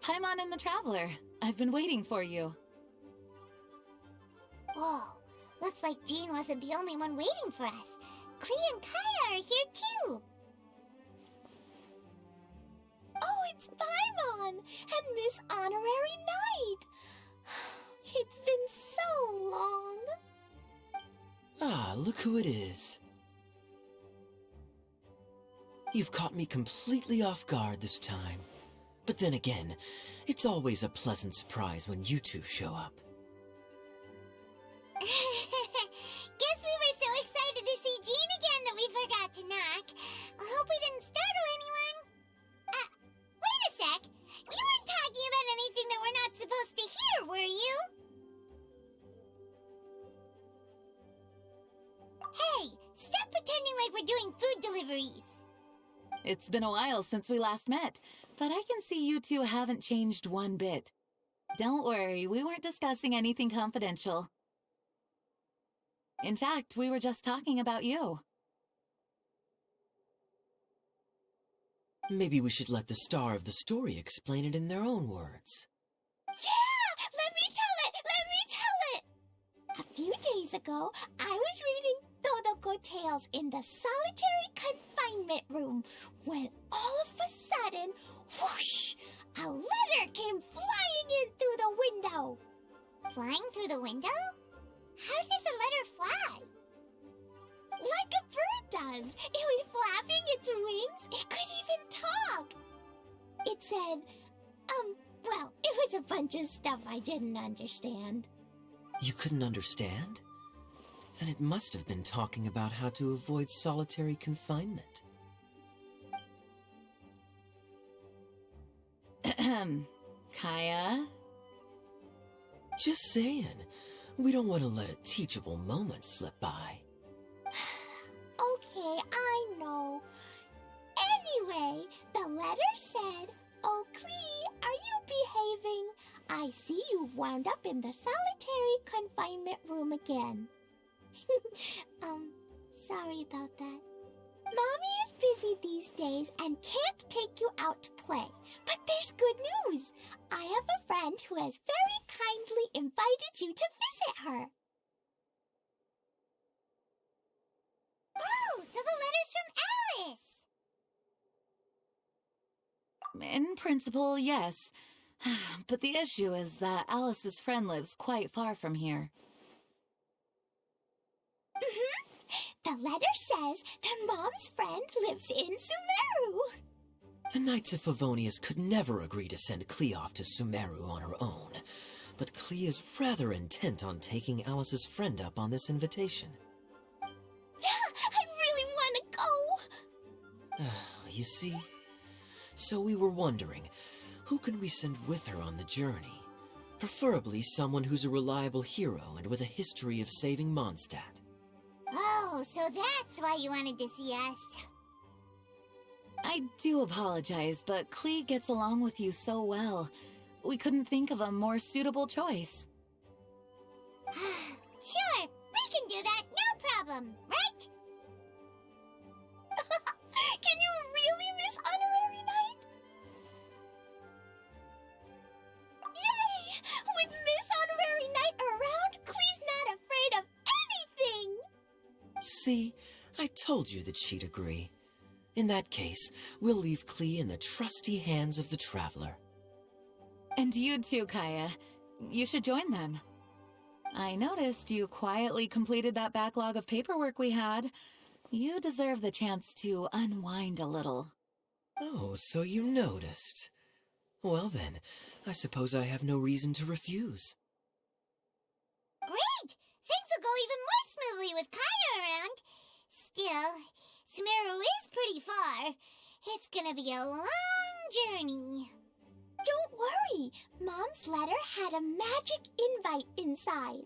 Paimon and the Traveler. I've been waiting for you. Whoa, looks like Jean wasn't the only one waiting for us. Klee and Kaya are here too. Oh, it's Paimon and Miss Honorary Knight. It's been so long. Ah, look who it is. You've caught me completely off guard this time. But then again, it's always a pleasant surprise when you two show up. Guess we were so excited to see Jean again that we forgot to knock. I hope we didn't startle anyone. Wait a sec. You weren't talking about anything that we're not supposed to hear, were you? Hey, stop pretending like we're doing food deliveries. It's been a while since we last met, but I can see you two haven't changed one bit. Don't worry, we weren't discussing anything confidential. In fact, we were just talking about you. Maybe we should let the star of the story explain it in their own words. Yeah! Let me tell it! A few days ago, I was reading Todoko Tales in the solitary confinement room when all of a sudden, whoosh, a letter came flying in through the window. Flying through the window? How does a letter fly? Like a bird does. It was flapping its wings. It could even talk. It said, well, it was a bunch of stuff I didn't understand. You couldn't understand? Then it must have been talking about how to avoid solitary confinement. Kaya? Just saying. We don't want to let a teachable moment slip by. Okay, I know. Anyway, the letter said, "Oh, Klee, are you behaving? I see you've wound up in the solitary confinement room again." Sorry about that. Mommy is busy these days and can't take you out to play. But there's good news. I have a friend who has very kindly invited you to visit her. Oh, so the letter's from Alice! In principle, yes. But the issue is that Alice's friend lives quite far from here. The letter says that Mom's friend lives in Sumeru. The Knights of Favonius could never agree to send Klee off to Sumeru on her own, but Klee is rather intent on taking Alice's friend up on this invitation. Yeah, I really want to go. You see? So we were wondering, who could we send with her on the journey? Preferably someone who's a reliable hero and with a history of saving Mondstadt. Oh, so that's why you wanted to see us. I do apologize, but Klee gets along with you so well. We couldn't think of a more suitable choice. Sure, we can do that, no problem, right? Can you really, Miss Honorary Knight? Yay! With Miss Honorary Knight around, Klee's not afraid of anything! See, I told you that she'd agree. In that case, we'll leave Klee in the trusty hands of the Traveler. And you too, Kaya. You should join them. I noticed you quietly completed that backlog of paperwork we had. You deserve the chance to unwind a little. Oh, so you noticed. Well then, I suppose I have no reason to refuse. Great! Things will go even more smoothly with Kaya around. Still, Sumeru is pretty far. It's gonna be a long journey. Don't worry. Really, Mom's letter had a magic invite inside.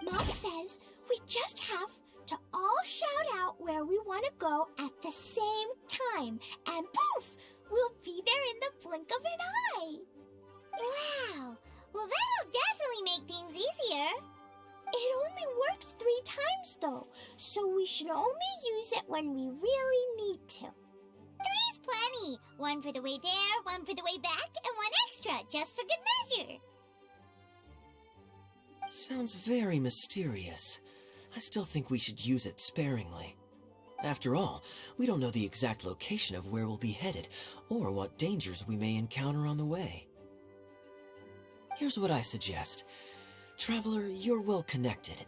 Mom says we just have to all shout out where we want to go at the same time, and poof, we'll be there in the blink of an eye. Wow. Well, that'll definitely make things easier. It only works 3 times, though, so we should only use it when we really need to. 3's plenty. 1 for the way there, 1 for the way back, and 1 extra, just for good measure. Sounds very mysterious. I still think we should use it sparingly. After all, we don't know the exact location of where we'll be headed, or what dangers we may encounter on the way. Here's what I suggest. Traveler, you're well connected.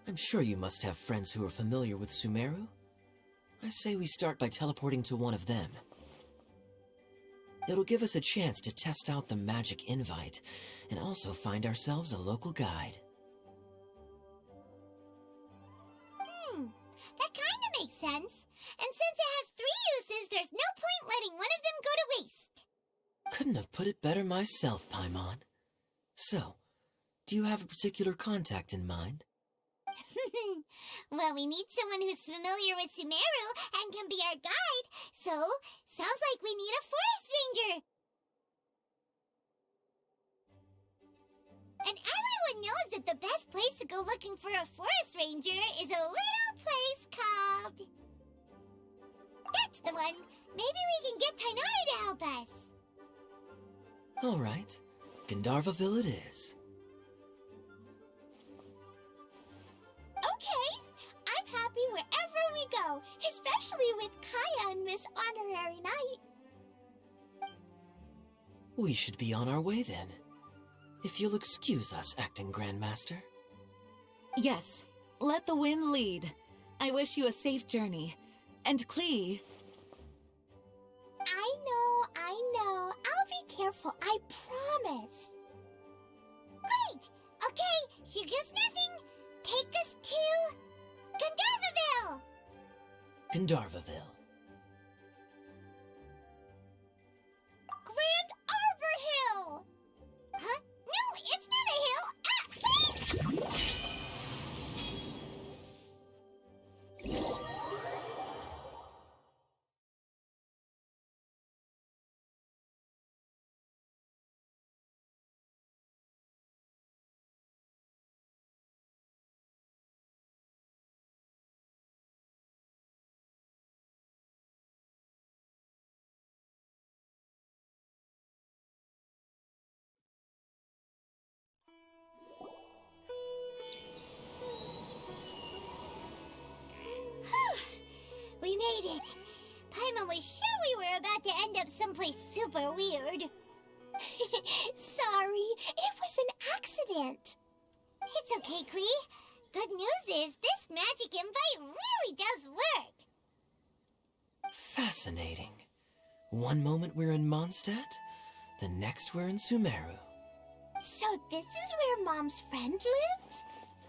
I'm sure you must have friends who are familiar with Sumeru. I say we start by teleporting to one of them. It'll give us a chance to test out the magic invite, and also find ourselves a local guide. That kind of makes sense. And since it has 3 uses, there's no point letting one of them go to waste. Couldn't have put it better myself, Paimon. So, do you have a particular contact in mind? Well, we need someone who's familiar with Sumeru and can be our guide, so sounds like we need a forest ranger. And everyone knows that the best place to go looking for a forest ranger is a little place called... That's the one. Maybe we can get Tighnari to help us. All right. Gandharvaville it is. Okay, I'm happy wherever we go, especially with Kaya and Miss Honorary Knight. We should be on our way then. If you'll excuse us, Acting Grandmaster. Yes, let the wind lead. I wish you a safe journey. And Klee... I know. I'll be careful, I promise. Great! Okay, here goes nothing. Take us to... Gandharvaville! Gandharvaville. Grand Arbor Hill! Huh? No, it's not a hill! Ah! We made it. Paimon was sure we were about to end up someplace super weird. Sorry, it was an accident. It's okay, Klee. Good news is this magic invite really does work. Fascinating. One moment we're in Mondstadt, the next we're in Sumeru. So this is where Mom's friend lives?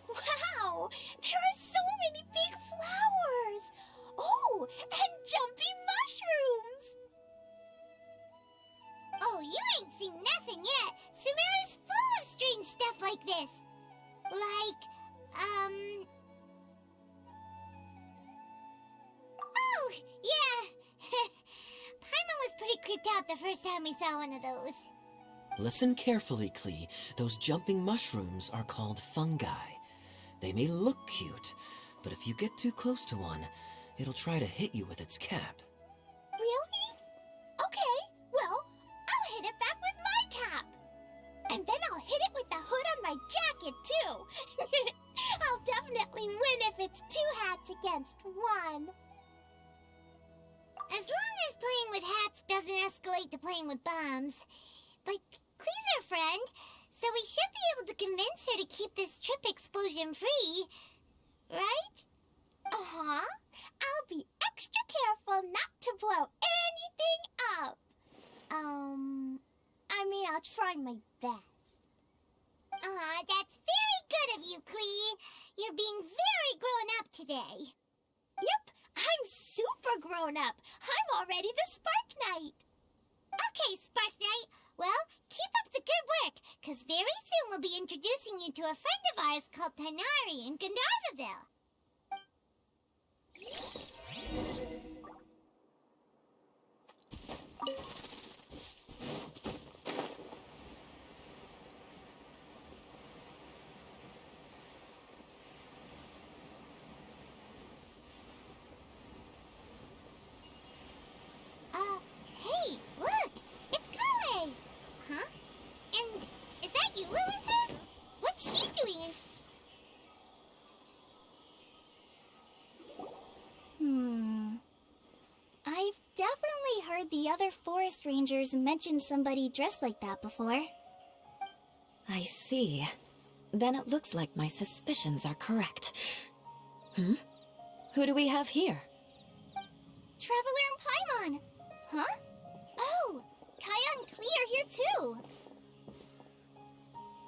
Wow, there are so many big flowers. Oh, and jumping mushrooms. Oh, you ain't seen nothing yet. Sumeru's full of strange stuff like this. Like, Oh, yeah. Paimon was pretty creeped out the first time we saw one of those. Listen carefully, Klee. Those jumping mushrooms are called fungi. They may look cute, but if you get too close to one, it'll try to hit you with its cap. Really? Okay, well, I'll hit it back with my cap. And then I'll hit it with the hood on my jacket, too. I'll definitely win if it's 2 hats against 1. As long as playing with hats doesn't escalate to playing with bombs. But Klee's our friend, so we should be able to convince her to keep this trip explosion-free. Right? Uh-huh. I'll be extra careful not to blow anything up. I'll try my best. Aw, that's very good of you, Klee. You're being very grown up today. Yep, I'm super grown up. I'm already the Spark Knight. Okay, Spark Knight. Well, keep up the because very soon we'll be introducing you to a friend of ours called Tighnari in Gandharvaville. Hey, look! It's Kale! Huh? And is that Eula with her? What's she doing? I've definitely heard the other forest rangers mention somebody dressed like that before. I see. Then it looks like my suspicions are correct. Who do we have here? Traveler and Paimon! Huh? Oh, Kaya and Klee are here too!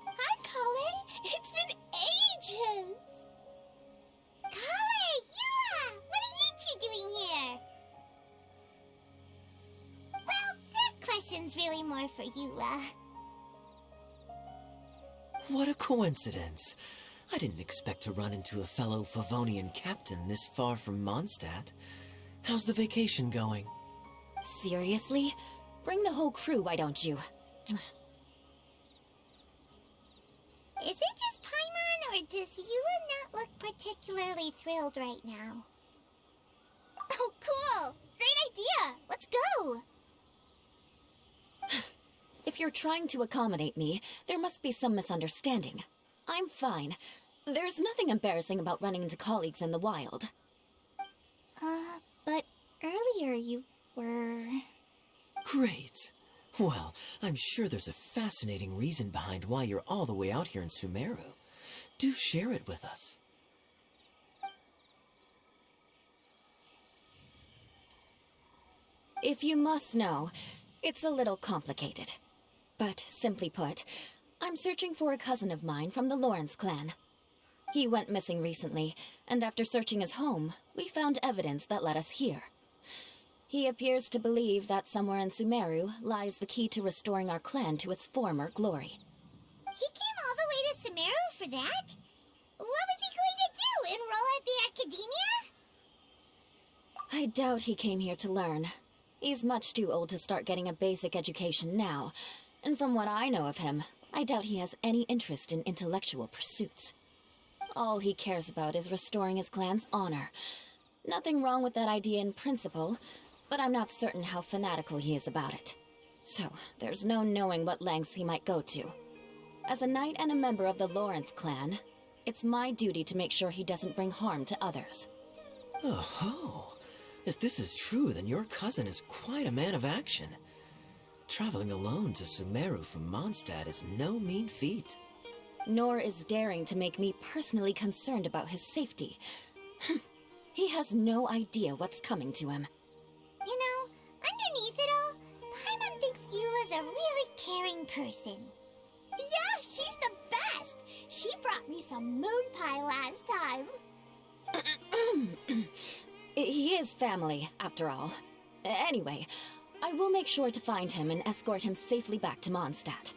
Hi, Kale! It's been ages! Kale! Eula! What are you two doing here? Well, that question's really more for Eula. What a coincidence. I didn't expect to run into a fellow Favonian captain this far from Mondstadt. How's the vacation going? Seriously? Bring the whole crew, why don't you? Is it just Paimon, or does Eula not look particularly thrilled right now? Oh, cool! Great idea! Let's go! If you're trying to accommodate me, there must be some misunderstanding. I'm fine. There's nothing embarrassing about running into colleagues in the wild. But earlier you were... Great. Well, I'm sure there's a fascinating reason behind why you're all the way out here in Sumeru. Do share it with us. If you must know, it's a little complicated. But simply put, I'm searching for a cousin of mine from the Lawrence clan. He went missing recently, and after searching his home, we found evidence that led us here. He appears to believe that somewhere in Sumeru lies the key to restoring our clan to its former glory. He came all the way to Sumeru for that? What was he going to do, enroll at the academia? I doubt he came here to learn. He's much too old to start getting a basic education now, and from what I know of him, I doubt he has any interest in intellectual pursuits. All he cares about is restoring his clan's honor. Nothing wrong with that idea in principle, but I'm not certain how fanatical he is about it. So, there's no knowing what lengths he might go to. As a knight and a member of the Lawrence clan, it's my duty to make sure he doesn't bring harm to others. Oh-ho! If this is true, then your cousin is quite a man of action. Traveling alone to Sumeru from Mondstadt is no mean feat. Nor is daring to make me personally concerned about his safety. He has no idea what's coming to him. You know, underneath it all, Paimon thinks Eula's a really caring person. Yeah, she's the best! She brought me some moon pie last time. He is family, after all. Anyway, I will make sure to find him and escort him safely back to Mondstadt.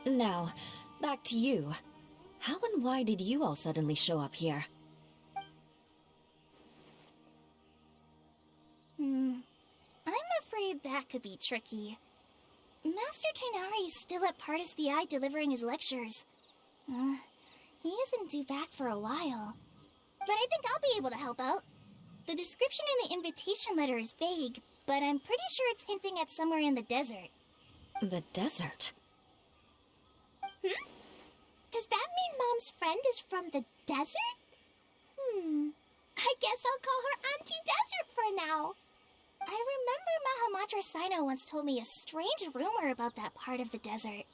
Now, back to you. How and why did you all suddenly show up here? I'm afraid that could be tricky. Master Tighnari is still at Pardis the Eye delivering his lectures. He isn't due back for a while. But I think I'll be able to help out. The description in the invitation letter is vague, but I'm pretty sure it's hinting at somewhere in the desert. The desert? Does that mean Mom's friend is from the desert? I guess I'll call her Auntie Desert for now. I remember Mahamatra Sino once told me a strange rumor about that part of the desert.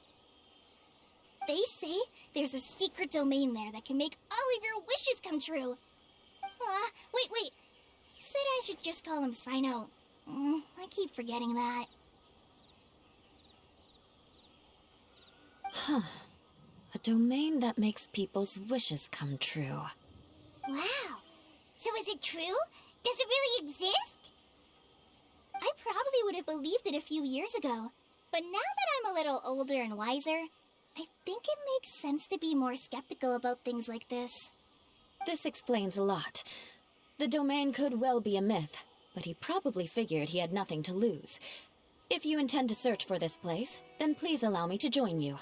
They say there's a secret domain there that can make all of your wishes come true. Wait. He said I should just call him Sino. I keep forgetting that. Huh. A domain that makes people's wishes come true. Wow. So is it true? Does it really exist? I probably would have believed it a few years ago. But now that I'm a little older and wiser, I think it makes sense to be more skeptical about things like this. This explains a lot. The domain could well be a myth, but he probably figured he had nothing to lose. If you intend to search for this place, then please allow me to join you.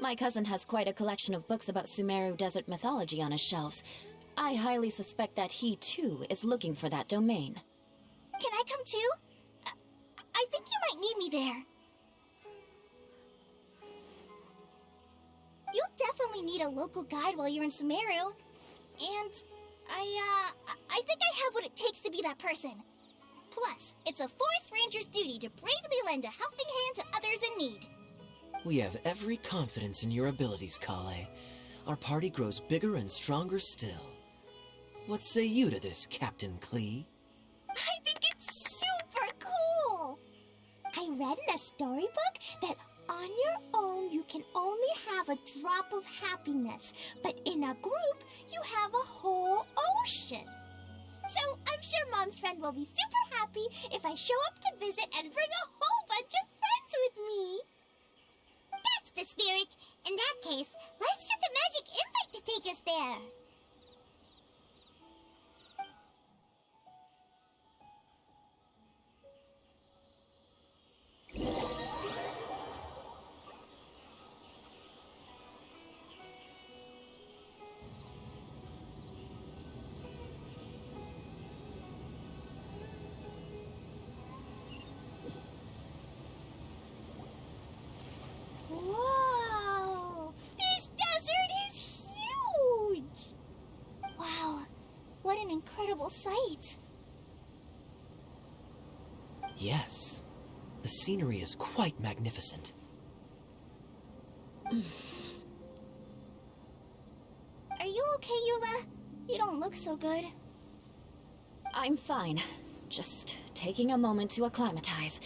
My cousin has quite a collection of books about Sumeru desert mythology on his shelves. I highly suspect that he, too, is looking for that domain. Can I come too? I think you might need me there. You'll definitely need a local guide while you're in Sumeru. And I think I have what it takes to be that person. Plus, it's a forest ranger's duty to bravely lend a helping hand to others in need. We have every confidence in your abilities, Kale. Our party grows bigger and stronger still. What say you to this, Captain Klee? I think it's super cool! I read in a storybook that on your own you can only have a drop of happiness, but in a group you have a whole ocean. So I'm sure Mom's friend will be super happy if I show up to visit and bring a whole bunch of friends with me. That's the spirit. In that case, let's get the magic invite to take us there. Whoa! This desert is huge! Wow, what an incredible sight. Yes. The scenery is quite magnificent. Are you okay, Eula? You don't look so good. I'm fine. Just taking a moment to acclimatize.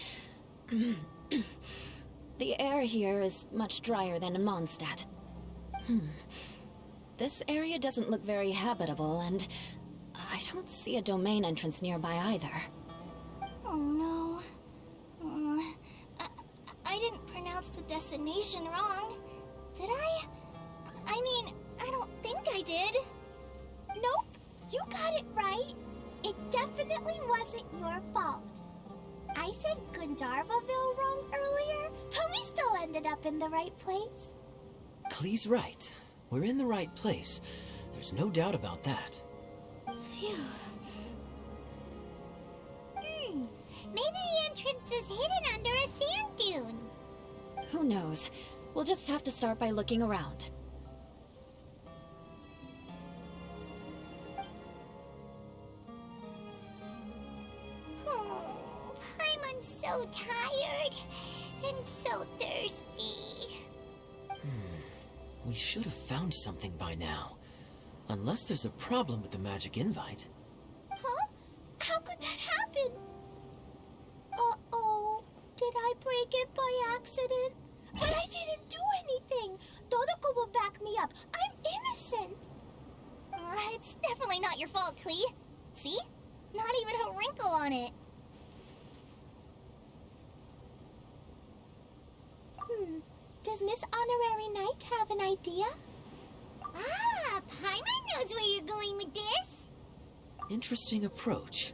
The air here is much drier than in Mondstadt. This area doesn't look very habitable, and I don't see a domain entrance nearby either. Oh no. I didn't pronounce the destination wrong, did I? I mean, I don't think I did. Nope, you got it right. It definitely wasn't your fault. I said Gandharvaville wrong earlier, but we still ended up in the right place. Klee's right. We're in the right place. There's no doubt about that. Phew. Maybe the entrance is hidden under a sand dune. Who knows? We'll just have to start by looking around. I'm so tired and so thirsty. We should have found something by now. Unless there's a problem with the magic invite. Huh? How could that happen? Uh-oh. Did I break it by accident? But I didn't do anything. Todoko will back me up. I'm innocent. It's definitely not your fault, Klee. See? Not even a wrinkle on it. Does Miss Honorary Knight have an idea? Ah, Paimon knows where you're going with this. Interesting approach.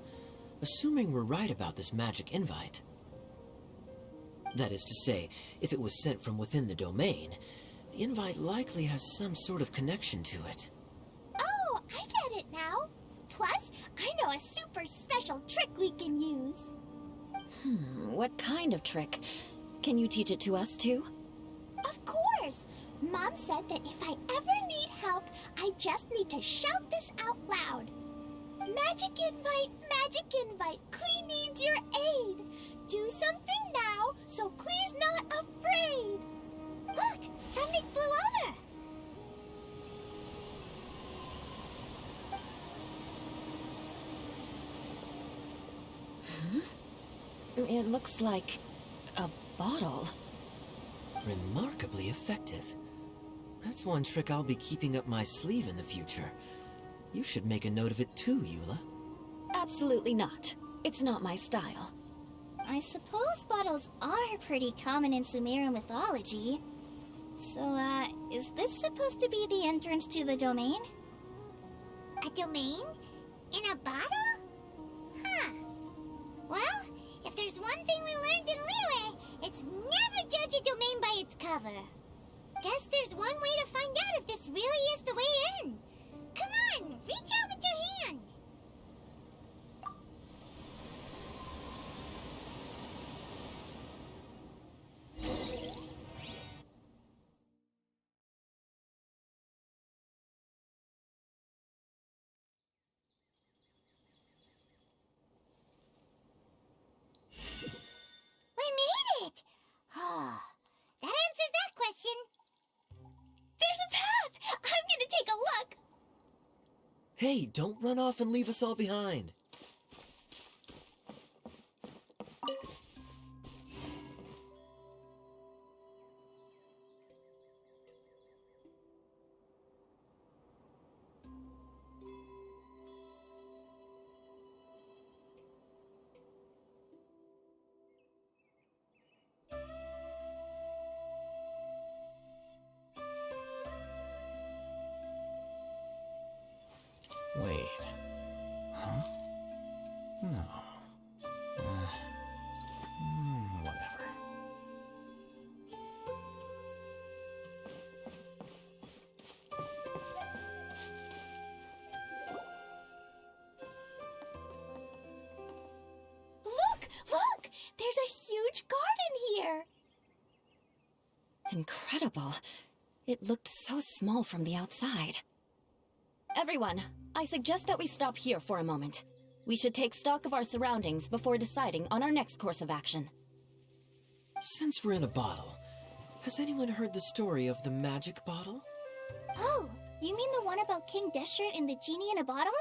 Assuming we're right about this magic invite. That is to say, if it was sent from within the domain, the invite likely has some sort of connection to it. Oh, I get it now. Plus, I know a super special trick we can use. What kind of trick? Can you teach it to us too? Of course! Mom said that if I ever need help, I just need to shout this out loud. Magic invite, Klee needs your aid. Do something now, so Klee's not afraid. Look, something flew over. It looks like a bottle. Remarkably effective. That's one trick I'll be keeping up my sleeve in the future. You should make a note of it too, Eula. Absolutely not. It's not my style. I suppose bottles are pretty common in Sumerian mythology. So, is this supposed to be the entrance to the domain? A domain? In a bottle? Huh. Well, if there's one thing we learned in Liyue, it's never judge a domain by its cover. Guess there's one way to find out if this really is the way in. Come on, reach out with your hand. We made it! Oh, that answers that question. There's a path! I'm gonna take a look! Hey, don't run off and leave us all behind. Wait. Huh? No. Whatever. Look! Look! There's a huge garden here! Incredible. It looked so small from the outside. Everyone, I suggest that we stop here for a moment. We should take stock of our surroundings before deciding on our next course of action. Since we're in a bottle, has anyone heard the story of the magic bottle? Oh, you mean the one about King Deshret and the genie in a bottle?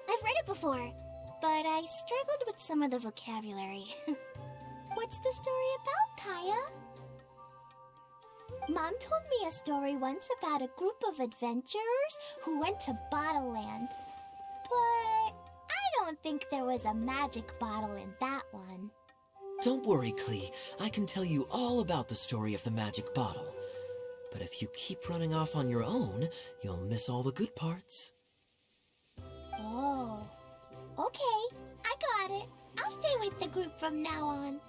I've read it before, but I struggled with some of the vocabulary. What's the story about, Kaya? Mom told me a story once about a group of adventurers who went to Bottle Land. But I don't think there was a magic bottle in that one. Don't worry, Klee. I can tell you all about the story of the magic bottle. But if you keep running off on your own, you'll miss all the good parts. Oh, okay. I got it. I'll stay with the group from now on.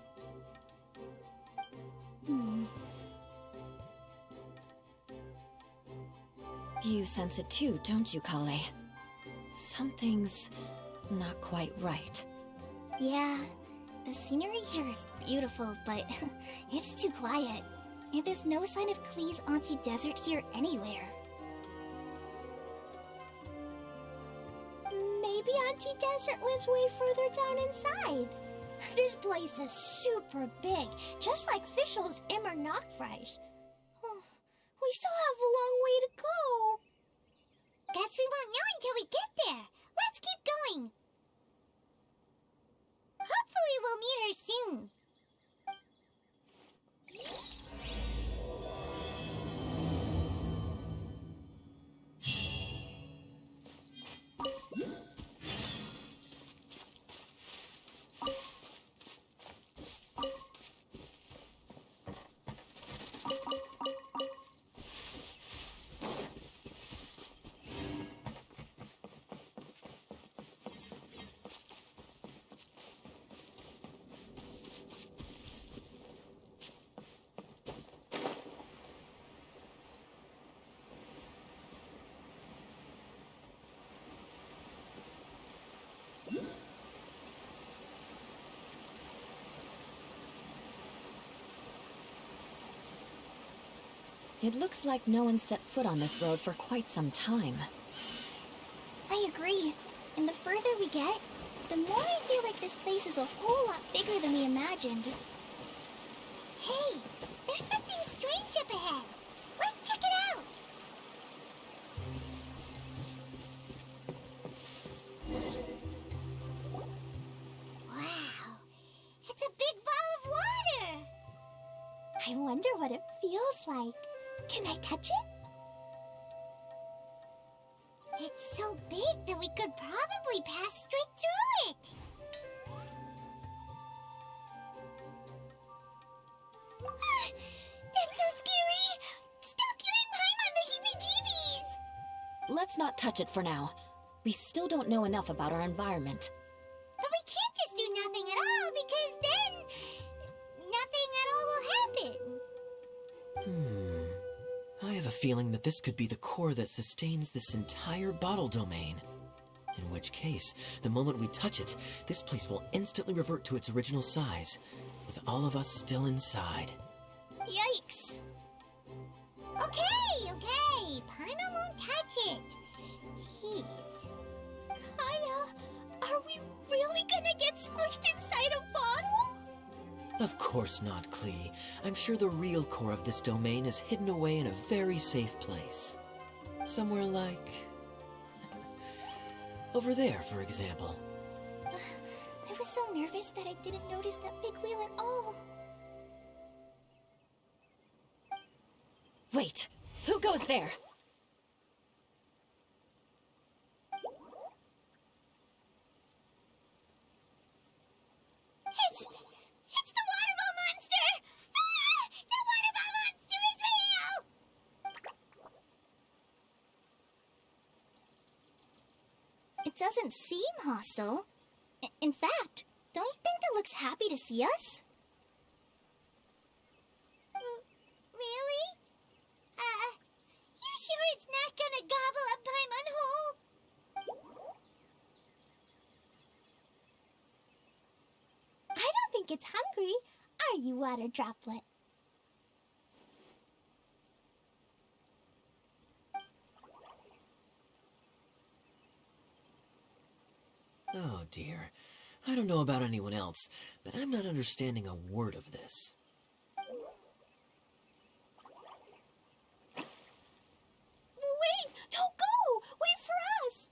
You sense it too, don't you, Kale? Something's not quite right. Yeah, the scenery here is beautiful, but it's too quiet. And there's no sign of Klee's Auntie Desert here anywhere. Maybe Auntie Desert lives way further down inside. This place is super big, just like Fischl's Immer Nachtreich. We still have a long way to go. Guess we won't know until we get there. Let's keep going. Hopefully we'll meet her soon. It looks like no one set foot on this road for quite some time. I agree. And the further we get, the more I feel like this place is a whole lot bigger than we imagined. Hey, there's something strange up ahead. Let's check it out. Wow, it's a big ball of water. I wonder what it feels like. Can I touch it? It's so big that we could probably pass straight through it. let's not touch it for now. We still don't know enough about our environment. But we can't just do nothing at all, because then nothing at all will happen. I have a feeling that this could be the core that sustains this entire bottle domain. In which case, the moment we touch it, this place will instantly revert to its original size, with all of us still inside. Yikes! Okay. Paimon won't touch it. Jeez. Kaya, are we really gonna get squished inside a bottle? Of course not, Klee. I'm sure the real core of this domain is hidden away in a very safe place. Somewhere like... over there, for example. I was so nervous that I didn't notice that big wheel at all. Wait, who goes there? It's the water ball monster! Ah! The water ball monster is real! It doesn't seem hostile. In fact, don't you think it looks happy to see us? Really? You sure it's not gonna gobble up Paimon whole? I don't think it's hungry. Are you, Water Droplet? Oh dear. I don't know about anyone else, but I'm not understanding a word of this. Wait! Don't go! Wait for us!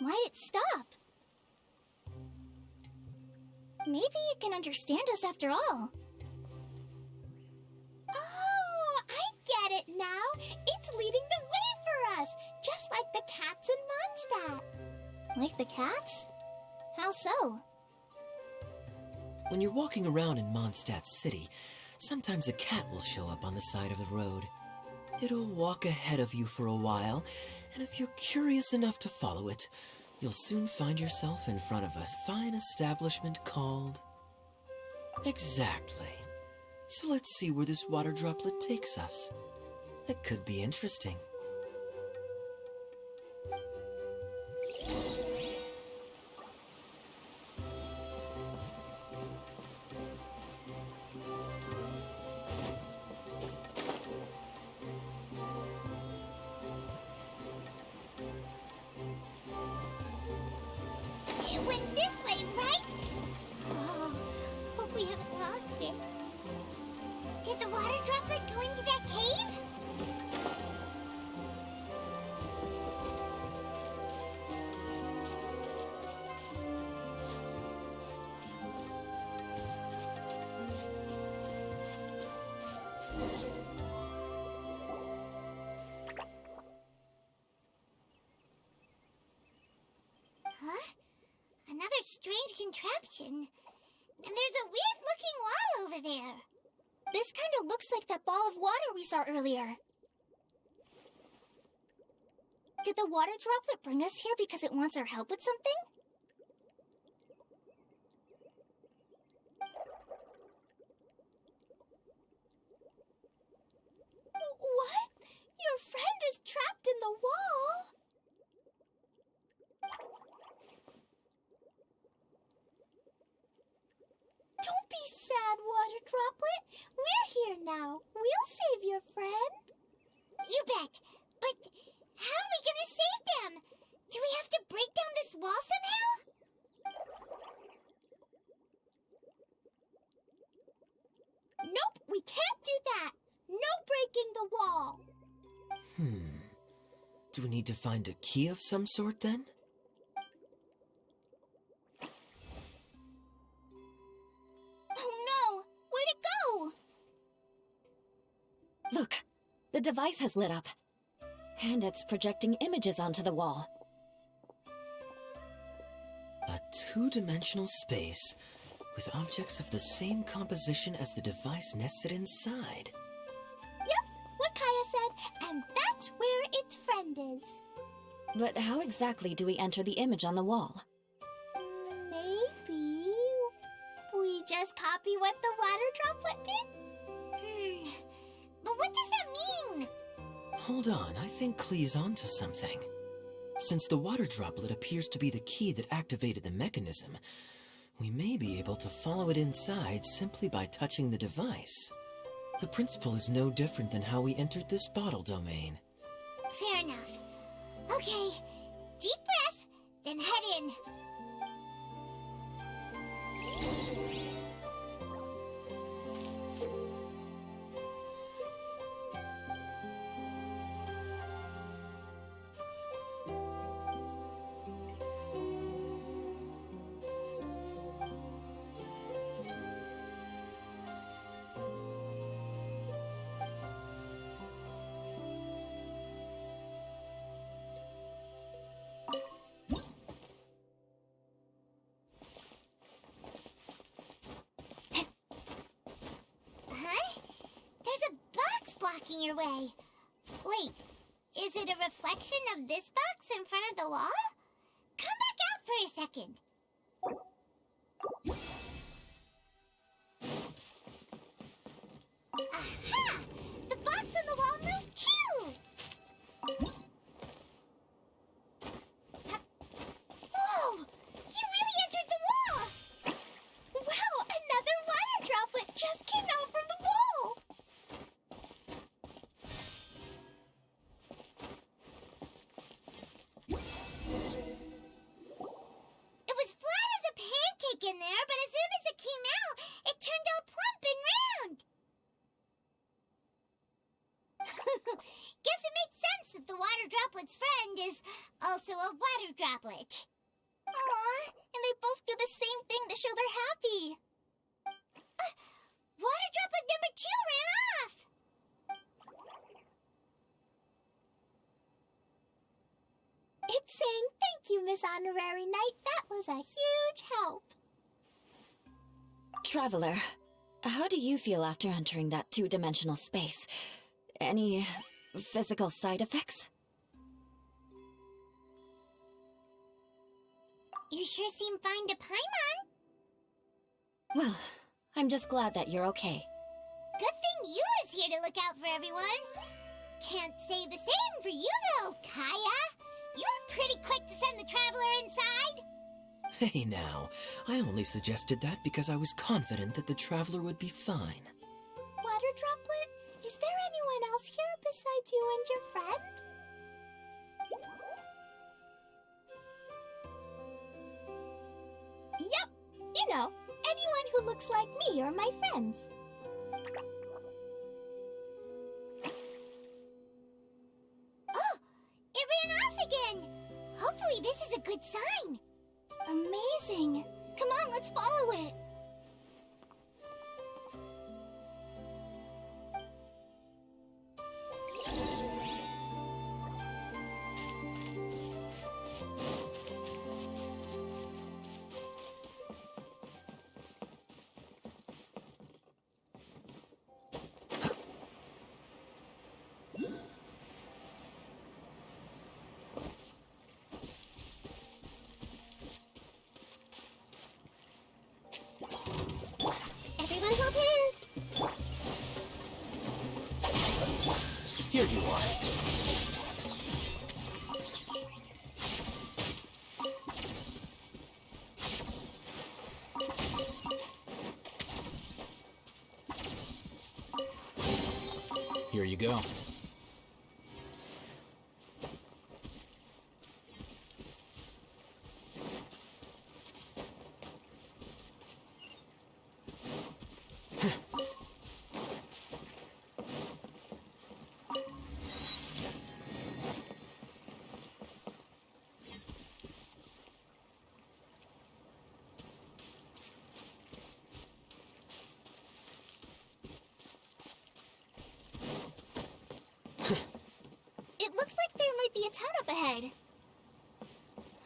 Why'd it stop? Maybe it can understand us after all. Oh, I get it now. It's leading the way for us, just like the cats in Mondstadt. Like the cats? How so? When you're walking around in Mondstadt City, sometimes a cat will show up on the side of the road. It'll walk ahead of you for a while, and if you're curious enough to follow it, you'll soon find yourself in front of a fine establishment called... Exactly. So let's see where this water droplet takes us. It could be interesting. It went this way, right? Oh, hope we haven't lost it. Did the water droplet go into that cave? Huh? Another strange contraption. And there's a weird-looking wall over there. This kind of looks like that ball of water we saw earlier. Did the water droplet bring us here because it wants our help with something? What? Your friend is trapped in the wall? Don't be sad, Water Droplet. We're here now. We'll save your friend. You bet. But how are we gonna save them? Do we have to break down this wall somehow? Nope, we can't do that. No breaking the wall. Do we need to find a key of some sort, then? Oh no! Where'd it go? Look, the device has lit up. And it's projecting images onto the wall. two-dimensional space with objects of the same composition as the device nested inside. Yep, what Kaya said, and that's where its friend is. But how exactly do we enter the image on the wall? Maybe we just copy what the water droplet did? But what does that mean? Hold on, I think Klee's onto something. Since the water droplet appears to be the key that activated the mechanism, we may be able to follow it inside simply by touching the device. The principle is no different than how we entered this bottle domain. Fair enough. Okay, deep breath, then head in. Blocking your way. Wait, is it a reflection of this box in front of the wall? Come back out for a second. Aha! The box on the wall moved too! Whoa! You really entered the wall! Wow, another water droplet just came out from the wall! It was flat as a pancake in there, but as soon as it came out, it turned all plump and round. Guess it makes sense that the water droplet's friend is also a water droplet. Aw, and they both do the same thing to show they're happy. Water droplet number 2 ran off. It's saying thank you, Miss Honorary Knight. That was a huge help. Traveler, how do you feel after entering that two-dimensional space? Any physical side effects? You sure seem fine to Paimon. Well, I'm just glad that you're okay. Good thing you is here to look out for everyone. Can't say the same for you though, Kaya. You were pretty quick to send the traveler inside. Hey now, I only suggested that because I was confident that the traveler would be fine. Water droplet, is there anyone else here besides you and your friend? Yep, you know, anyone who looks like me or my friends. Oh, it ran off again. Hopefully this is a good sign. Amazing. Come on, let's follow it. Everyone hold hands. Here you are. Here you go. It looks like there might be a town up ahead.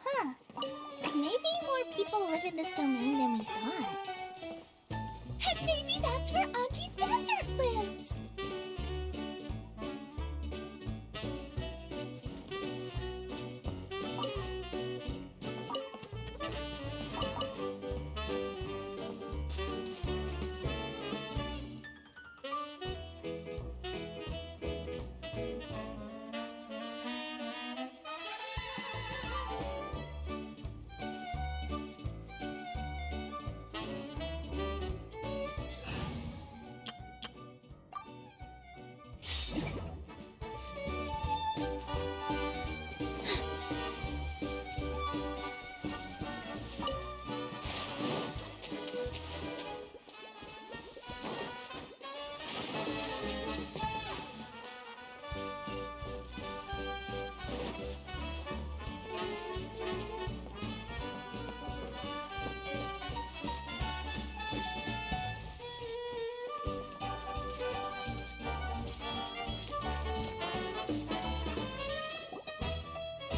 Huh. Maybe Maybe more people live in this domain than we thought. And maybe that's where Auntie Desert lives.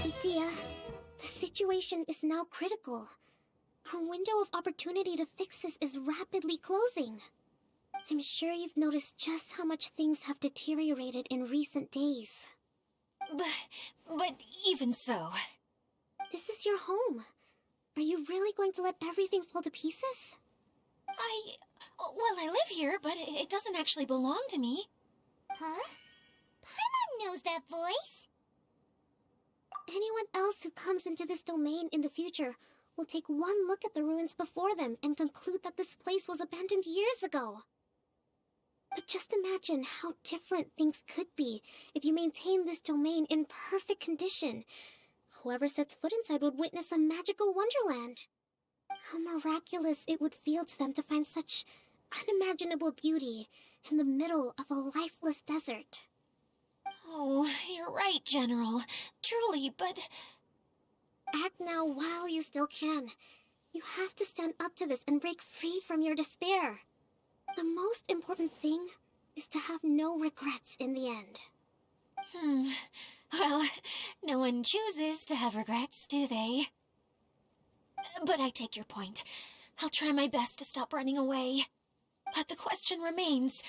Idea, the situation is now critical. Our window of opportunity to fix this is rapidly closing. I'm sure you've noticed just how much things have deteriorated in recent days. But even so... This is your home. Are you really going to let everything fall to pieces? Well, I live here, but it doesn't actually belong to me. Huh? Paimon knows that voice. Anyone else who comes into this domain in the future will take one look at the ruins before them and conclude that this place was abandoned years ago. But just imagine how different things could be if you maintain this domain in perfect condition. Whoever sets foot inside would witness a magical wonderland. How miraculous it would feel to them to find such unimaginable beauty in the middle of a lifeless desert. Oh, you're right, General. Truly, but... Act now while you still can. You have to stand up to this and break free from your despair. The most important thing is to have no regrets in the end. Well, no one chooses to have regrets, do they? But I take your point. I'll try my best to stop running away. But the question remains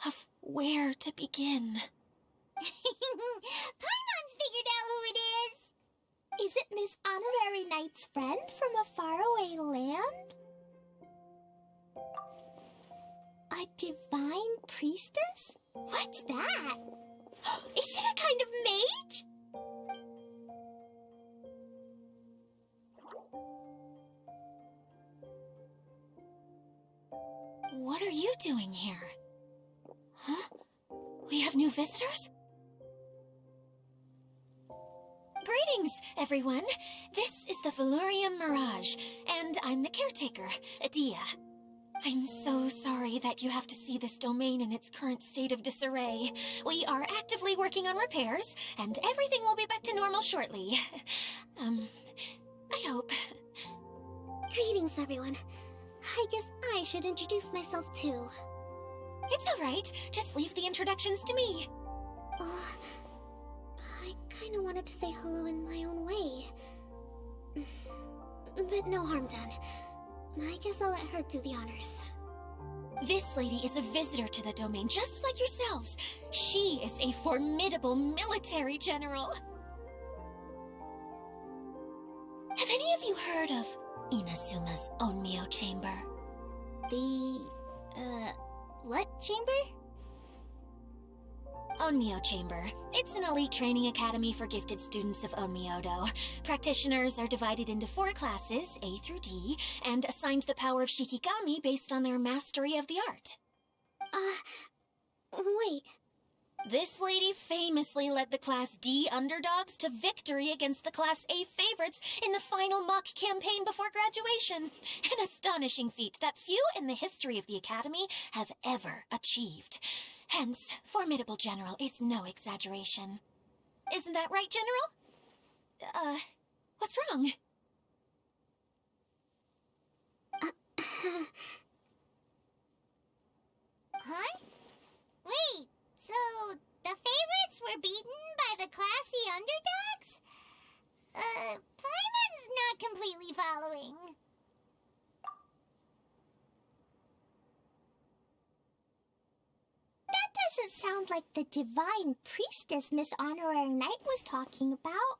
of where to begin. Paimon's figured out who it is. Is it Miss Honorary Knight's friend from a faraway land? A divine priestess? What's that? Is it a kind of mage? What are you doing here? Huh? We have new visitors? Greetings, everyone. This is the Valurium Mirage, and I'm the caretaker, Adia. I'm so sorry that you have to see this domain in its current state of disarray. We are actively working on repairs, and everything will be back to normal shortly. I hope. Greetings, everyone. I guess I should introduce myself too. It's all right. Just leave the introductions to me. I kinda wanted to say hello in my own way. But no harm done. I guess I'll let her do the honors. This lady is a visitor to the domain, just like yourselves. She is a formidable military general. Have any of you heard of Inazuma's Onmyo Chamber? The, what chamber? Onmyo Chamber. It's an elite training academy for gifted students of Onmyodo. Practitioners are divided into 4 classes, A through D, and assigned the power of Shikigami based on their mastery of the art. Wait. This lady famously led the Class D underdogs to victory against the Class A favorites in the final mock campaign before graduation. An astonishing feat that few in the history of the Academy have ever achieved. Hence, formidable general is no exaggeration. Isn't that right, General? What's wrong? Huh? Wait, so the favorites were beaten by the classy underdogs? Paimon's not completely completely following. That doesn't sound like the divine priestess Miss Honorary Knight was talking about.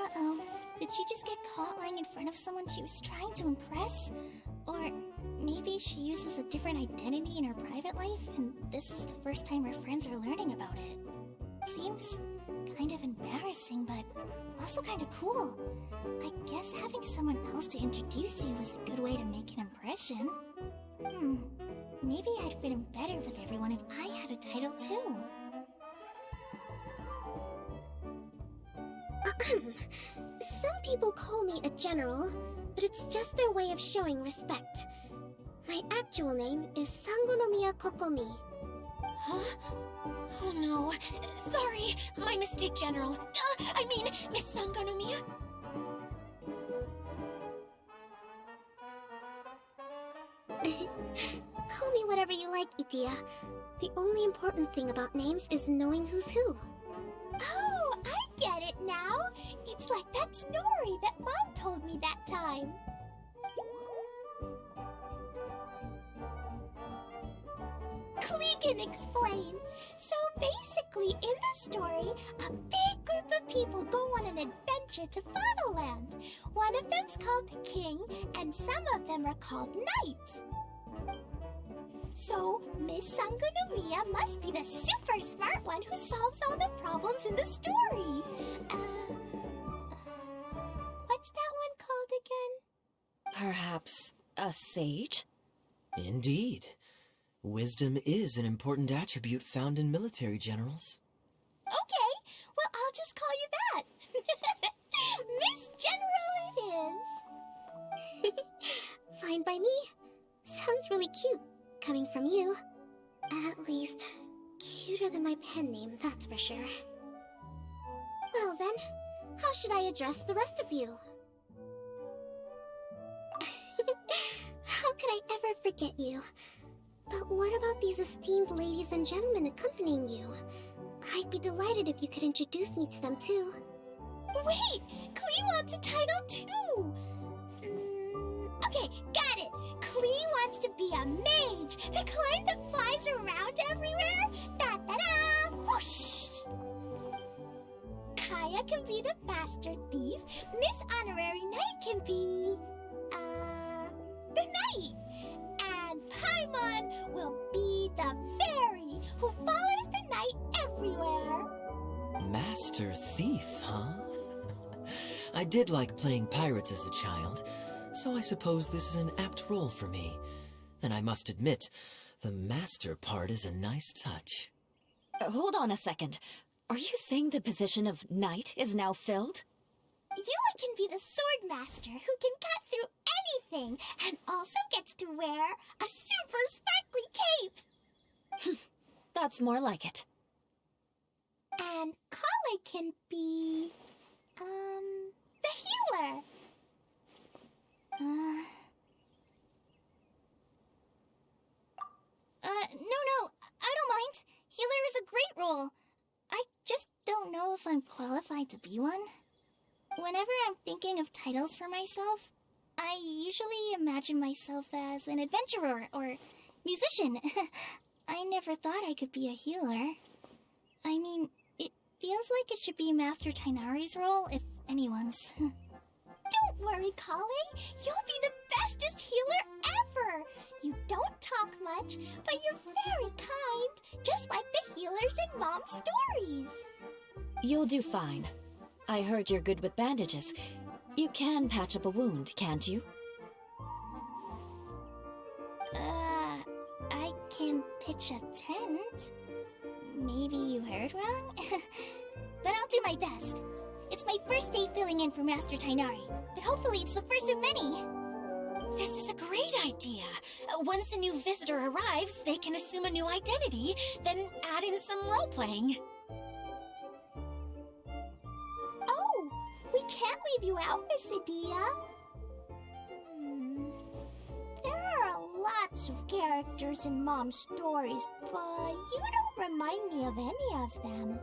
Uh-oh. Did she just get caught lying in front of someone she was trying to impress? Or maybe she uses a different identity in her private life, and this is the first time her friends are learning about it. Seems kind of embarrassing, but also kind of cool. I guess having someone else to introduce you was a good way to make an impression. Maybe I'd fit in better with everyone if I had a title too. Some people call me a general, but it's just their way of showing respect. My actual name is Sangonomiya Kokomi. Huh? Oh no. Sorry, my mistake, General. I mean, Miss Sangonomiya. Call me whatever you like, Itia. The only important thing about names is knowing who's who. Oh, I get it now. It's like that story that Mom told me that time. Klee can explain. So basically, in the story, a big group of people go on an adventure to Bottleland. One of them's called the King, and some of them are called Knights. So, Miss Sangonomiya must be the super smart one who solves all the problems in the story. What's that one called again? Perhaps a sage? Indeed. Wisdom is an important attribute found in military generals. Okay, well, I'll just call you that. Miss General it is. Fine by me. Sounds really cute, coming from you. At least, cuter than my pen name, that's for sure. Well then, how should I address the rest of you? How could I ever forget you? But what about these esteemed ladies and gentlemen accompanying you? I'd be delighted if you could introduce me to them too. Wait, Klee wants a title too. Okay, got it. Klee wants to be a mage, the kind that flies around everywhere. Da-da-da! Whoosh! Kaya can be the master thief. Miss Honorary Knight can be... the knight. And Paimon will be the fairy who follows the knight everywhere. Master Thief, huh? I did like playing pirates as a child, so I suppose this is an apt role for me. And I must admit, the master part is a nice touch. Hold on a second. Are you saying the position of knight is now filled? Yula can be the sword master who can cut through anything and also gets to wear a super sparkly cape. That's more like it. And Kale can be... the healer. No, I don't mind. Healer is a great role. I just don't know if I'm qualified to be one. Whenever I'm thinking of titles for myself, I usually imagine myself as an adventurer or musician. I never thought I could be a healer. I mean, it feels like it should be Master Tighnari's role, if anyone's. Don't worry, Kale. You'll be the bestest healer ever. You don't talk much, but you're very kind, just like the healers in Mom's stories. You'll do fine. I heard you're good with bandages. You can patch up a wound, can't you? I can pitch a tent. Maybe you heard wrong? But I'll do my best. It's my first day filling in for Master Tighnari, but hopefully it's the first of many. This is a great idea. Once a new visitor arrives, they can assume a new identity, then add in some role-playing. Oh, we can't leave you out, Miss Edea. There are lots of characters in Mom's stories, but you don't remind me of any of them.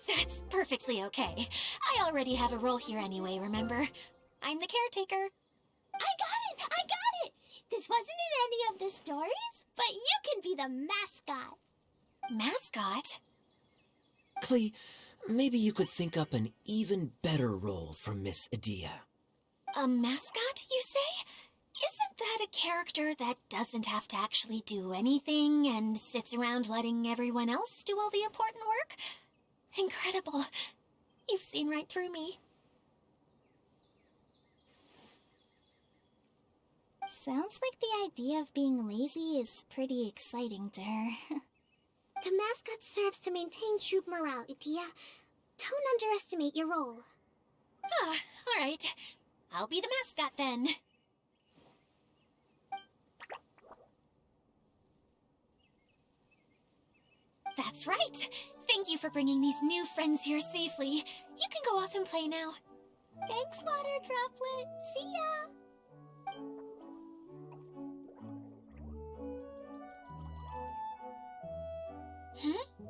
That's perfectly okay. I already have a role here anyway, remember? I'm the caretaker. I got it! This wasn't in any of the stories, but you can be the mascot. Mascot? Klee, maybe you could think up an even better role for Miss Edea. A mascot, you say? Isn't that a character that doesn't have to actually do anything and sits around letting everyone else do all the important work? Incredible. You've seen right through me. Sounds like the idea of being lazy is pretty exciting to her. The mascot serves to maintain troop morale, Edea. Don't underestimate your role. Ah, all right. I'll be the mascot then. That's right. Thank you for bringing these new friends here safely. You can go off and play now. Thanks, Water Droplet. See ya.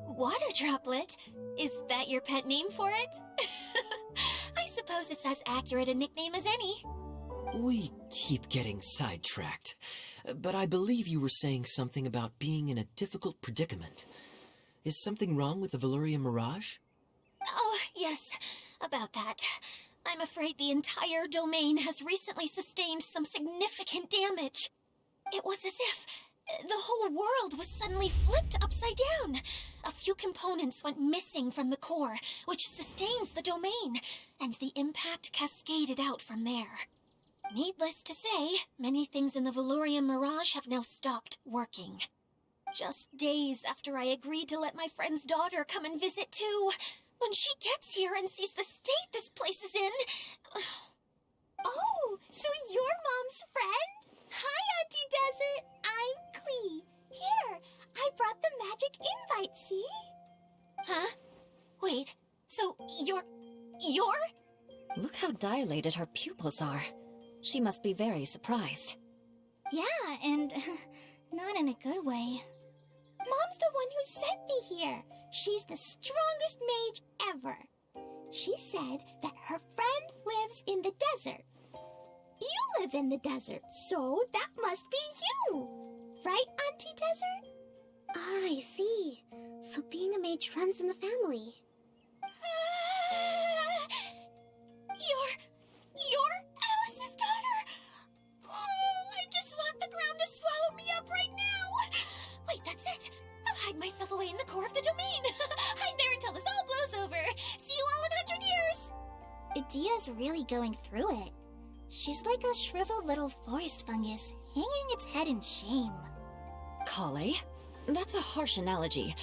Water Droplet? Is that your pet name for it? I suppose it's as accurate a nickname as any. We keep getting sidetracked, but I believe you were saying something about being in a difficult predicament. Is something wrong with the Veluria Mirage? Oh, yes, about that. I'm afraid the entire domain has recently sustained some significant damage. It was as if the whole world was suddenly flipped upside down. A few components went missing from the core, which sustains the domain, and the impact cascaded out from there. Needless to say, many things in the Veluria Mirage have now stopped working. Just days after I agreed to let my friend's daughter come and visit too. When she gets here and sees the state this place is in... Oh, so you're Mom's friend? Hi, Auntie Desert. I'm Klee. Here, I brought the magic invite, see? Huh? Wait, so you're... Look how dilated her pupils are. She must be very surprised. Yeah, and not in a good way. Mom's the one who sent me here. She's the strongest mage ever. She said that her friend lives in the desert. You live in the desert, so that must be you. Right, Auntie Desert? Ah, I see. So being a mage runs in the family. You're Alice's daughter? Oh, I just want the ground to swallow me up right now. Wait, that's it. I'll hide myself away in the core of the domain. Hide there until this all blows over. See you all in 100 years. Edea's really going through it. She's like a shriveled little forest fungus, hanging its head in shame. Kale? That's a harsh analogy.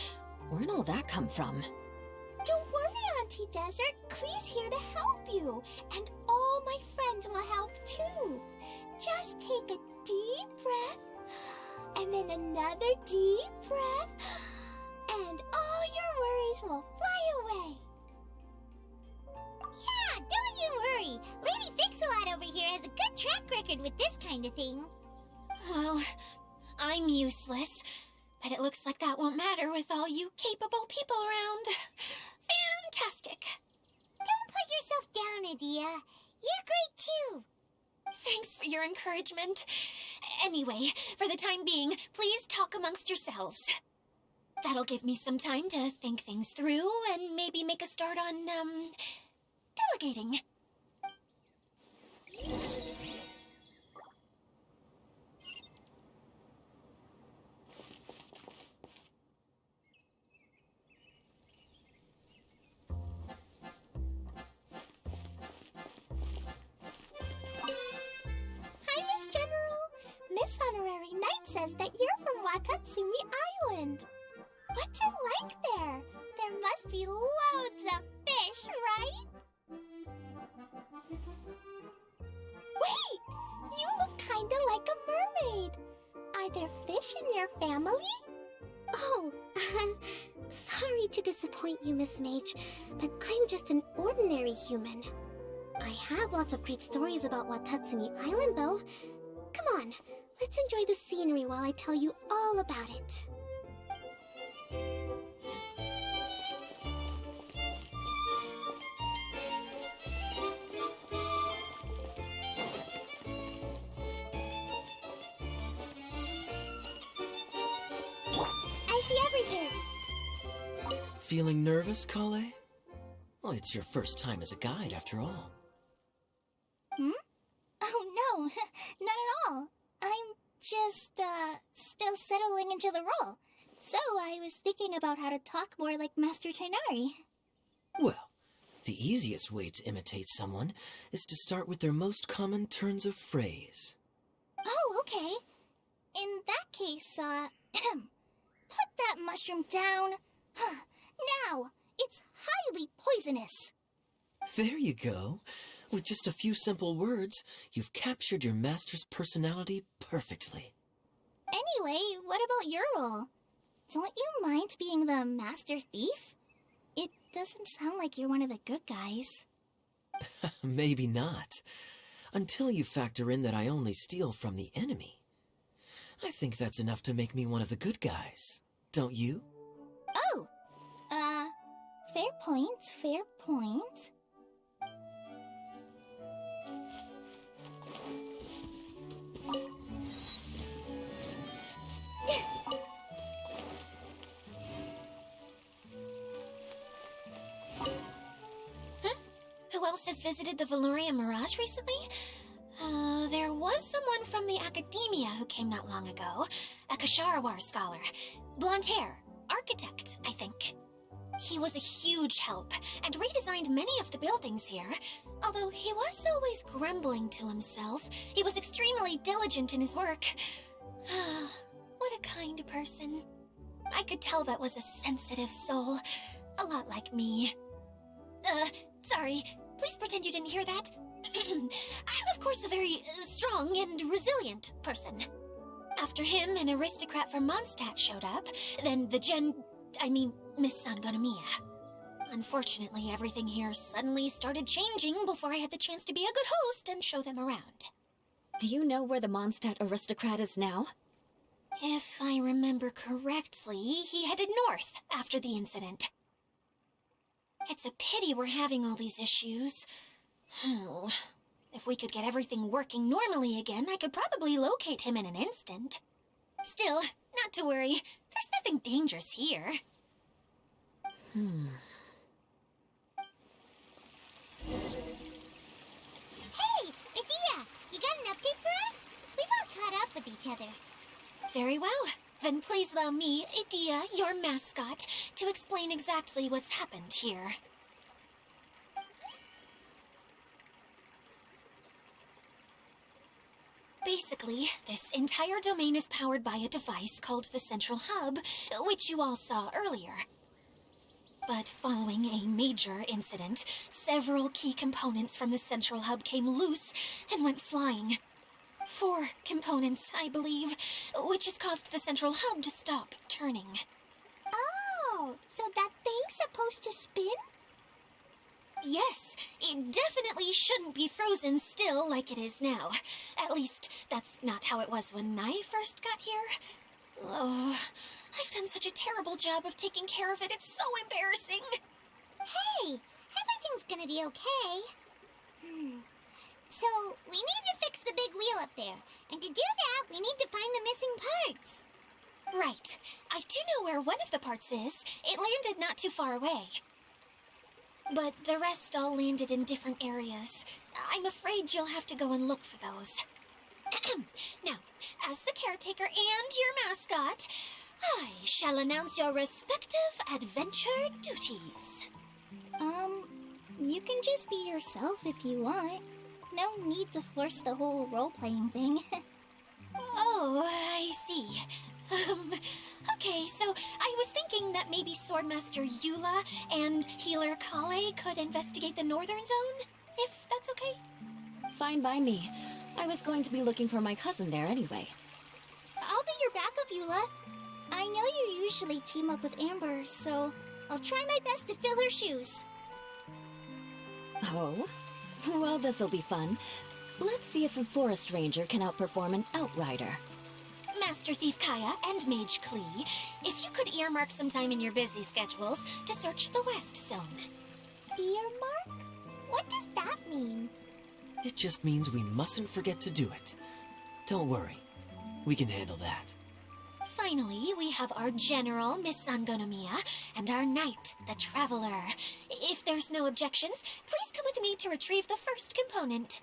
Where'd all that come from? Don't worry, Auntie Desert. Klee's here to help you. And all my friends will help too. Just take a deep breath, and then another deep breath, and all your worries will fly away. Yeah, don't you worry. Lady Fix-A-Lot over here has a good track record with this kind of thing. Well, I'm useless, but it looks like that won't matter with all you capable people around. Fantastic. Don't put yourself down, Edea. You're great too. Thanks for your encouragement. Anyway, for the time being, please talk amongst yourselves. That'll give me some time to think things through and maybe make a start on, delegating. Hi, Miss General. Miss Honorary Knight says that you're from Watatsumi Island. What's it like there? There must be loads of fish, right? Wait! You look kinda like a mermaid. Are there fish in your family? Oh, sorry to disappoint you, Miss Mage, but I'm just an ordinary human. I have lots of great stories about Watatsumi Island, though. Come on, let's enjoy the scenery while I tell you all about it. Feeling nervous, Kale? Well, it's your first time as a guide, after all. Hmm? Oh, no, not at all. I'm just, still settling into the role. So I was thinking about how to talk more like Master Tighnari. Well, the easiest way to imitate someone is to start with their most common turns of phrase. Oh, okay. In that case, put that mushroom down. Now, it's highly poisonous. There you go. With just a few simple words, you've captured your master's personality perfectly. Anyway, what about your role? Don't you mind being the Master Thief? It doesn't sound like you're one of the good guys. Maybe not. Until you factor in that I only steal from the enemy. I think that's enough to make me one of the good guys. Don't you? Oh! Fair point, fair point. Who else has visited the Veloria Mirage recently? There was someone from the Academia who came not long ago. A Kasharawar scholar. Blonde hair. Architect, I think. He was a huge help, and redesigned many of the buildings here. Although he was always grumbling to himself, he was extremely diligent in his work. What a kind person. I could tell that was a sensitive soul. A lot like me. Sorry. Please pretend you didn't hear that. I'm, of course, a very strong and resilient person. After him, an aristocrat from Mondstadt showed up, then Miss Sangonomiya. Unfortunately, everything here suddenly started changing before I had the chance to be a good host and show them around. Do you know where the Mondstadt aristocrat is now? If I remember correctly, he headed north after the incident. It's a pity we're having all these issues. If we could get everything working normally again, I could probably locate him in an instant. Still, not to worry. There's nothing dangerous here. Hey, Edea! You got an update for us? We've all caught up with each other. Very well. Then please allow me, Edea, your mascot, to explain exactly what's happened here. Basically, this entire domain is powered by a device called the Central Hub, which you all saw earlier. But following a major incident, several key components from the Central Hub came loose and went flying. 4 components, I believe, which has caused the Central Hub to stop turning. Oh, so that thing's supposed to spin? Yes, it definitely shouldn't be frozen still like it is now. At least, that's not how it was when I first got here. Oh, I've done such a terrible job of taking care of it, it's so embarrassing. Hey, everything's gonna be okay. So, we need to fix the big wheel up there. And to do that, we need to find the missing parts. Right. I do know where one of the parts is. It landed not too far away. But the rest all landed in different areas. I'm afraid you'll have to go and look for those. Now, as the caretaker and your mascot, I shall announce your respective adventure duties. You can just be yourself if you want. No need to force the whole role-playing thing. Oh, I see. Okay, so I was thinking that maybe Swordmaster Eula and Healer Kale could investigate the northern zone, if that's okay? Fine by me. I was going to be looking for my cousin there anyway. I'll be your backup, Eula. I know you usually team up with Amber, so I'll try my best to fill her shoes. Oh? Well, this'll be fun. Let's see if a forest ranger can outperform an outrider. Master Thief Kaya and Mage Klee, if you could earmark some time in your busy schedules to search the West Zone. Earmark? What does that mean? It just means we mustn't forget to do it. Don't worry. We can handle that. finally, we have our General, Miss Sangonomiya, and our Knight, the Traveler. If there's no objections, please come with me to retrieve the first component.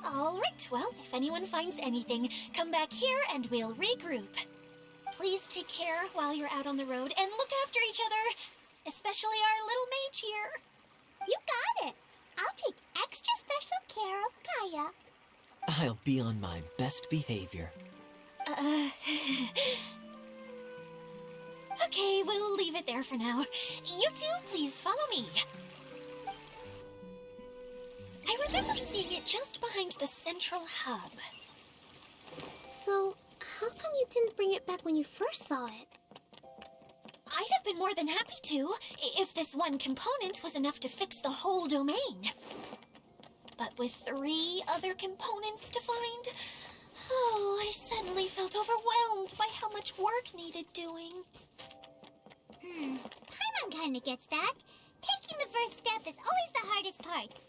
All right, well, if anyone finds anything, come back here and we'll regroup. Please take care while you're out on the road and look after each other, especially our little mage here. You got it. I'll take extra special care of Kaya. I'll be on my best behavior. Okay, we'll leave it there for now. You two, please follow me. I remember seeing it just behind the central hub. So, how come you didn't bring it back when you first saw it? I'd have been more than happy to, if this one component was enough to fix the whole domain. But with 3 other components to find, I suddenly felt overwhelmed by how much work needed doing. Paimon kinda gets that. Taking the first step is always the hardest part.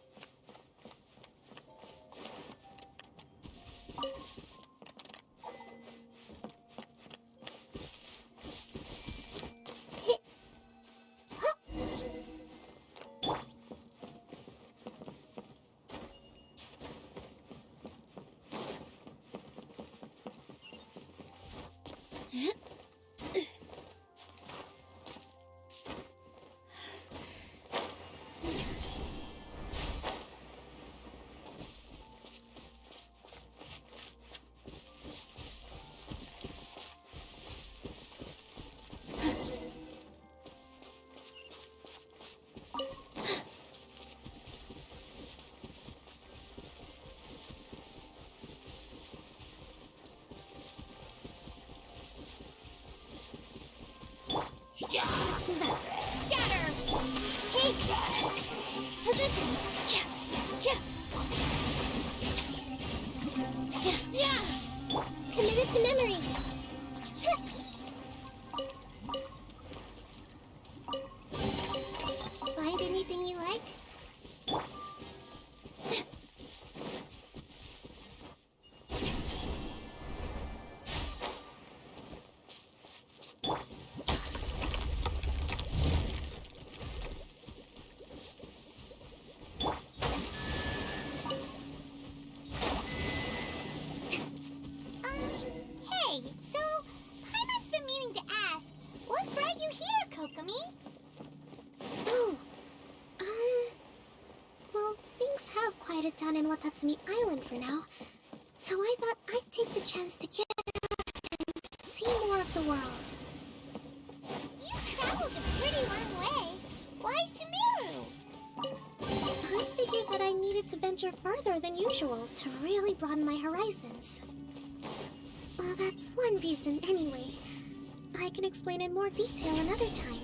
Scatter! Hey! Positions! Yeah! Committed to memory. Find anything you like? Hey, so Paimon's been meaning to ask, what brought you here, Kokomi? Oh, well, things have quieted down in Watatsumi Island for now. So I thought I'd take the chance to get out and see more of the world. You've traveled a pretty long way. Why Sumeru? I figured that I needed to venture further than usual to really broaden my horizons. Well, that's one reason anyway. I can explain in more detail another time.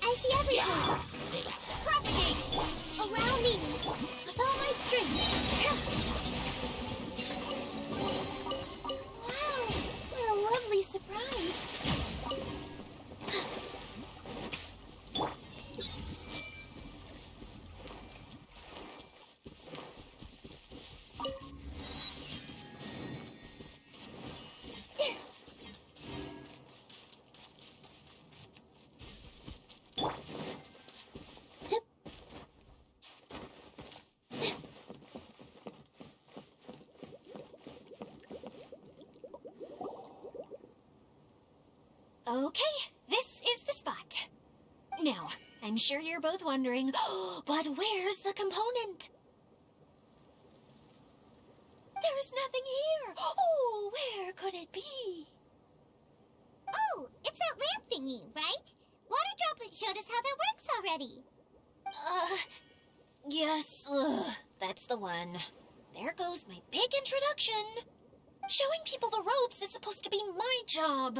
I see everything. Propagate! Allow me! With all my strength. Wow, what a lovely surprise. Okay, this is the spot. Now, I'm sure you're both wondering, but where's the component? There's nothing here. Oh, where could it be? Oh, it's that lamp thingy, right? Water Droplet showed us how that works already. Yes, that's the one. There goes my big introduction. Showing people the ropes is supposed to be my job.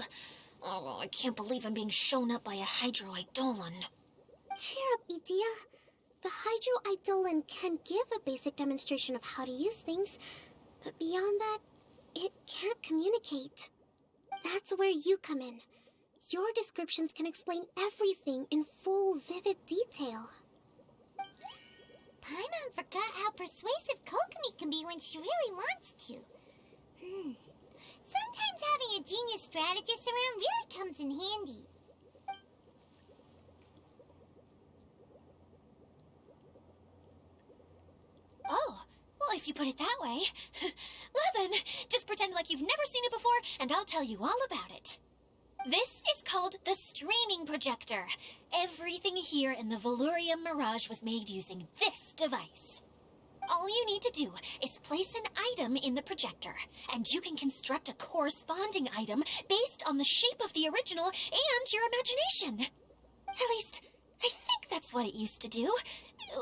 Oh, I can't believe I'm being shown up by a Hydro Eidolon. Cheer up, Edea. The Hydro Eidolon can give a basic demonstration of how to use things, but beyond that, it can't communicate. That's where you come in. Your descriptions can explain everything in full, vivid detail. Paimon forgot how persuasive Kokomi can be when she really wants to. Sometimes having a genius strategist around really comes in handy. Oh, well, if you put it that way. Well then, just pretend like you've never seen it before, and I'll tell you all about it. This is called the streaming projector. Everything here in the Valurium Mirage was made using this device. All you need to do is place an item in the projector, and you can construct a corresponding item based on the shape of the original and your imagination. At least, I think that's what it used to do.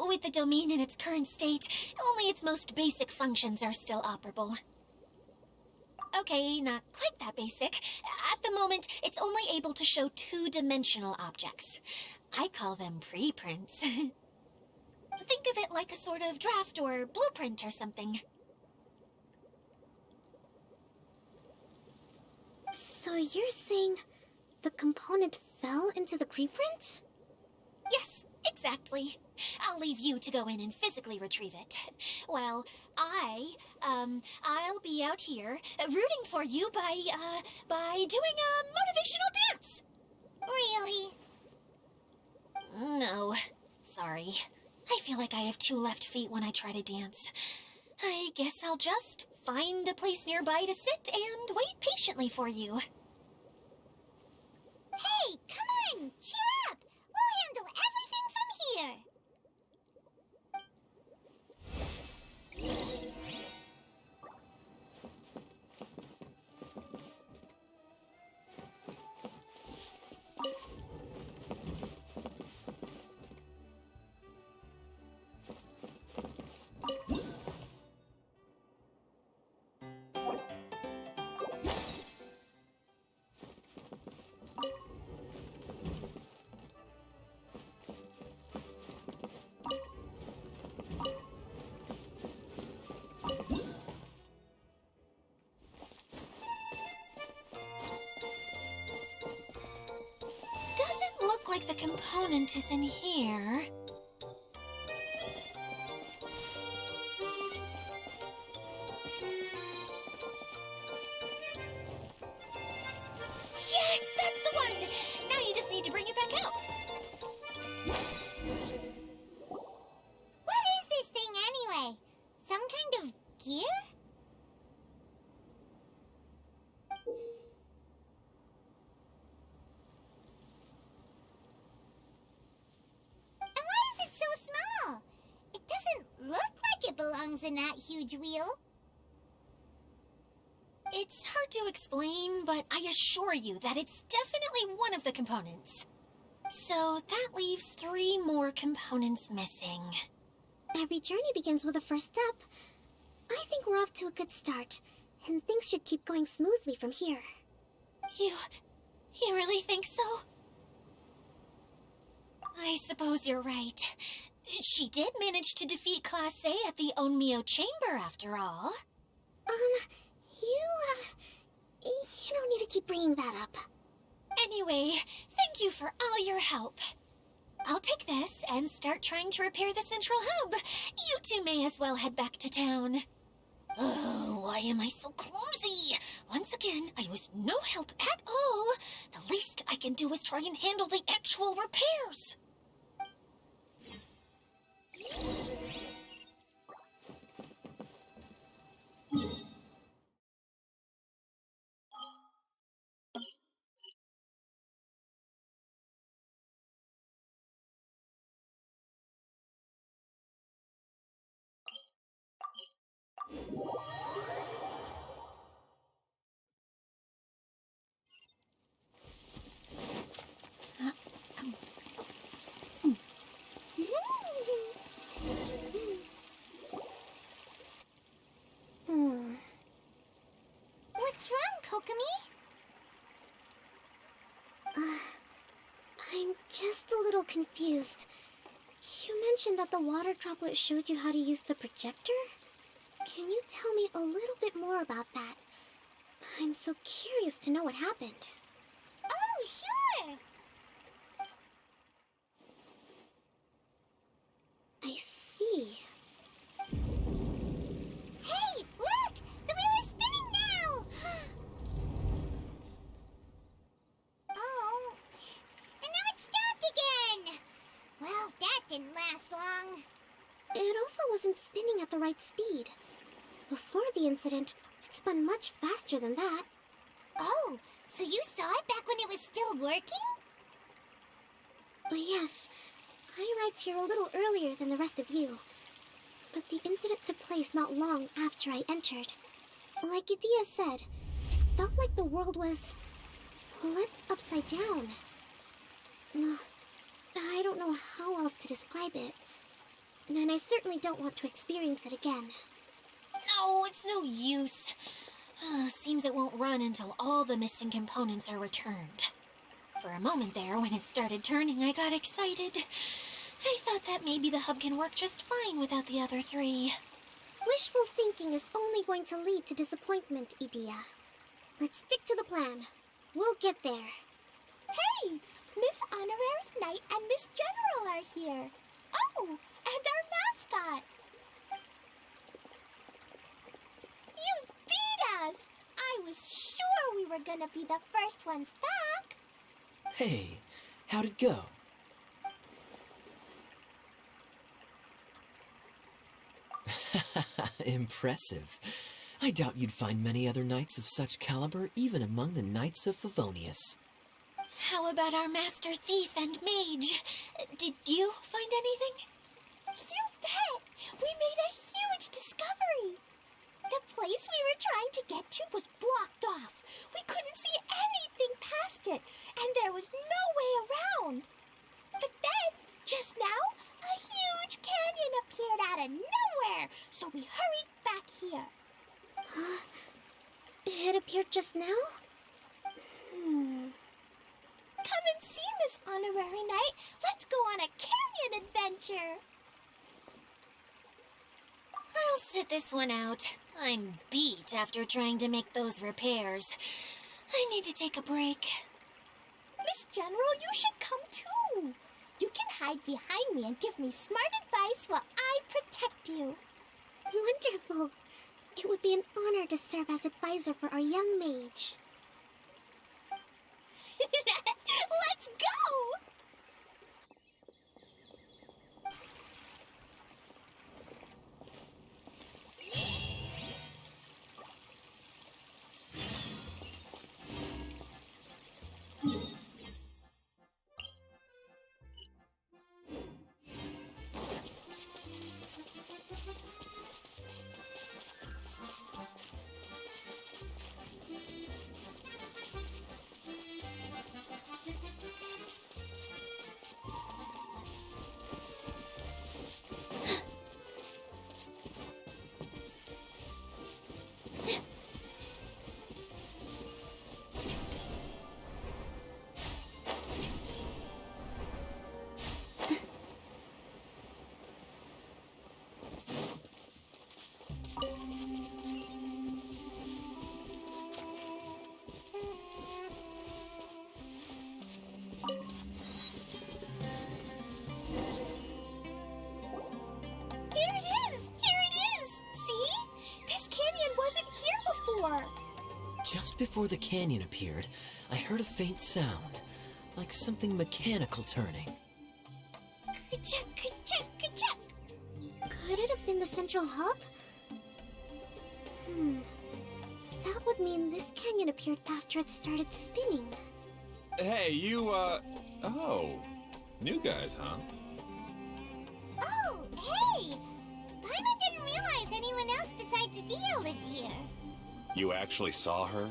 With the domain in its current state, only its most basic functions are still operable. Okay, not quite that basic. At the moment, it's only able to show two-dimensional objects. I call them preprints. Think of it like a sort of draft or blueprint or something. So you're saying the component fell into the preprints? Yes, exactly. I'll leave you to go in and physically retrieve it. Well, I'll be out here rooting for you by doing a motivational dance. Really? No, sorry. I feel like I have two left feet when I try to dance. I guess I'll just find a place nearby to sit and wait patiently for you. Hey, come on! Cheer up! We'll handle everything from here! Doesn't look like the component is in here. Yes, that's the one! Now you just need to bring it back out. What is this thing anyway? Some kind of gear? And why is it so small? It doesn't look like it belongs in that huge wheel. It's hard to explain, but I assure you that it's definitely one of the components. So that leaves 3 more components missing. Every journey begins with a first step. I think we're off to a good start, and things should keep going smoothly from here. You really think so? I suppose you're right. She did manage to defeat Class A at the Onmyo Chamber, after all. You don't need to keep bringing that up. Anyway, thank you for all your help. I'll take this and start trying to repair the central hub. You two may as well head back to town. Oh, why am I so clumsy? Once again, I was no help at all. The least I can do is try and handle the actual repairs. What's wrong, Kokomi? I'm just a little confused. You mentioned that the water droplet showed you how to use the projector? Can you tell me a little bit more about that? I'm so curious to know what happened. Oh, sure! I see. Hey, look! The wheel is spinning now! Oh, and now it's stopped again! Well, that didn't last long. It also wasn't spinning at the right speed. Before the incident, it spun much faster than that. Oh, so you saw it back when it was still working? Yes, I arrived here a little earlier than the rest of you. But the incident took place not long after I entered. Like Edea said, it felt like the world was flipped upside down. I don't know how else to describe it. And I certainly don't want to experience it again. No, it's no use. Seems it won't run until all the missing components are returned. For a moment there, when it started turning, I got excited. I thought that maybe the hub can work just fine without the other three. Wishful thinking is only going to lead to disappointment, Edea. Let's stick to the plan. We'll get there. Hey, Miss Honorary Knight and Miss General are here. Oh, and our mascot. You beat us! I was sure we were gonna be the first ones back. Hey, how'd it go? Impressive. I doubt you'd find many other knights of such caliber even among the Knights of Favonius. How about our master thief and mage? Did you find anything? You bet! We made a huge discovery! The place we were trying to get to was blocked off. We couldn't see anything past it, and there was no way around. But then, just now, a huge canyon appeared out of nowhere, so we hurried back here. Huh? It appeared just now? Come and see, Miss Honorary Knight. Let's go on a canyon adventure. I'll sit this one out. I'm beat after trying to make those repairs. I need to take a break. Miss General, you should come too. You can hide behind me and give me smart advice while I protect you. Wonderful. It would be an honor to serve as advisor for our young mage. Let's go! Just before the canyon appeared, I heard a faint sound, like something mechanical turning. Ka-chuck, ka-chuck, ka-chuck. Could it have been the central hub? That would mean this canyon appeared after it started spinning. Hey, you, oh. New guys, huh? Oh, hey! Paimon didn't realize anyone else besides Edea lived here. You actually saw her?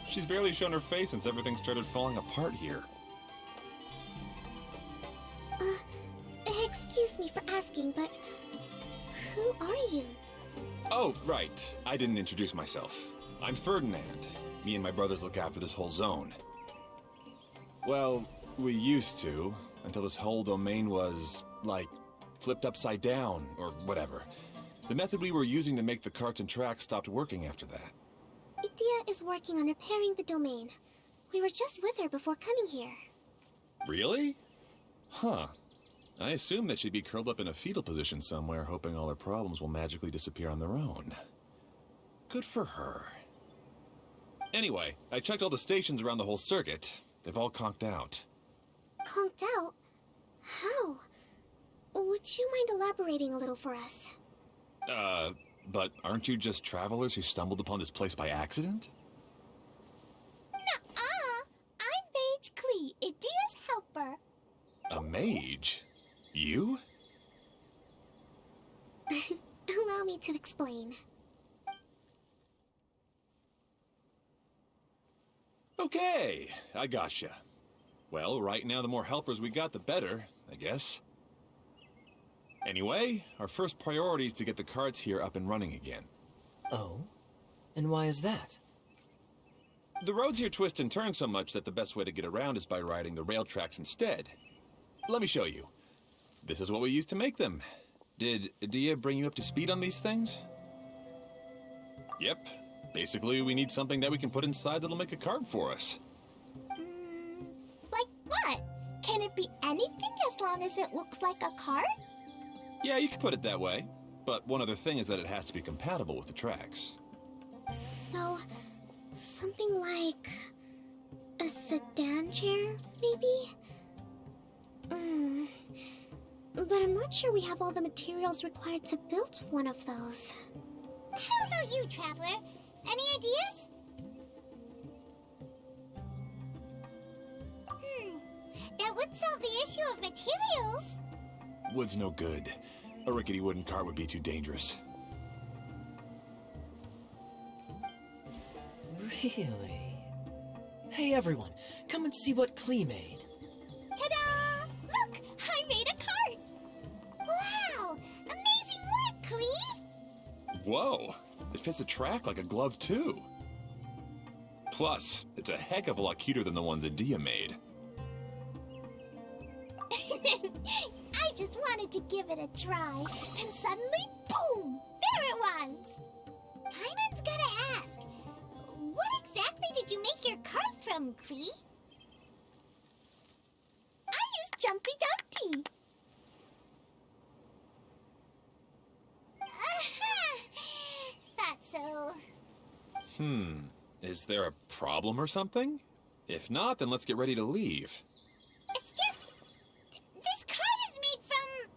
She's barely shown her face since everything started falling apart here. Excuse me for asking, but who are you? Oh, right. I didn't introduce myself. I'm Ferdinand. Me and my brothers look after this whole zone. Well, we used to, until this whole domain was, like flipped upside down or whatever. The method we were using to make the carts and tracks stopped working after that. Idia is working on repairing the domain. We were just with her before coming here. Really? Huh. I assume that she'd be curled up in a fetal position somewhere, hoping all her problems will magically disappear on their own. Good for her. Anyway, I checked all the stations around the whole circuit. They've all conked out. Conked out? How? Would you mind elaborating a little for us? But aren't you just travelers who stumbled upon this place by accident? Nuh-uh. I'm Mage Klee, Idia's helper. A mage? You? Allow me to explain. Okay, I gotcha. Well, right now the more helpers we got, the better, I guess. Anyway, our first priority is to get the carts here up and running again. Oh? And why is that? The roads here twist and turn so much that the best way to get around is by riding the rail tracks instead. Let me show you. This is what we used to make them. Did Idia bring you up to speed on these things? Yep. Basically, we need something that we can put inside that'll make a cart for us. Like what? Can it be anything as long as it looks like a cart? Yeah, you can put it that way. But one other thing is that it has to be compatible with the tracks. So, something like a sedan chair, maybe? But I'm not sure we have all the materials required to build one of those. How about you, Traveler? Any ideas? That would solve the issue of materials. Wood's no good. A rickety wooden cart would be too dangerous. Really? Hey everyone, come and see what Klee made. Ta-da! Look! I made a cart! Wow! Amazing work, Klee! Whoa! It fits the track like a glove, too. Plus, it's a heck of a lot cuter than the ones Idia made. I just wanted to give it a try, and suddenly, boom! There it was! Paimon's gotta ask, what exactly did you make your cart from, Klee? I used Jumpy Dumpty. Thought so. Is there a problem or something? If not, then let's get ready to leave. It's just... this cart is made from,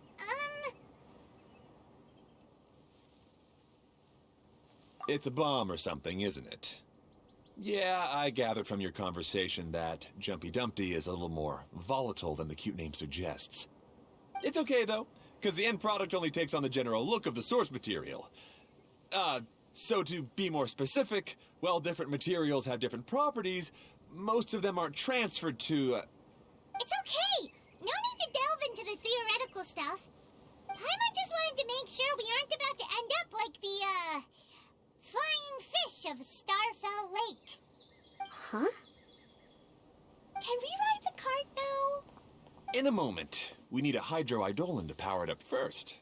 It's a bomb or something, isn't it? Yeah, I gathered from your conversation that Jumpy Dumpty is a little more volatile than the cute name suggests. It's okay, though, because the end product only takes on the general look of the source material. So to be more specific, while different materials have different properties, most of them aren't transferred to, It's okay! No need to delve into the theoretical stuff. Paimon just wanted to make sure we aren't about to end up like the, flying fish of Starfell Lake. Huh? Can we ride the cart now? In a moment. We need a Hydro-Eidolon to power it up first.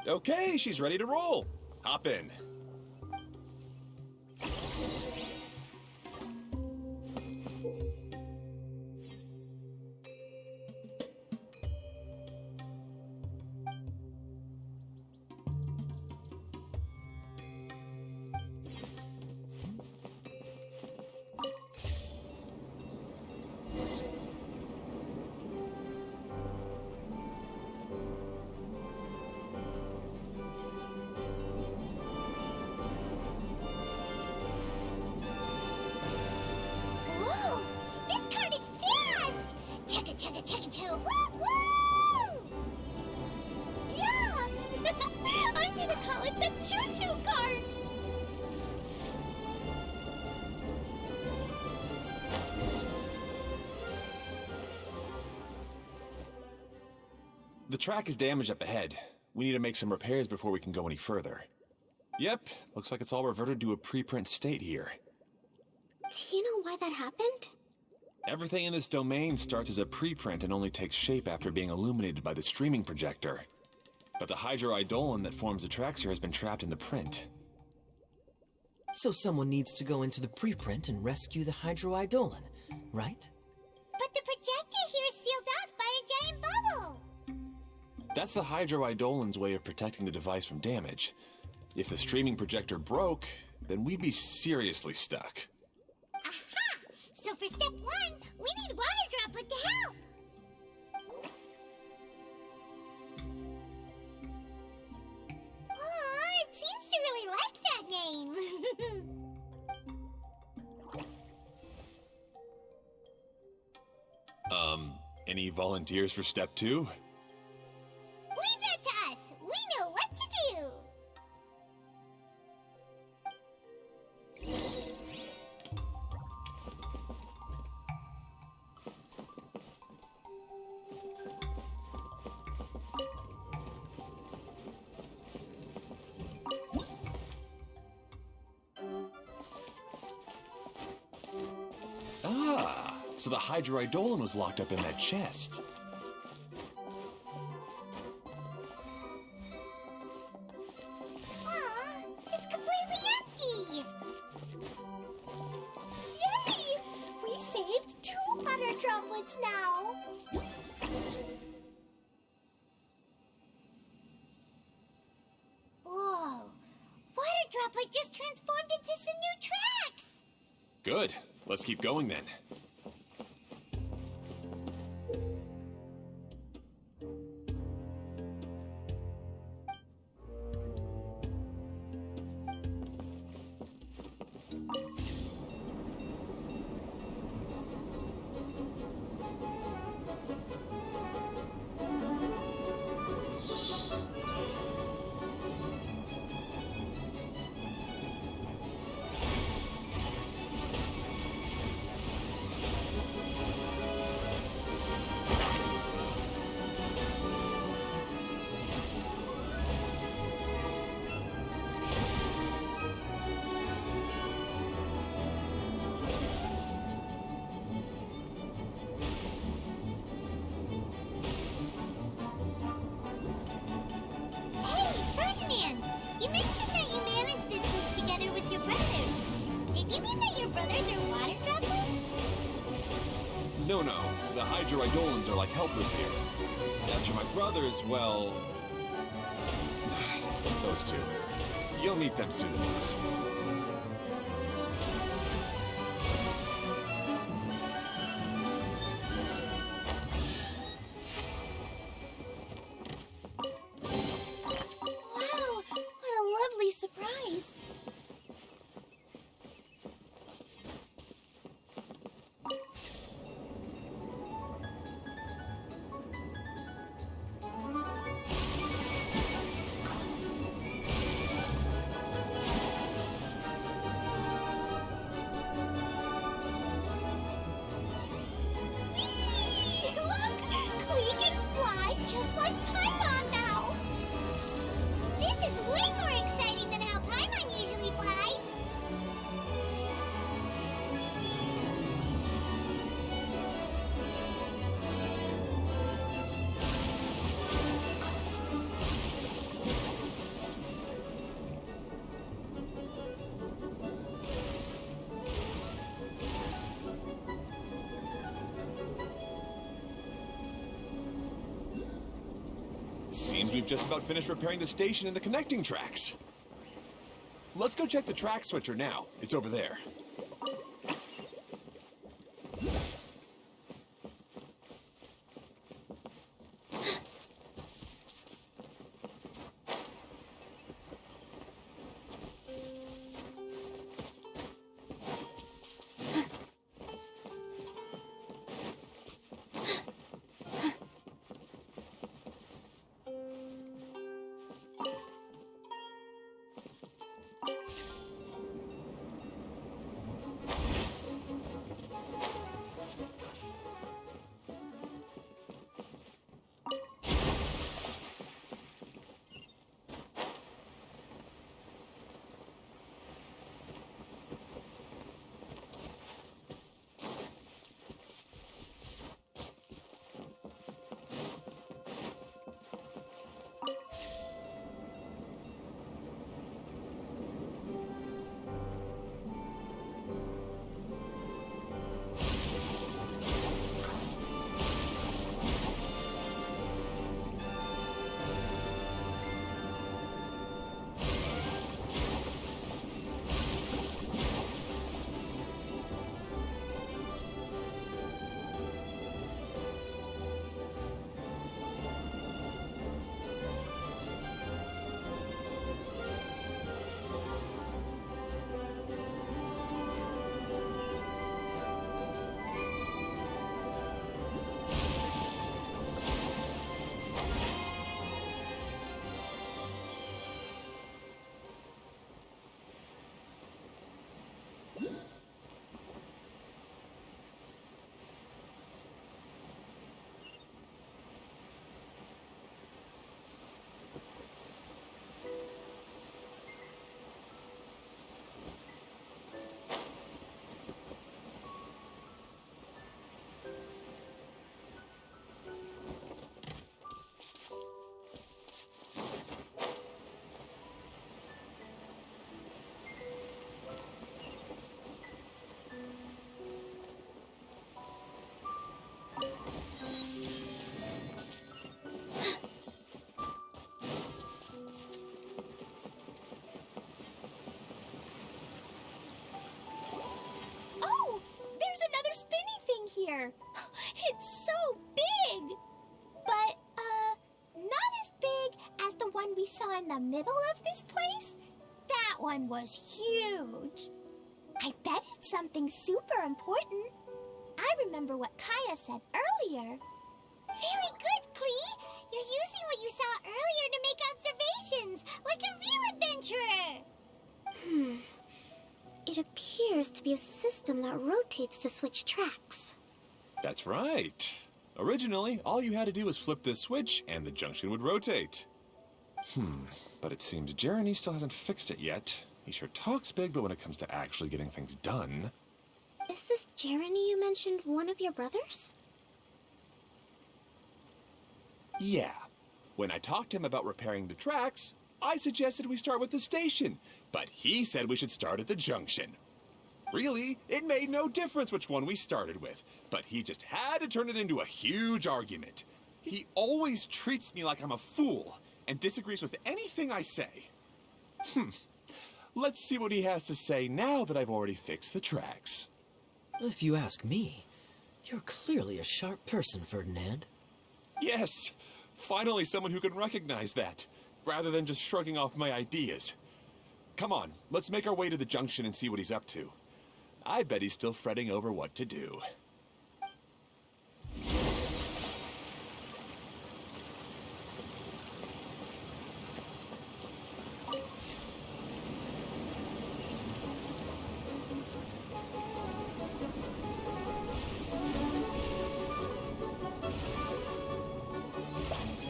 Okay, she's ready to roll. Hop in. Whoa! This cart is fast! Chugga chugga chugga choo! Woo woo! Yeah! I'm gonna call it the choo-choo cart! The track is damaged up ahead. We need to make some repairs before we can go any further. Yep, looks like it's all reverted to a preprint state here. Do you know why that happened? Everything in this domain starts as a preprint and only takes shape after being illuminated by the streaming projector. But the hydroidolin that forms the tracks here has been trapped in the print. So someone needs to go into the preprint and rescue the hydroidolin, right? But the projector here is sealed off by a giant bubble. That's the hydroidolin's way of protecting the device from damage. If the streaming projector broke, then we'd be seriously stuck. Aha! So for step 1, we need Water Droplet to help. Oh, it seems to really like that name. Any volunteers for step 2? Leave that to us. We know what to do. Ah, so the hydroidolin was locked up in that chest. Aw, it's completely empty. Yay! We saved 2 water droplets now. Whoa, Water Droplet just transformed into some new tracks. Good. Let's keep going then. Hey, Ferdinand! You mentioned that you managed this place together with your brothers. Did you mean that your brothers are water droplets? No, the hydroidolins are like helpers here. As for my brothers, well... those two. You'll meet them soon enough. Wow, what a lovely surprise. Look! Klee can fly just like Paimon now! This is way more exciting than how Paimon usually flies. Seems we've just about finished repairing the station and the connecting tracks. Let's go check the track switcher now. It's over there. we saw in the middle of this place? That one was huge. I bet it's something super important. I remember what Kaya said earlier. Very good, Klee. You're using what you saw earlier to make observations, like a real adventurer. It appears to be a system that rotates to switch tracks. That's right. Originally, all you had to do was flip this switch and the junction would rotate. But it seems Jeremy still hasn't fixed it yet. He sure talks big, but when it comes to actually getting things done... Is this Jeremy you mentioned one of your brothers? Yeah. When I talked to him about repairing the tracks, I suggested we start with the station, but he said we should start at the junction. Really, it made no difference which one we started with, but he just had to turn it into a huge argument. He always treats me like I'm a fool and disagrees with anything I say. Let's see what he has to say now that I've already fixed the tracks. If you ask me, you're clearly a sharp person, Ferdinand. Yes, finally someone who can recognize that, rather than just shrugging off my ideas. Come on, let's make our way to the junction and see what he's up to. I bet he's still fretting over what to do.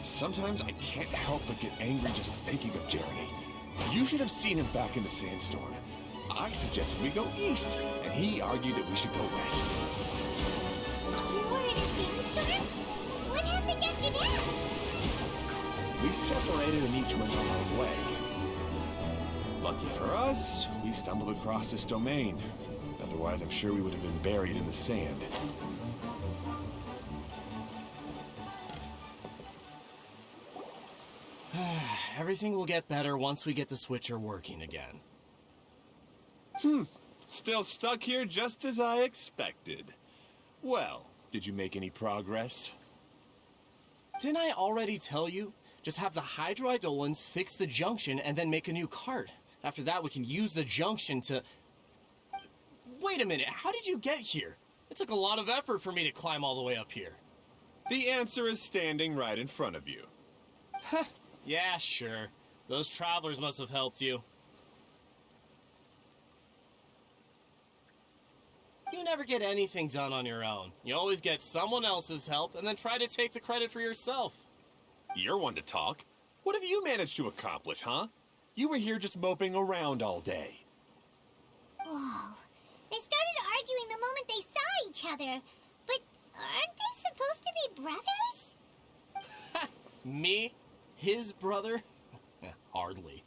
Sometimes I can't help but get angry just thinking of Jeremy. You should have seen him back in the sandstorm. I suggested we go east, and he argued that we should go west. We were in a sandstorm? What happened after that? We separated and each went our own way. Lucky for us, we stumbled across this domain. Otherwise, I'm sure we would have been buried in the sand. Everything will get better once we get the switcher working again. Still stuck here just as I expected. Well, did you make any progress? Didn't I already tell you? Just have the Hydroidolans fix the junction and then make a new cart. After that, we can use the junction to... Wait a minute, how did you get here? It took a lot of effort for me to climb all the way up here. The answer is standing right in front of you. Yeah, sure. Those travelers must have helped you. You never get anything done on your own. You always get someone else's help and then try to take the credit for yourself. You're one to talk. What have you managed to accomplish, huh? You were here just moping around all day. Whoa. They started arguing the moment they saw each other. But aren't they supposed to be brothers? Me? His brother? Hardly.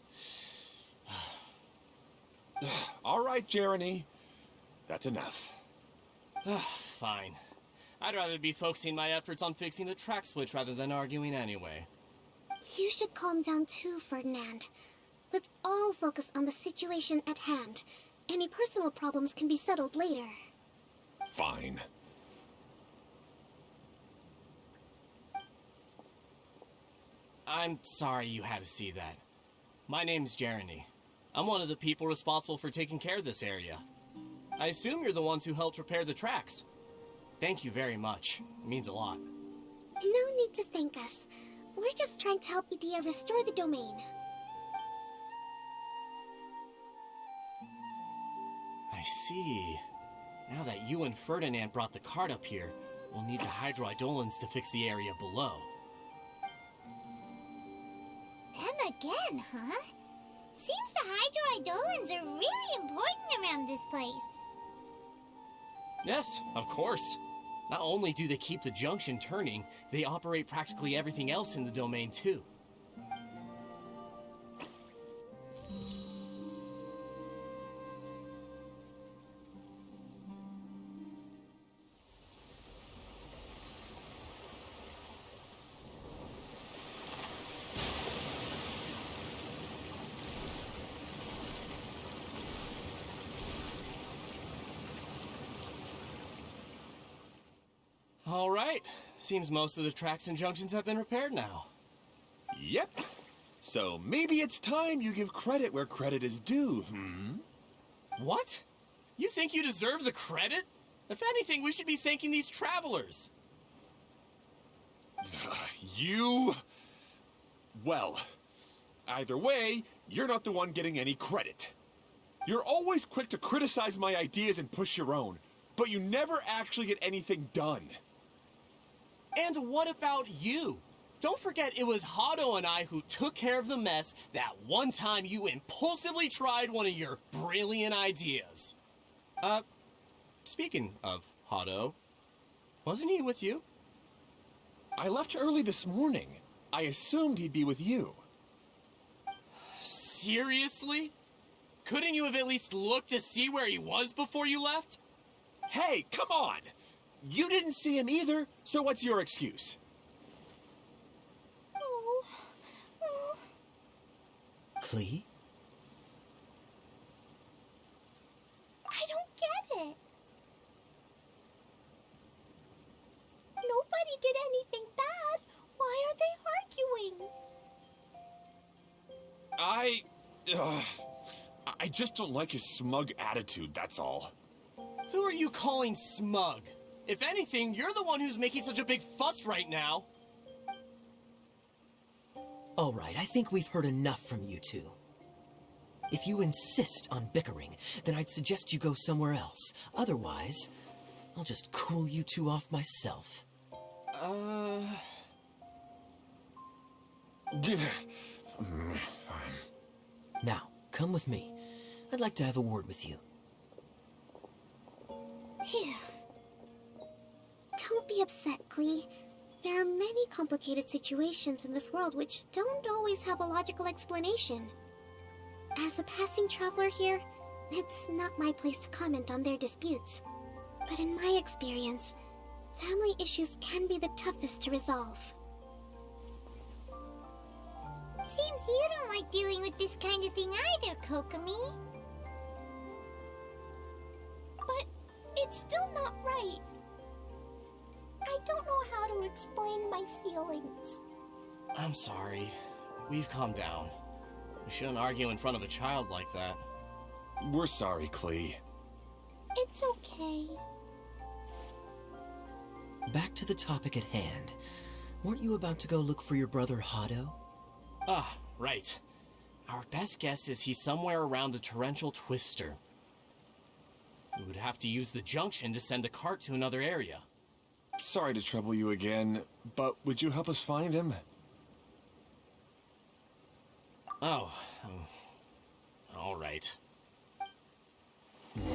All right, Jeremy. That's enough. Fine. I'd rather be focusing my efforts on fixing the track switch rather than arguing anyway. You should calm down too, Ferdinand. Let's all focus on the situation at hand. Any personal problems can be settled later. Fine. I'm sorry you had to see that. My name's Jeremy. I'm one of the people responsible for taking care of this area. I assume you're the ones who helped repair the tracks. Thank you very much. It means a lot. No need to thank us. We're just trying to help Edea restore the domain. I see. Now that you and Ferdinand brought the cart up here, we'll need the Hydroidolans to fix the area below. Them again, huh? Seems the Hydroidolans are really important around this place. Yes, of course. Not only do they keep the junction turning, they operate practically everything else in the domain too. All right. Seems most of the tracks and junctions have been repaired now. Yep. So maybe it's time you give credit where credit is due, What? You think you deserve the credit? If anything, we should be thanking these travelers. You... Well, either way, you're not the one getting any credit. You're always quick to criticize my ideas and push your own, but you never actually get anything done. And what about you? Don't forget it was Hado and I who took care of the mess that one time you impulsively tried one of your brilliant ideas. Speaking of Hado, wasn't he with you? I left early this morning. I assumed he'd be with you. Seriously? Couldn't you have at least looked to see where he was before you left? Hey, come on! You didn't see him either, so what's your excuse? Klee? I don't get it. Nobody did anything bad. Why are they arguing? I just don't like his smug attitude, that's all. Who are you calling smug? If anything, you're the one who's making such a big fuss right now. All right, I think we've heard enough from you two. If you insist on bickering, then I'd suggest you go somewhere else. Otherwise, I'll just cool you two off myself. Now, come with me. I'd like to have a word with you. Phew. Don't be upset, Klee. There are many complicated situations in this world which don't always have a logical explanation. As a passing traveler here, it's not my place to comment on their disputes. But in my experience, family issues can be the toughest to resolve. Seems you don't like dealing with this kind of thing either, Kokomi. But it's still not right. I don't know how to explain my feelings. I'm sorry. We've calmed down. We shouldn't argue in front of a child like that. We're sorry, Klee. It's okay. Back to the topic at hand. Weren't you about to go look for your brother Hado? Ah, right. Our best guess is he's somewhere around the Torrential Twister. We would have to use the junction to send the cart to another area. Sorry to trouble you again, but would you help us find him? Oh, all right. Hey,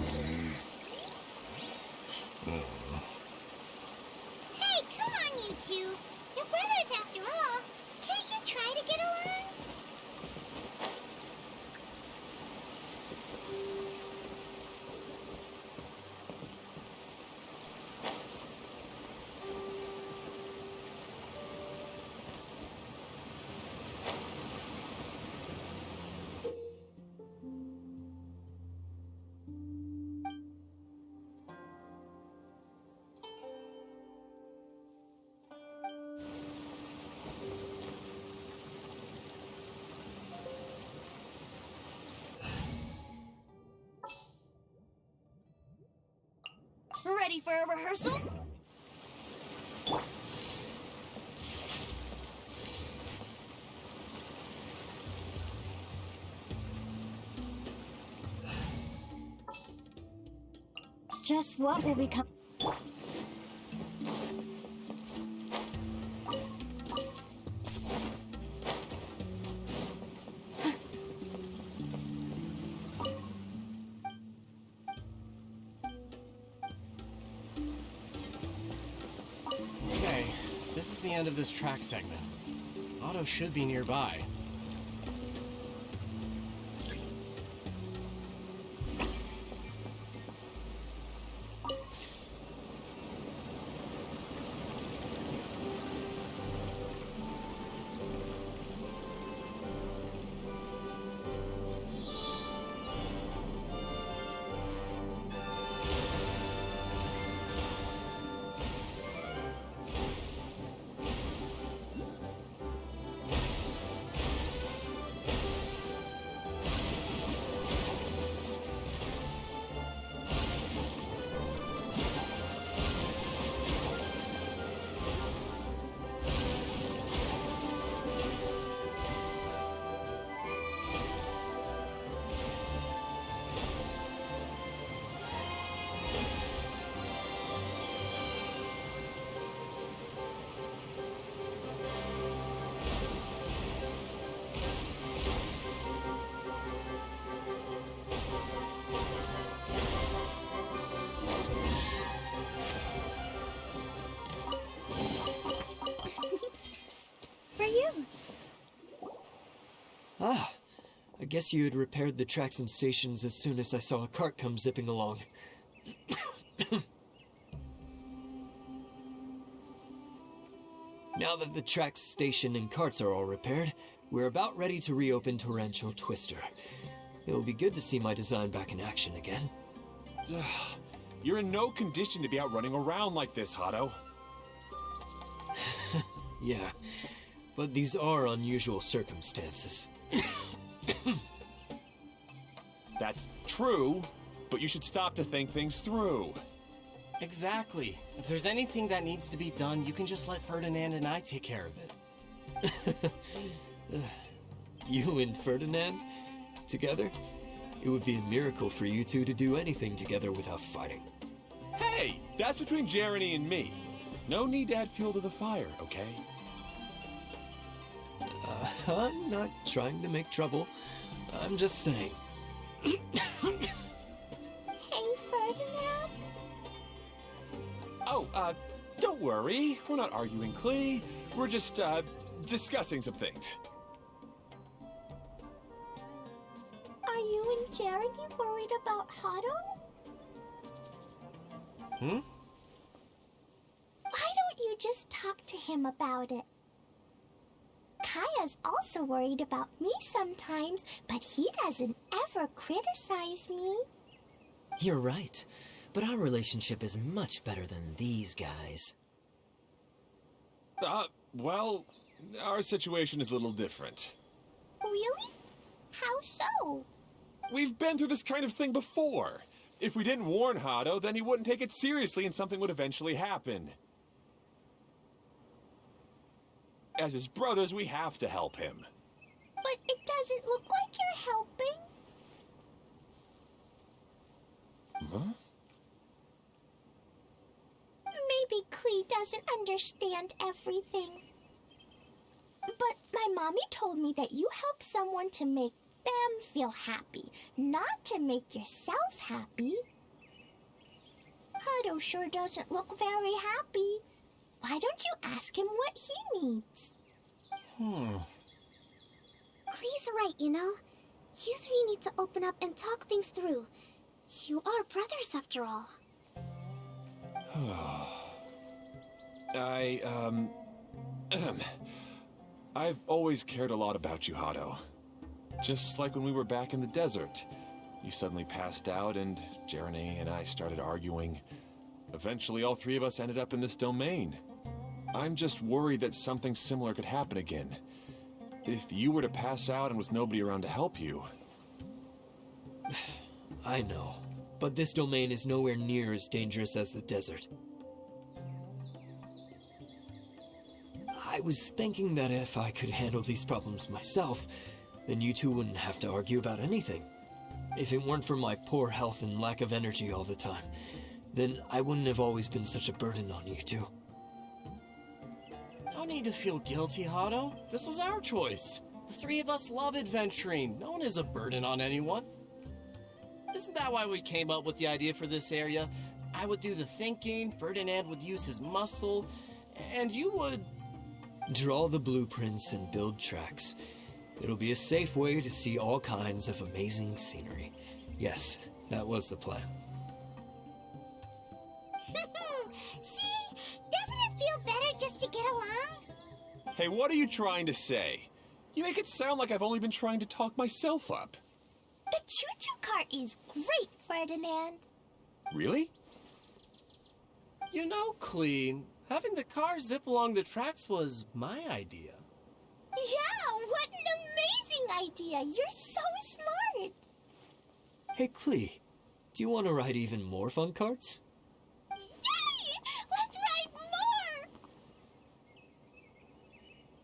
come on, you two. You're brothers after all. Can't you try to get along? Ready for a rehearsal? Just what will become... Okay, this is the end of this track segment. Otto should be nearby. too. Ah, I guess you had repaired the tracks and stations as soon as I saw a cart come zipping along. Now that the tracks, station, and carts are all repaired, we're about ready to reopen Torrential Twister. It will be good to see my design back in action again. You're in no condition to be out running around like this, Hado. Yeah, but these are unusual circumstances. That's true, but you should stop to think things through. Exactly. If there's anything that needs to be done, you can just let Ferdinand and I take care of it. You and Ferdinand? Together? It would be a miracle for you two to do anything together without fighting. Hey, that's between Jeremy and me. No need to add fuel to the fire, okay? I'm not trying to make trouble. I'm just saying. Hey, Ferdinand. Oh, don't worry. We're not arguing, Klee. We're just, discussing some things. Are you and Jeremy worried about Hado? Hmm? Why don't you just talk to him about it? Kaya's also worried about me sometimes, but he doesn't ever criticize me. You're right, but our relationship is much better than these guys. Well, our situation is a little different. Really? How so? We've been through this kind of thing before. If we didn't warn Hado, then he wouldn't take it seriously and something would eventually happen. As his brothers, we have to help him. But it doesn't look like you're helping. Huh? Maybe Klee doesn't understand everything. But my mommy told me that you help someone to make them feel happy, not to make yourself happy. Hado sure doesn't look very happy. Why don't you ask him what he needs? Klee's right, you know. You three need to open up and talk things through. You are brothers after all. I've always cared a lot about you, Hado. Just like when we were back in the desert. You suddenly passed out and Jeremy and I started arguing. Eventually, all three of us ended up in this domain. I'm just worried that something similar could happen again. If you were to pass out and with nobody around to help you... I know, but this domain is nowhere near as dangerous as the desert. I was thinking that if I could handle these problems myself, then you two wouldn't have to argue about anything. If it weren't for my poor health and lack of energy all the time, then I wouldn't have always been such a burden on you two. No need to feel guilty, Hado. This was our choice. The three of us love adventuring. No one is a burden on anyone. Isn't that why we came up with the idea for this area? I would do the thinking, Ferdinand would use his muscle, and you would... Draw the blueprints and build tracks. It'll be a safe way to see all kinds of amazing scenery. Yes, that was the plan. See? Doesn't it feel better just to get along? Hey, what are you trying to say? You make it sound like I've only been trying to talk myself up. The choo-choo cart is great, Ferdinand. Really? You know, Klee, having the car zip along the tracks was my idea. Yeah, what an amazing idea. You're so smart. Hey, Klee, do you want to ride even more fun carts? Yay! Let's ride more!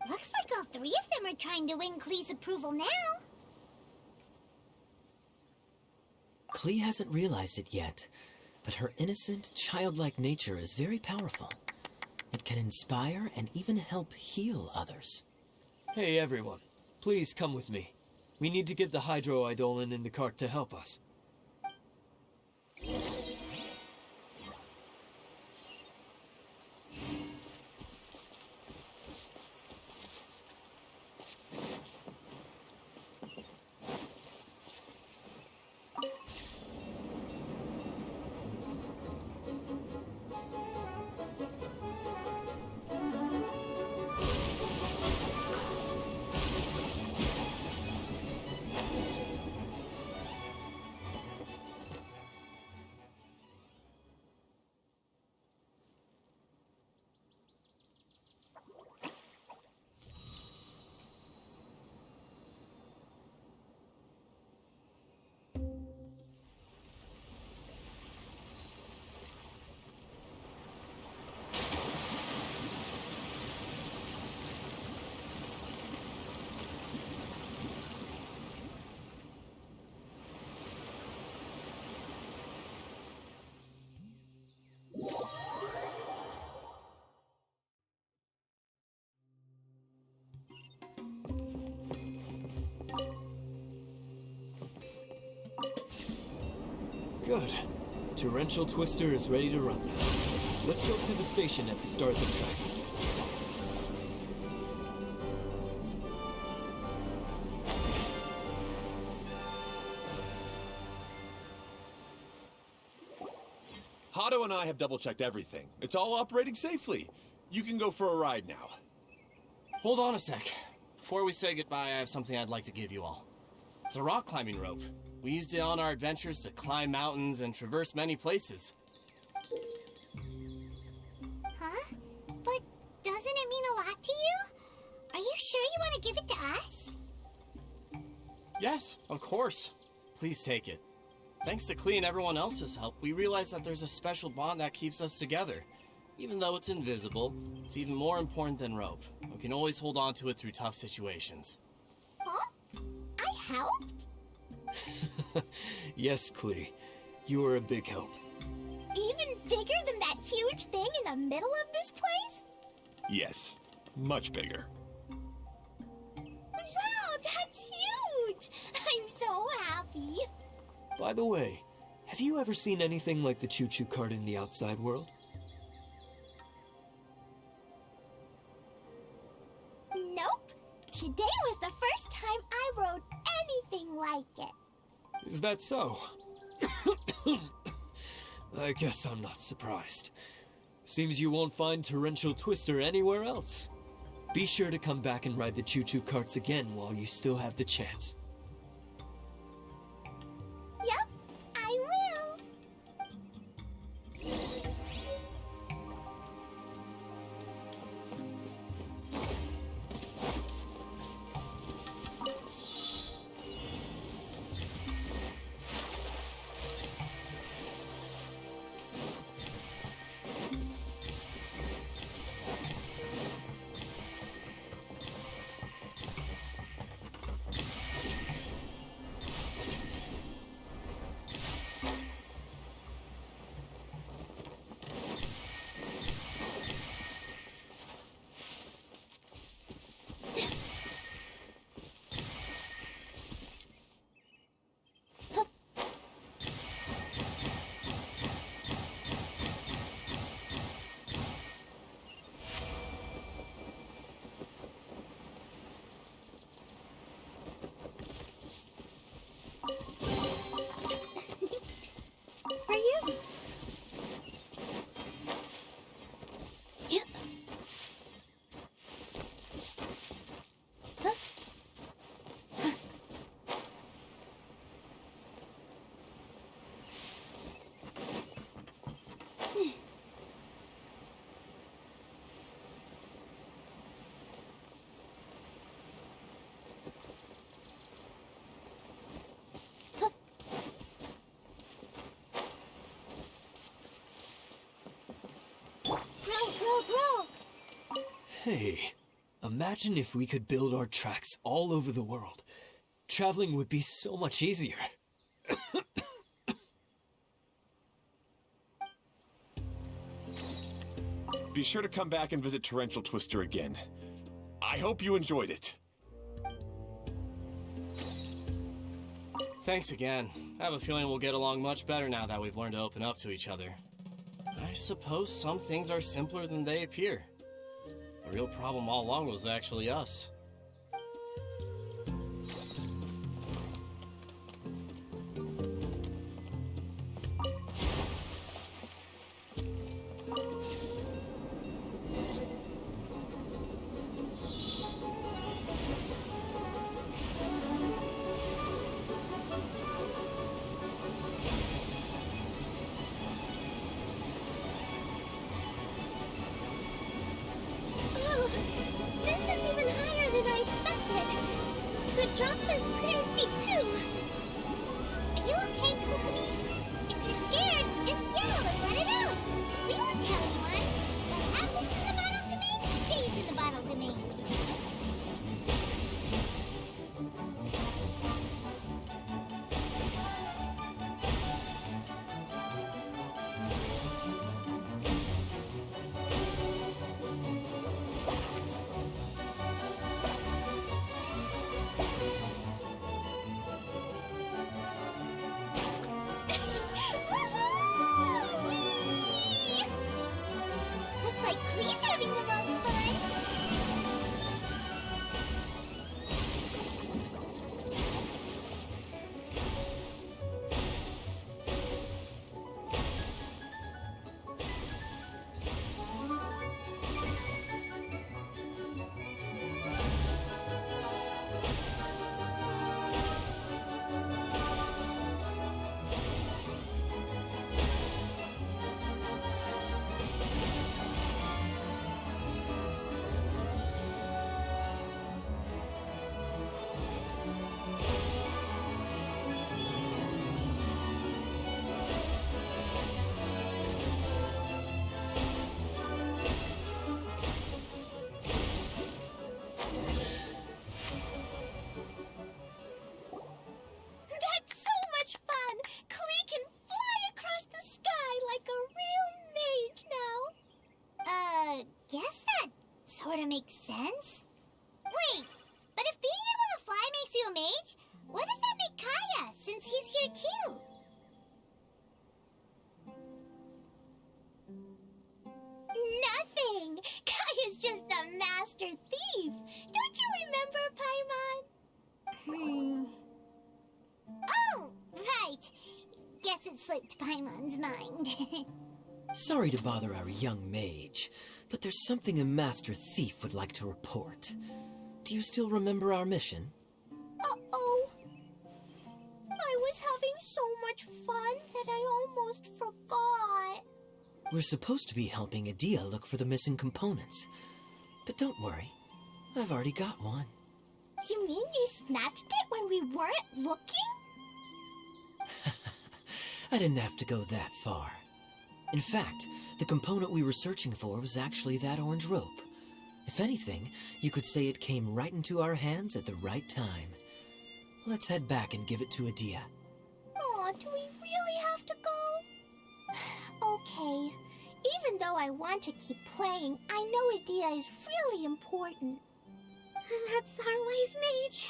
Looks like all three of them are trying to win Klee's approval now. Klee hasn't realized it yet, but her innocent, childlike nature is very powerful. It can inspire and even help heal others. Hey everyone, please come with me. We need to get the Hydro-Eidolon in the cart to help us. Good. Torrential Twister is ready to run now. Let's go to the station at the start of the track. Hato and I have double-checked everything. It's all operating safely. You can go for a ride now. Hold on a sec. Before we say goodbye, I have something I'd like to give you all. It's a rock climbing rope. We used it on our adventures to climb mountains and traverse many places. Huh? But doesn't it mean a lot to you? Are you sure you want to give it to us? Yes, of course. Please take it. Thanks to Klee and everyone else's help, we realized that there's a special bond that keeps us together. Even though it's invisible, it's even more important than rope. We can always hold on to it through tough situations. Huh? I helped? Yes, Klee. You are a big help. Even bigger than that huge thing in the middle of this place? Yes, much bigger. Wow, that's huge! I'm so happy. By the way, have you ever seen anything like the Choo Choo cart in the outside world? Nope. Today was the first time I rode anything like it. Is that so? I guess I'm not surprised. Seems you won't find Torrential Twister anywhere else. Be sure to come back and ride the Choo Choo carts again while you still have the chance. Yep, I will. Are you? Yeah. Huh? Roll. Hey, imagine if we could build our tracks all over the world. Traveling would be so much easier. Be sure to come back and visit Torrential Twister again. I hope you enjoyed it. Thanks again. I have a feeling we'll get along much better now that we've learned to open up to each other. I suppose some things are simpler than they appear. The real problem all along was actually us. Oh, this is even higher than I expected. The drops are pretty steep too. Are you okay, Kokomi? If you're scared, just yell and let it out. We won't tell anyone. What happens in the bottle domain stays in the bottle domain. make sense. Wait, but if being able to fly makes you a mage, what does that make Kaya, since he's here too? Nothing! Kaya's just a master thief! Don't you remember, Paimon? Oh, right. Guess it slipped Paimon's mind. Sorry to bother our young mage, but there's something a master thief would like to report. Do you still remember our mission? Uh-oh. I was having so much fun that I almost forgot. We're supposed to be helping Adia look for the missing components. But don't worry, I've already got one. You mean you snatched it when we weren't looking? I didn't have to go that far. In fact, the component we were searching for was actually that orange rope. If anything, you could say it came right into our hands at the right time. Let's head back and give it to Adia. Aw, do we really have to go? Okay. Even though I want to keep playing, I know Adia is really important. That's our wise mage.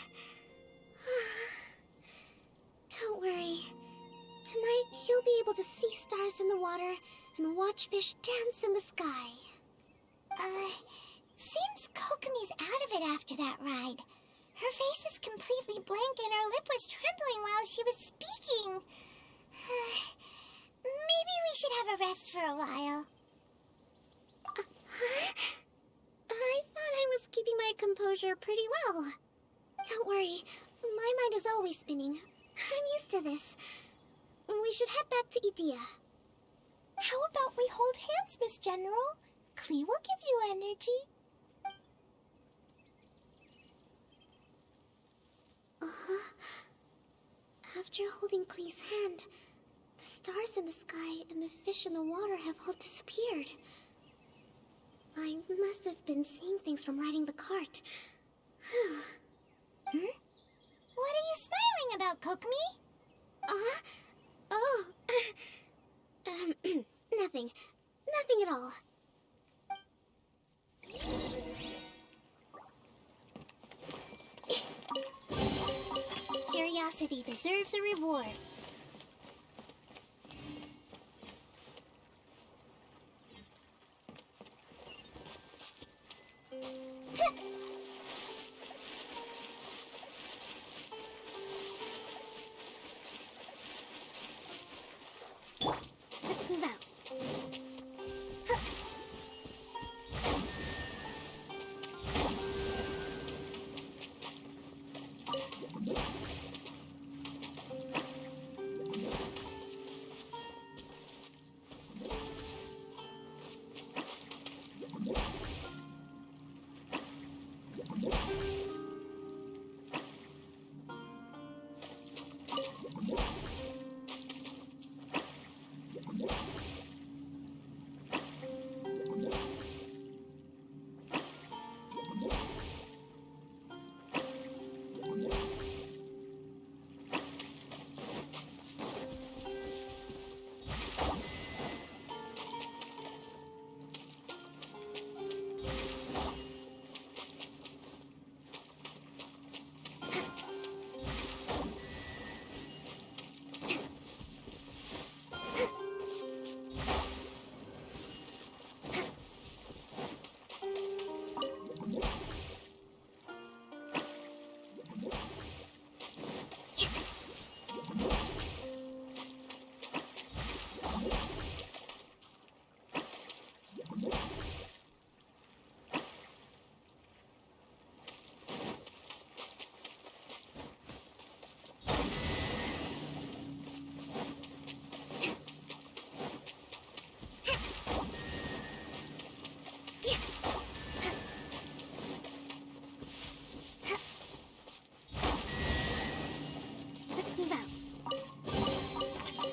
Don't worry. Tonight, you'll be able to see stars in the water and watch fish dance in the sky. Seems Kokomi's out of it after that ride. Her face is completely blank and her lip was trembling while she was speaking. Maybe we should have a rest for a while. I thought I was keeping my composure pretty well. Don't worry, my mind is always spinning. I'm used to this. We should head back to Idia. How about we hold hands, Miss General? Klee will give you energy. After holding Klee's hand, the stars in the sky and the fish in the water have all disappeared. I must have been seeing things from riding the cart. What are you smiling about, Kokomi? Oh. Nothing. Nothing at all. Curiosity deserves a reward. Let's move out.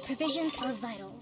Provisions are vital.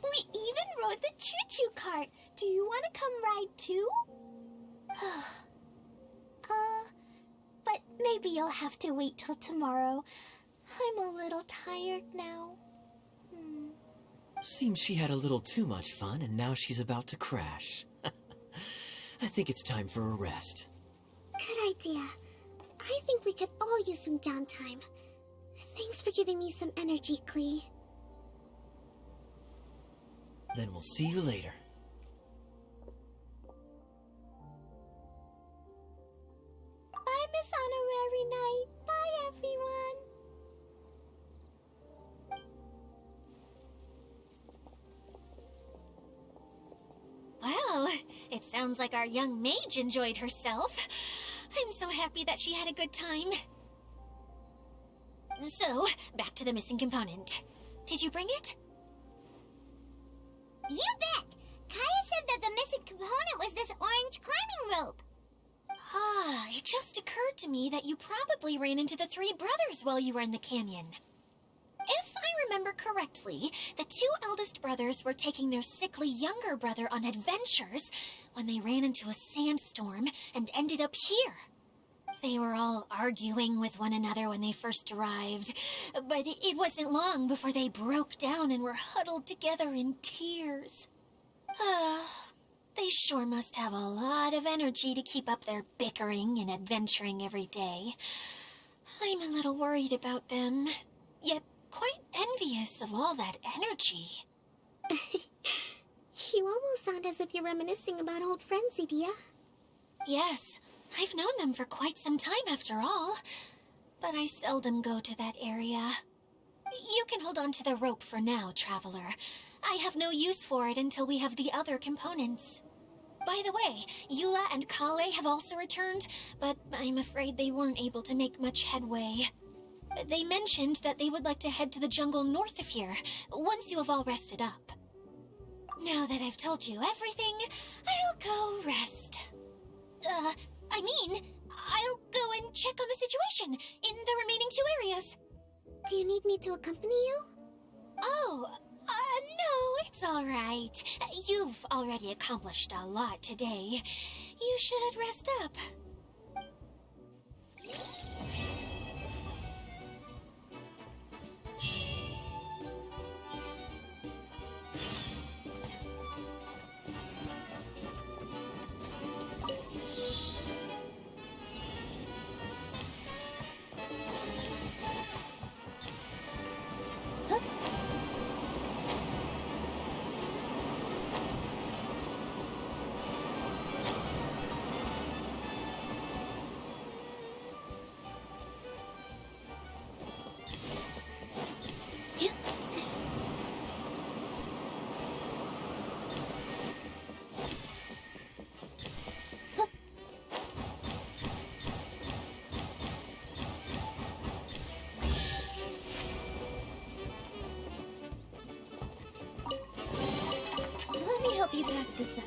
We even rode the choo-choo cart. Do you want to come ride too? But maybe you'll have to wait till tomorrow. I'm a little tired now. Seems she had a little too much fun and now she's about to crash. I think it's time for a rest. Good idea. I think we could all use some downtime. Thanks for giving me some energy, Klee. Then we'll see you later. Bye, Miss Honorary Knight. Bye, everyone. Well, it sounds like our young mage enjoyed herself. I'm so happy that she had a good time. So, back to the missing component. Did you bring it? You bet! Kaya said that the missing component was this orange climbing rope. Ah, it just occurred to me that you probably ran into the three brothers while you were in the canyon. If I remember correctly, the two eldest brothers were taking their sickly younger brother on adventures when they ran into a sandstorm and ended up here. They were all arguing with one another when they first arrived, but it wasn't long before they broke down and were huddled together in tears. They sure must have a lot of energy to keep up their bickering and adventuring every day. I'm a little worried about them, yet quite envious of all that energy. You almost sound as if you're reminiscing about old friends, Edea. Yes, I've known them for quite some time after all, but I seldom go to that area. You can hold on to the rope for now, Traveler. I have no use for it until we have the other components. By the way, Eula and Kale have also returned, but I'm afraid they weren't able to make much headway. They mentioned that they would like to head to the jungle north of here, once you have all rested up. Now that I've told you everything, I'll go rest. I'll go and check on the situation in the remaining two areas. Do you need me to accompany you? Oh, no, it's all right. You've already accomplished a lot today. You should rest up. Let me help you pack this up.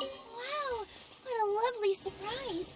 Wow, what a lovely surprise.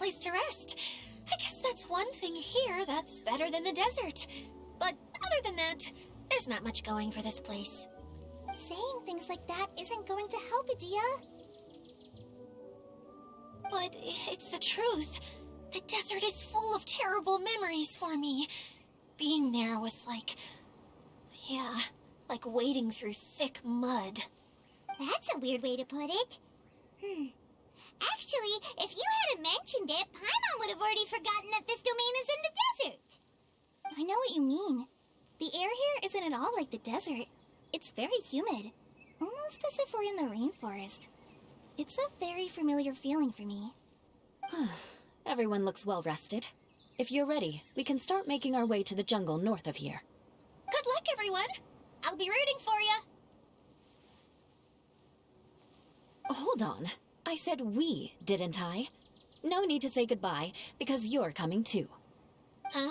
place to rest. I guess that's one thing here that's better than the desert. But other than that, there's not much going for this place. Saying things like that isn't going to help, Adia. But it's the truth. The desert is full of terrible memories for me. Being there was like... yeah, like wading through thick mud. That's a weird way to put it. Actually, if you hadn't mentioned it, Paimon would have already forgotten that this domain is in the desert. I know what you mean. The air here isn't at all like the desert. It's very humid. Almost as if we're in the rainforest. It's a very familiar feeling for me. Everyone looks well rested. If you're ready, we can start making our way to the jungle north of here. Good luck, everyone! I'll be rooting for you! Hold on. I said we, didn't I? No need to say goodbye, because you're coming too. Huh?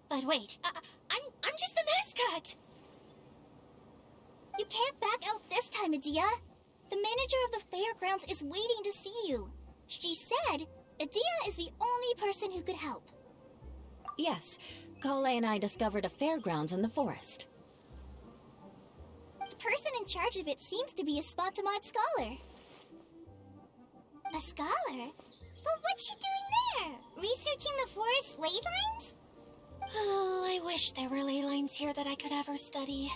But wait, I'm just the mascot! You can't back out this time, Adia. The manager of the fairgrounds is waiting to see you. She said Adia is the only person who could help. Yes, Kale and I discovered a fairgrounds in the forest. The person in charge of it seems to be a Spontamod scholar. A scholar? But what's she doing there? Researching the forest ley lines? Oh, I wish there were ley lines here that I could ever study.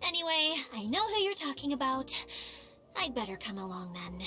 Anyway, I know who you're talking about. I'd better come along then.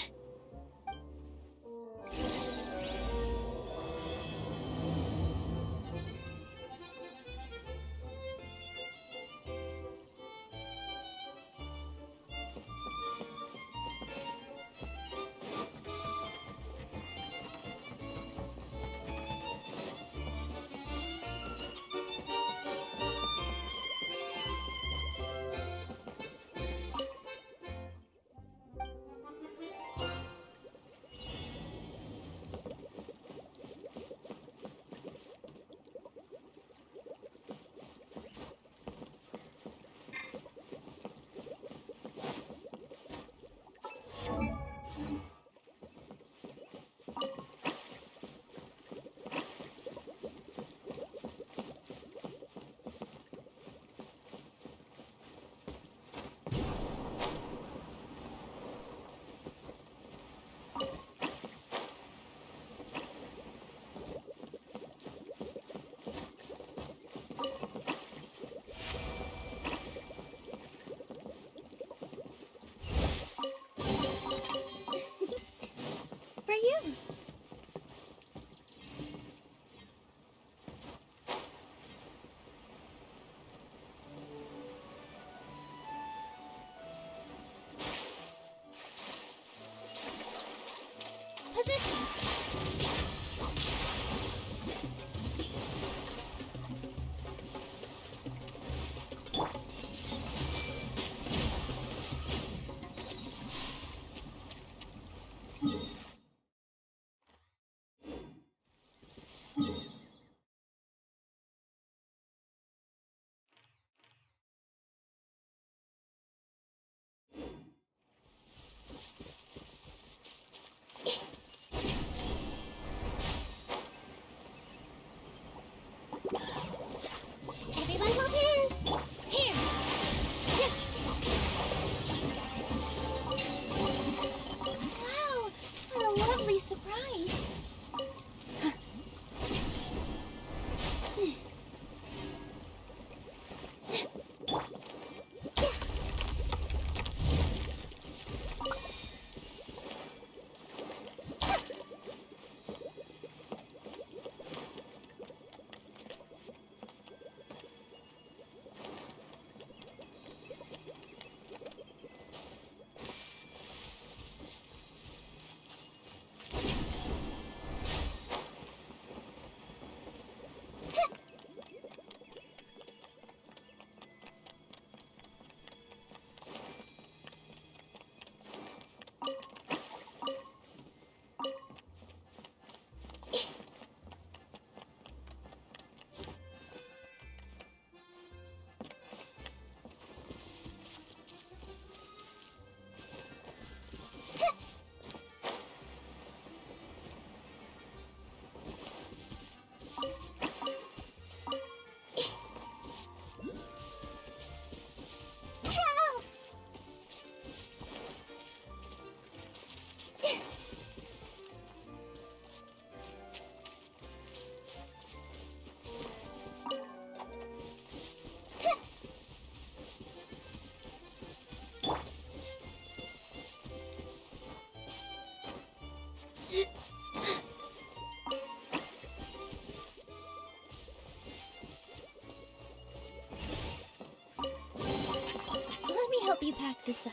you pack this up.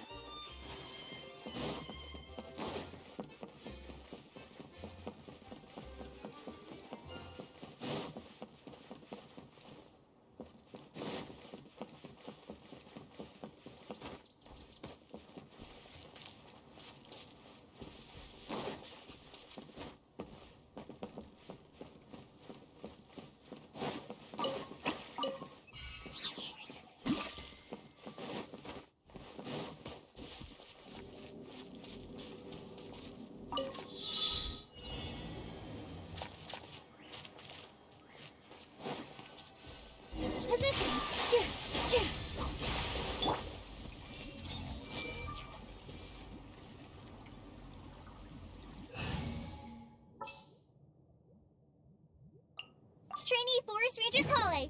Trainee Forest Ranger Kale.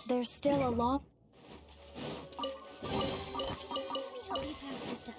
There's still a long... Let me help you pack this up.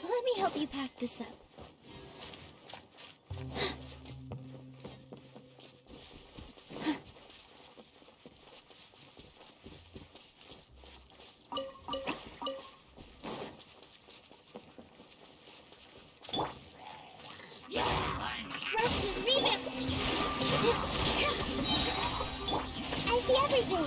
Let me help you pack this up. I see everything.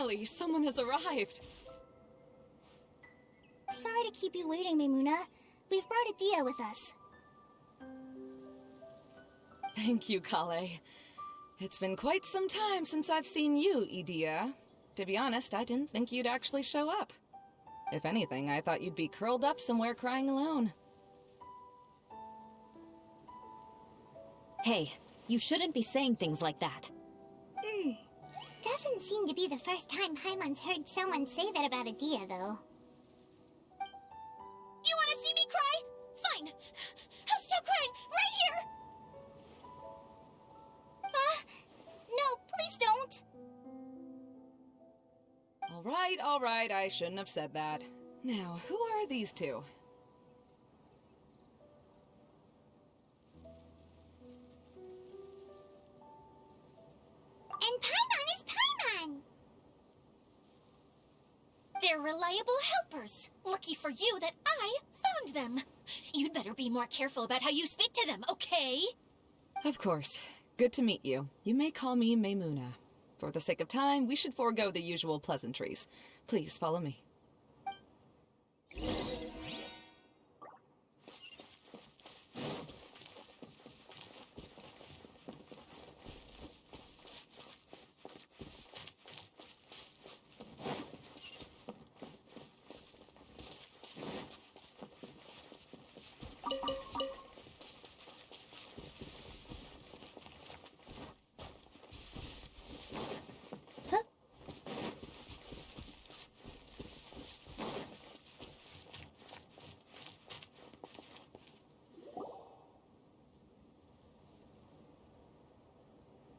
Finally, someone has arrived. Sorry to keep you waiting, Maimuna. We've brought Adia with us. Thank you, Kale. It's been quite some time since I've seen you, Edea. To be honest, I didn't think you'd actually show up. If anything, I thought you'd be curled up somewhere crying alone. Hey, you shouldn't be saying things like that. Doesn't seem to be the first time Paimon's heard someone say that about Adia, though. You want to see me cry? Fine. I'll start crying right here. No, please don't! All right, I shouldn't have said that. Now, who are these two? And Paimon is Paimon! They're reliable helpers. Lucky for you that I found them. You'd better be more careful about how you speak to them, okay? Of course. Good to meet you. You may call me Maimuna. For the sake of time, we should forego the usual pleasantries. Please follow me.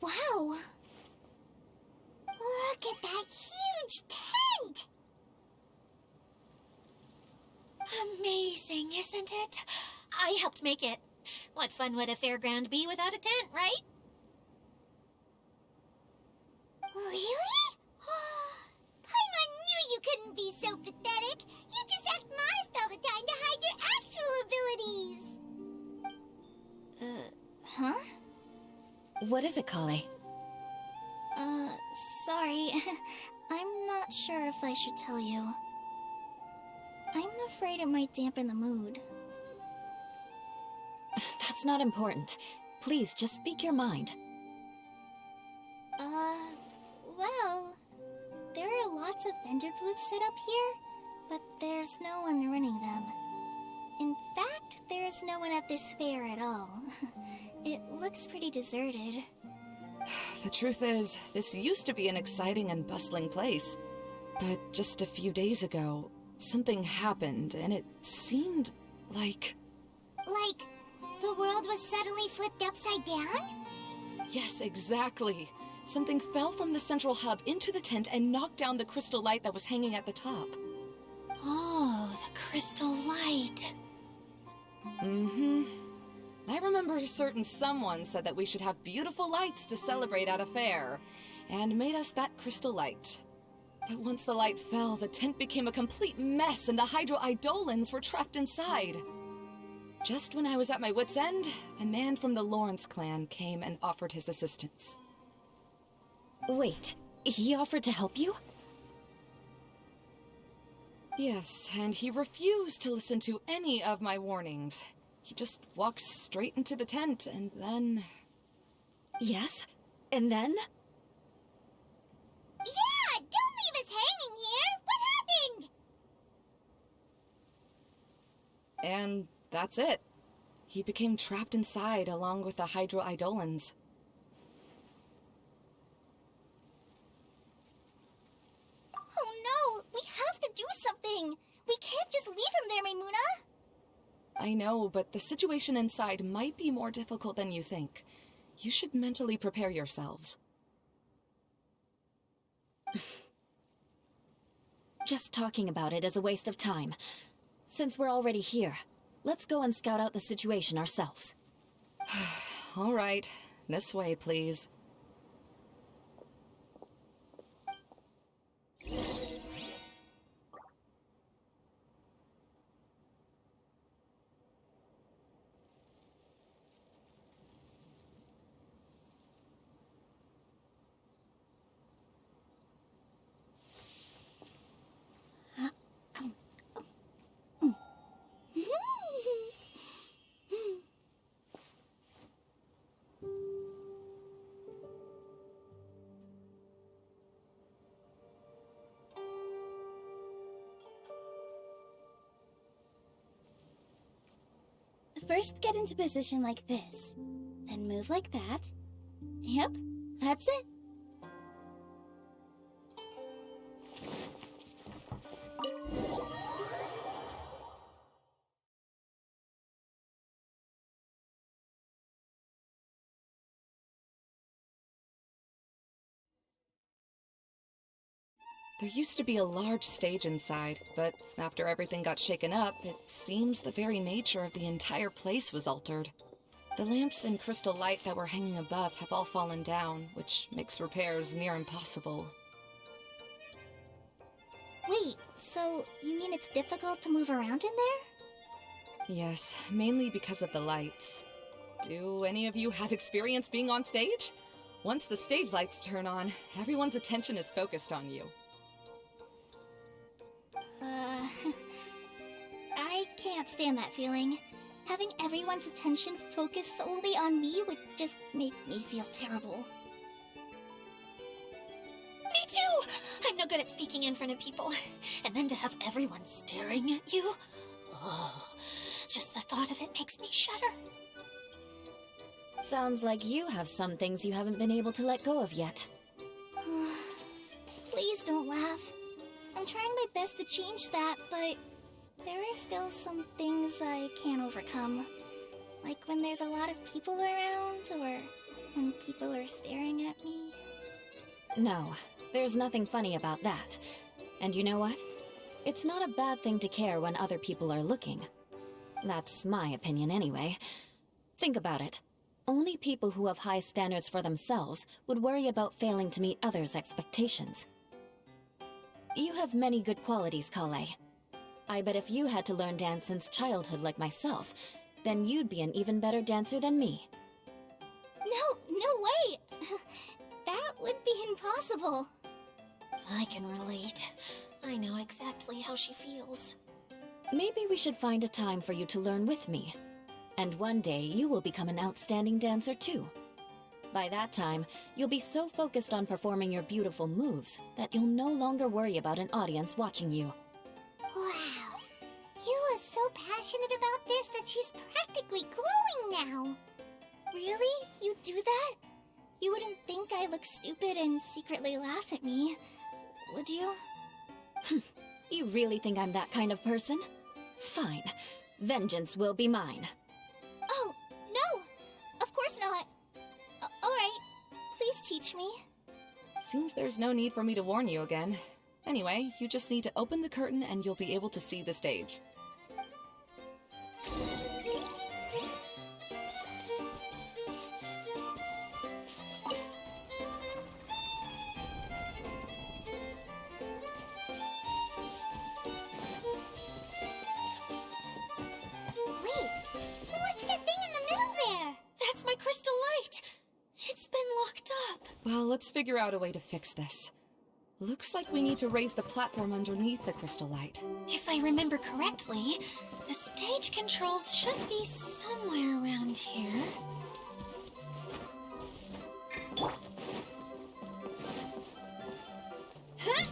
Wow! Look at that huge tent! Amazing, isn't it? I helped make it. What fun would a fairground be without a tent, right? Really? Paimon knew you couldn't be so pathetic. You just act modest all the time to hide your actual abilities. Huh? What is it, Kale? Sorry. I'm not sure if I should tell you. I'm afraid it might dampen the mood. That's not important. Please, just speak your mind. Well, there are lots of vendor booths set up here, but there's no one running them. In fact, there's no one at this fair at all. It looks pretty deserted. The truth is, this used to be an exciting and bustling place. But just a few days ago, something happened, and it seemed like... Like, the world was suddenly flipped upside down? Yes, exactly. Something fell from the central hub into the tent and knocked down the crystal light that was hanging at the top. Oh, the crystal light. Mm-hmm. I remember a certain someone said that we should have beautiful lights to celebrate at a fair, and made us that crystal light. But once the light fell, the tent became a complete mess and the Hydro Eidolons were trapped inside. Just when I was at my wit's end, a man from the Lawrence clan came and offered his assistance. Wait, he offered to help you? Yes, and he refused to listen to any of my warnings. He just walked straight into the tent, and then... Yes? And then? Yeah! Don't leave us hanging here! What happened? And that's it. He became trapped inside along with the Hydro Eidolons. Oh no! We have to do something! We can't just leave him there, Maimuna! I know, but the situation inside might be more difficult than you think. You should mentally prepare yourselves. Just talking about it is a waste of time. Since we're already here, let's go and scout out the situation ourselves. All right. This way, please. first get into position like this, then move like that. Yep, that's it. There used to be a large stage inside, but after everything got shaken up, it seems the very nature of the entire place was altered. The lamps and crystal light that were hanging above have all fallen down, which makes repairs near impossible. Wait, so you mean it's difficult to move around in there? Yes, mainly because of the lights. Do any of you have experience being on stage? Once the stage lights turn on, everyone's attention is focused on you. I can't stand that feeling. Having everyone's attention focused solely on me would just make me feel terrible. Me too! I'm no good at speaking in front of people. And then to have everyone staring at you. Oh, just the thought of it makes me shudder. Sounds like you have some things you haven't been able to let go of yet. Please don't laugh. I'm trying my best to change that, but there are still some things I can't overcome. Like when there's a lot of people around, or when people are staring at me. No, there's nothing funny about that. And you know what? It's not a bad thing to care when other people are looking. That's my opinion anyway. Think about it. Only people who have high standards for themselves would worry about failing to meet others' expectations. You have many good qualities, Kale. I bet if you had to learn dance since childhood like myself, then you'd be an even better dancer than me. No way! That would be impossible. I can relate. I know exactly how she feels. Maybe we should find a time for you to learn with me. And one day you will become an outstanding dancer too. By that time, you'll be so focused on performing your beautiful moves that you'll no longer worry about an audience watching you. Wow. Eula's so passionate about this that she's practically glowing now. Really? You do that? You wouldn't think I look stupid and secretly laugh at me, would you? You really think I'm that kind of person? Fine. Vengeance will be mine. Oh, no! Of course not. Alright, please teach me. Seems there's no need for me to warn you again. Anyway, you just need to open the curtain and you'll be able to see the stage. Wait, what's the thing in the middle there? That's my crystal light! It's been locked up. Well, let's figure out a way to fix this. Looks like we need to raise the platform underneath the crystal light. If I remember correctly, the stage controls should be somewhere around here. Huh?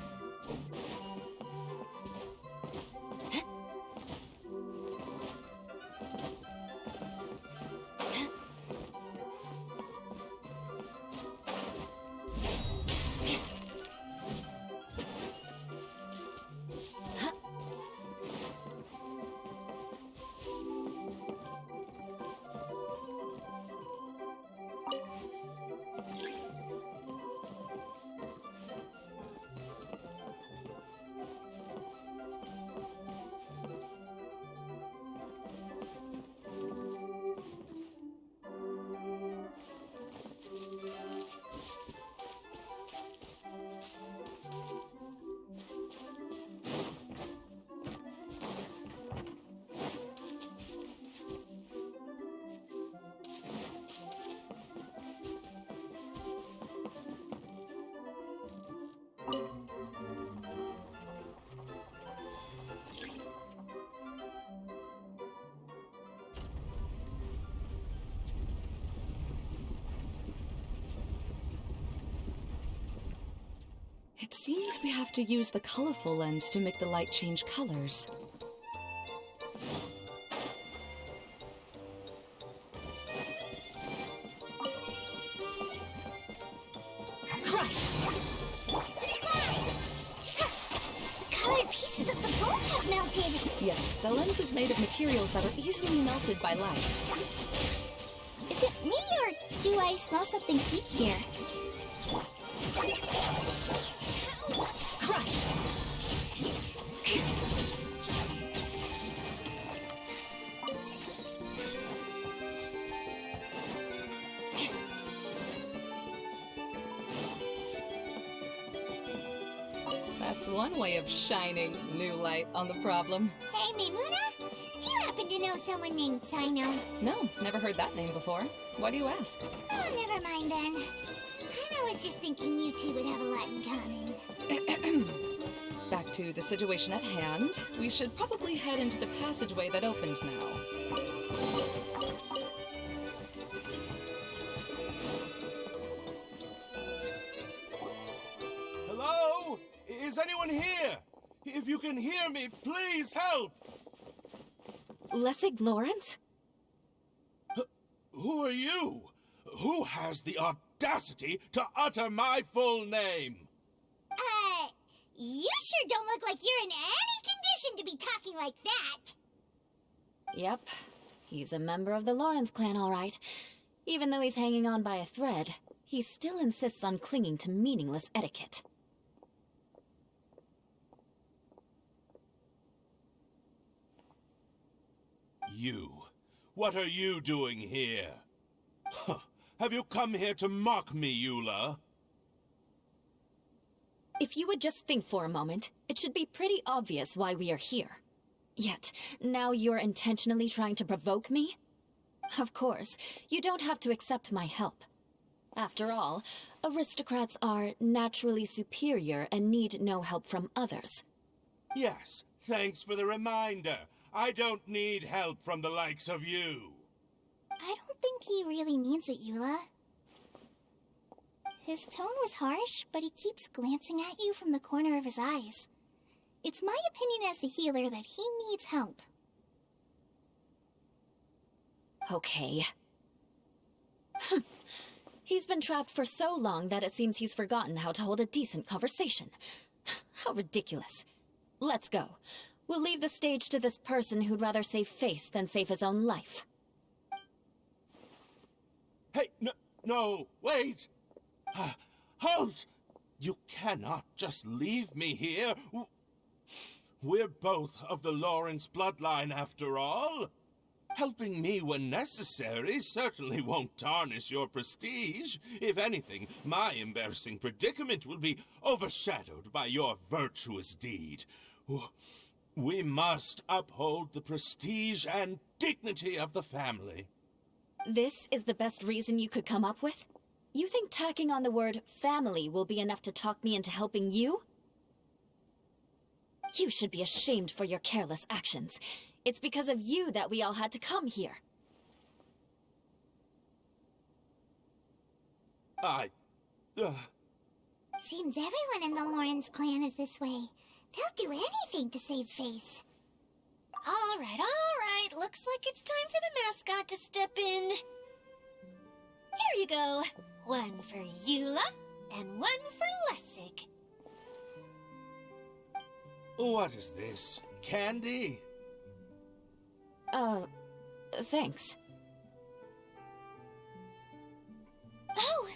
It seems we have to use the colorful lens to make the light change colors. Yes, the lens is made of materials that are easily melted by light. Is it me, or do I smell something sweet here? Crush! That's one way of shining new light on the problem. Hey, Maimuna, do you happen to know someone named Sino? No, never heard that name before. Why do you ask? Oh, never mind then. I was just thinking you two would have a lot in common. Back to the situation at hand. We should probably head into the passageway that opened now. Hello? Is anyone here? If you can hear me, please help! Lessig Lawrence? Who are you? Who has the audacity to utter my full name? You sure don't look like you're in any condition to be talking like that. Yep. He's a member of the Lawrence clan, all right. Even though he's hanging on by a thread, he still insists on clinging to meaningless etiquette. You. What are you doing here? Huh. Have you come here to mock me, Eula? If you would just think for a moment, it should be pretty obvious why we are here. Yet, now you're intentionally trying to provoke me? Of course, you don't have to accept my help. After all, aristocrats are naturally superior and need no help from others. Yes, thanks for the reminder. I don't need help from the likes of you. I don't think he really means it, Eula. His tone was harsh, but he keeps glancing at you from the corner of his eyes. It's my opinion as the healer that he needs help. Okay. He's been trapped for so long that it seems he's forgotten how to hold a decent conversation. How ridiculous. Let's go. We'll leave the stage to this person who'd rather save face than save his own life. Hey, no, wait! Halt! You cannot just leave me here. We're both of the Lawrence bloodline, after all. Helping me when necessary certainly won't tarnish your prestige. If anything, my embarrassing predicament will be overshadowed by your virtuous deed. We must uphold the prestige and dignity of the family. This is the best reason you could come up with? You think tacking on the word family will be enough to talk me into helping you? You should be ashamed for your careless actions. It's because of you that we all had to come here. Seems everyone in the Lawrence clan is this way. They'll do anything to save face. All right. Looks like it's time for the mascot to step in. Here you go. One for Eula, and one for Lessig. What is this? Candy? Thanks. Oh,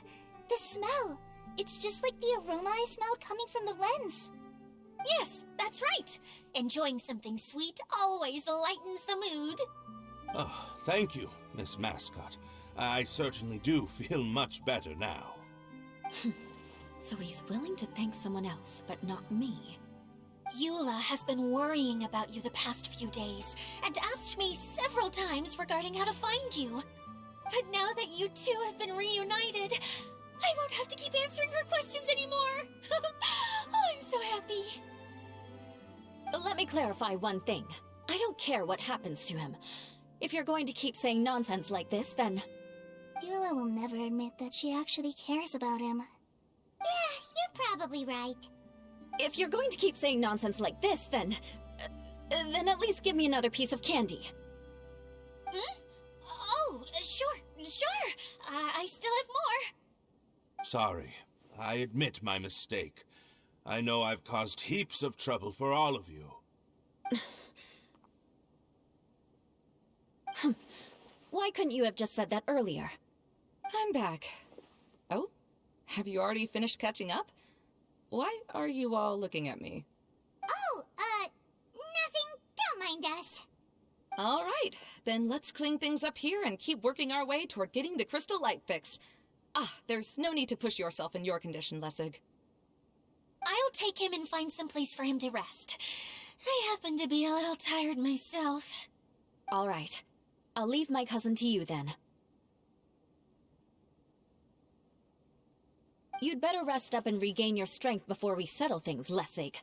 the smell! It's just like the aroma I smelled coming from the lens. Yes, that's right. Enjoying something sweet always lightens the mood. Oh, thank you, Miss Mascot. I certainly do feel much better now. So he's willing to thank someone else, but not me. Eula has been worrying about you the past few days, and asked me several times regarding how to find you. But now that you two have been reunited, I won't have to keep answering her questions anymore. Oh, I'm so happy. Let me clarify one thing. I don't care what happens to him. If you're going to keep saying nonsense like this, then... Eula will never admit that she actually cares about him. Yeah, you're probably right. If you're going to keep saying nonsense like this, then at least give me another piece of candy. Oh, sure. I still have more. Sorry. I admit my mistake. I know I've caused heaps of trouble for all of you. Why couldn't you have just said that earlier? I'm back. Oh? Have you already finished catching up? Why are you all looking at me? Oh, nothing. Don't mind us. All right, then let's clean things up here and keep working our way toward getting the crystal light fixed. There's no need to push yourself in your condition, Lessig. I'll take him and find some place for him to rest. I happen to be a little tired myself. All right. I'll leave my cousin to you then. You'd better rest up and regain your strength before we settle things, Lessig.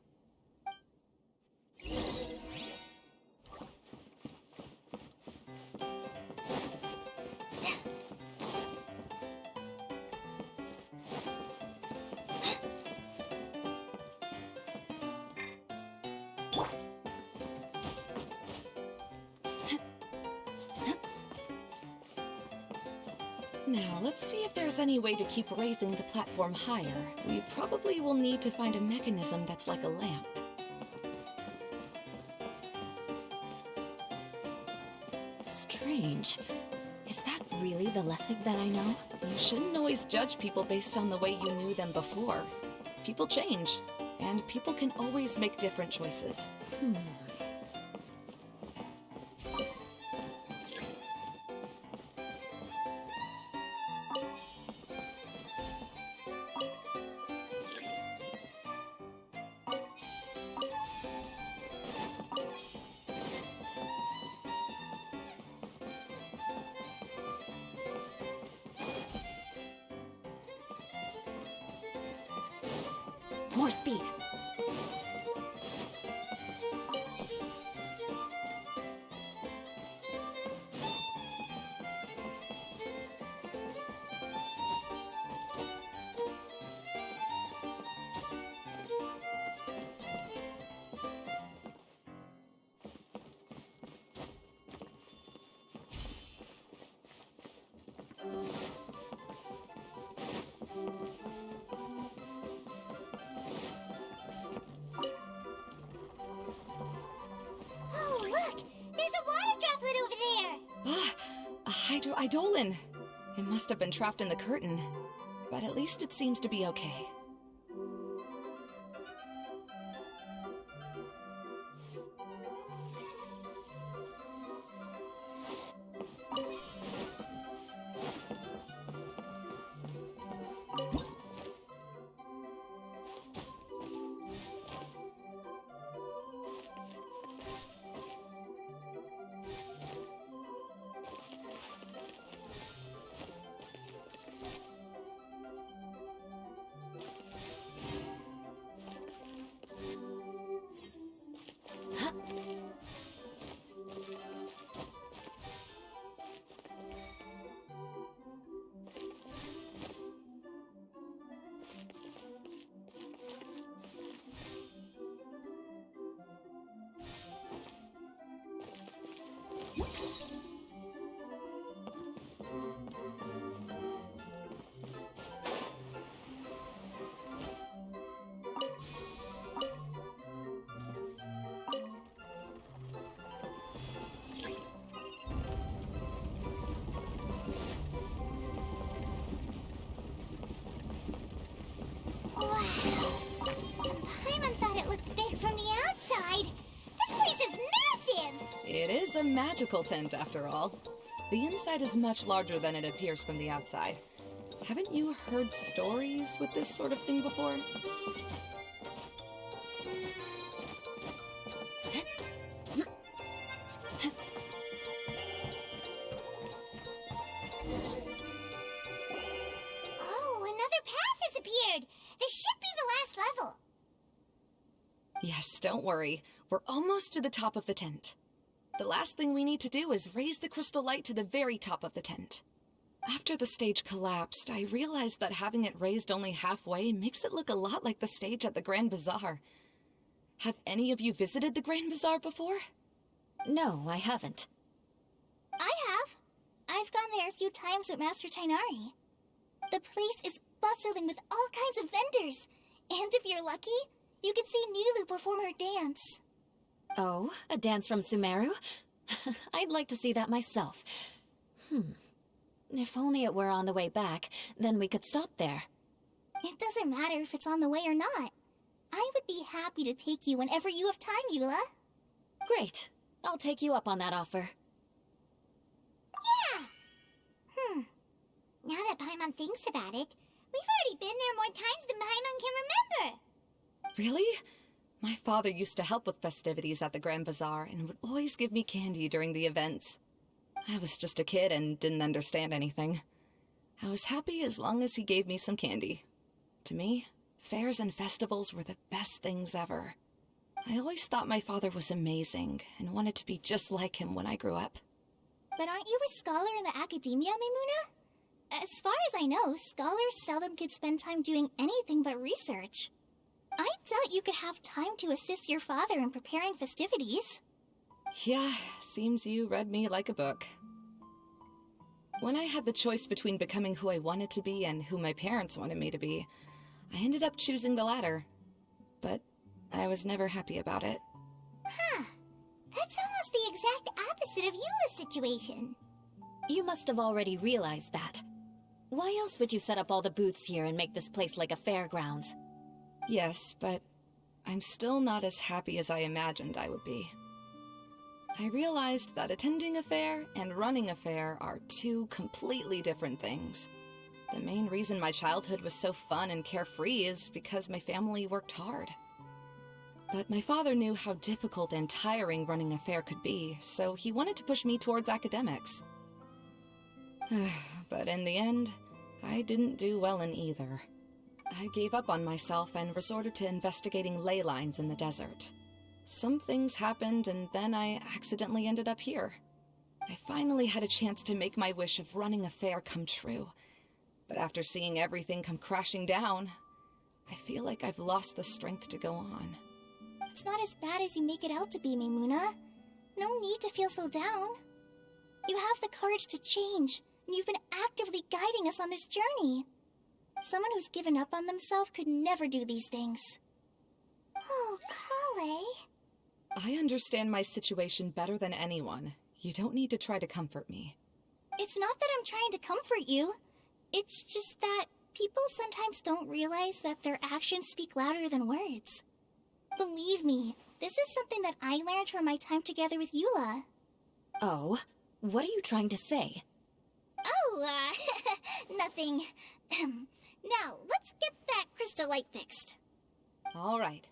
Now, let's see if there's any way to keep raising the platform higher. We probably will need to find a mechanism that's like a lamp. Strange. Is that really the Lessig that I know? You shouldn't always judge people based on the way you knew them before. People change, and people can always make different choices. More speed. Oh, look! There's a water droplet over there! A hydroidolin! It must have been trapped in the curtain. But at least it seems to be okay. Wow! And Paimon thought it looked big from the outside! This place is massive! It is a magical tent, after all. The inside is much larger than it appears from the outside. Haven't you heard stories with this sort of thing before? Oh, another path has appeared! This should be the last level! Yes, don't worry. We're almost to the top of the tent. The last thing we need to do is raise the crystal light to the very top of the tent. After the stage collapsed, I realized that having it raised only halfway makes it look a lot like the stage at the Grand Bazaar. Have any of you visited the Grand Bazaar before? No, I haven't. I have. I've gone there a few times with Master Tainari. The place is bustling with all kinds of vendors. And if you're lucky, you can see Nilu perform her dance. Oh, a dance from Sumeru? I'd like to see that myself. If only it were on the way back, then we could stop there. It doesn't matter if it's on the way or not. I would be happy to take you whenever you have time, Eula. Great. I'll take you up on that offer. Yeah! Now that Paimon thinks about it, we've already been there more times than Paimon can remember. Really? My father used to help with festivities at the Grand Bazaar and would always give me candy during the events. I was just a kid and didn't understand anything. I was happy as long as he gave me some candy. To me, fairs and festivals were the best things ever. I always thought my father was amazing and wanted to be just like him when I grew up. But aren't you a scholar in the academia, Maimuna? As far as I know, scholars seldom could spend time doing anything but research. I doubt you could have time to assist your father in preparing festivities. Yeah, seems you read me like a book. When I had the choice between becoming who I wanted to be and who my parents wanted me to be, I ended up choosing the latter. But I was never happy about it. Huh. That's almost the exact opposite of Eula's situation. You must have already realized that. Why else would you set up all the booths here and make this place like a fairgrounds? Yes, but I'm still not as happy as I imagined I would be. I realized that attending a fair and running a fair are two completely different things. The main reason my childhood was so fun and carefree is because my family worked hard. But my father knew how difficult and tiring running a fair could be, so he wanted to push me towards academics. But in the end, I didn't do well in either. I gave up on myself and resorted to investigating ley lines in the desert. Some things happened, and then I accidentally ended up here. I finally had a chance to make my wish of running a fair come true. But after seeing everything come crashing down, I feel like I've lost the strength to go on. It's not as bad as you make it out to be, Maimuna. No need to feel so down. You have the courage to change, and you've been actively guiding us on this journey. Someone who's given up on themselves could never do these things. Oh, Collei. I understand my situation better than anyone. You don't need to try to comfort me. It's not that I'm trying to comfort you. It's just that people sometimes don't realize that their actions speak louder than words. Believe me, this is something that I learned from my time together with Eula. Oh? What are you trying to say? Oh, nothing. Now, let's get that crystal light fixed. All right.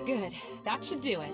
Good. That should do it.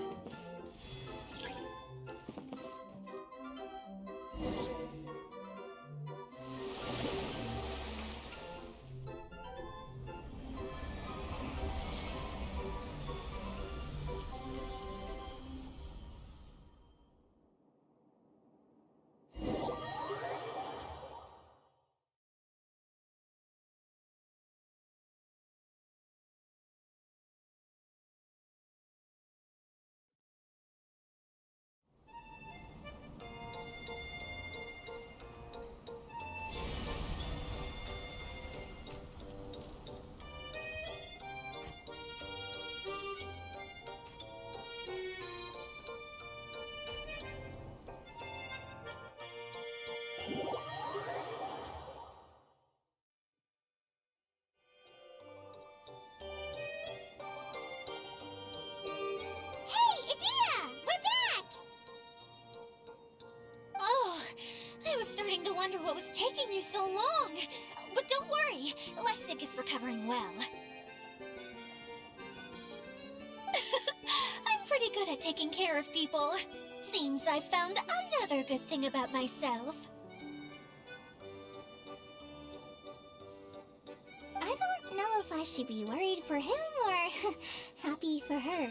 you so long. But don't worry, Lessig is recovering well. I'm pretty good at taking care of people. Seems I've found another good thing about myself. I don't know if I should be worried for him or happy for her.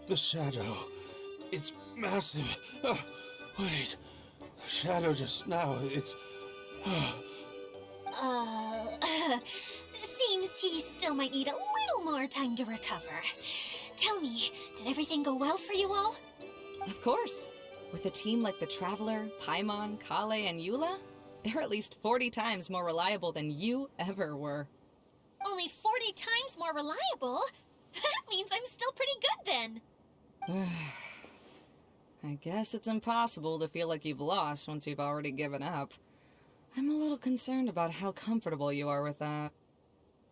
The shadow. It's massive. Wait. The shadow just now, it's... Seems he still might need a little more time to recover. Tell me, did everything go well for you all? Of course. With a team like the Traveler, Paimon, Kale, and Eula, they're at least 40 times more reliable than you ever were. Only 40 times more reliable? That means I'm still pretty good then. I guess it's impossible to feel like you've lost once you've already given up. I'm a little concerned about how comfortable you are with that.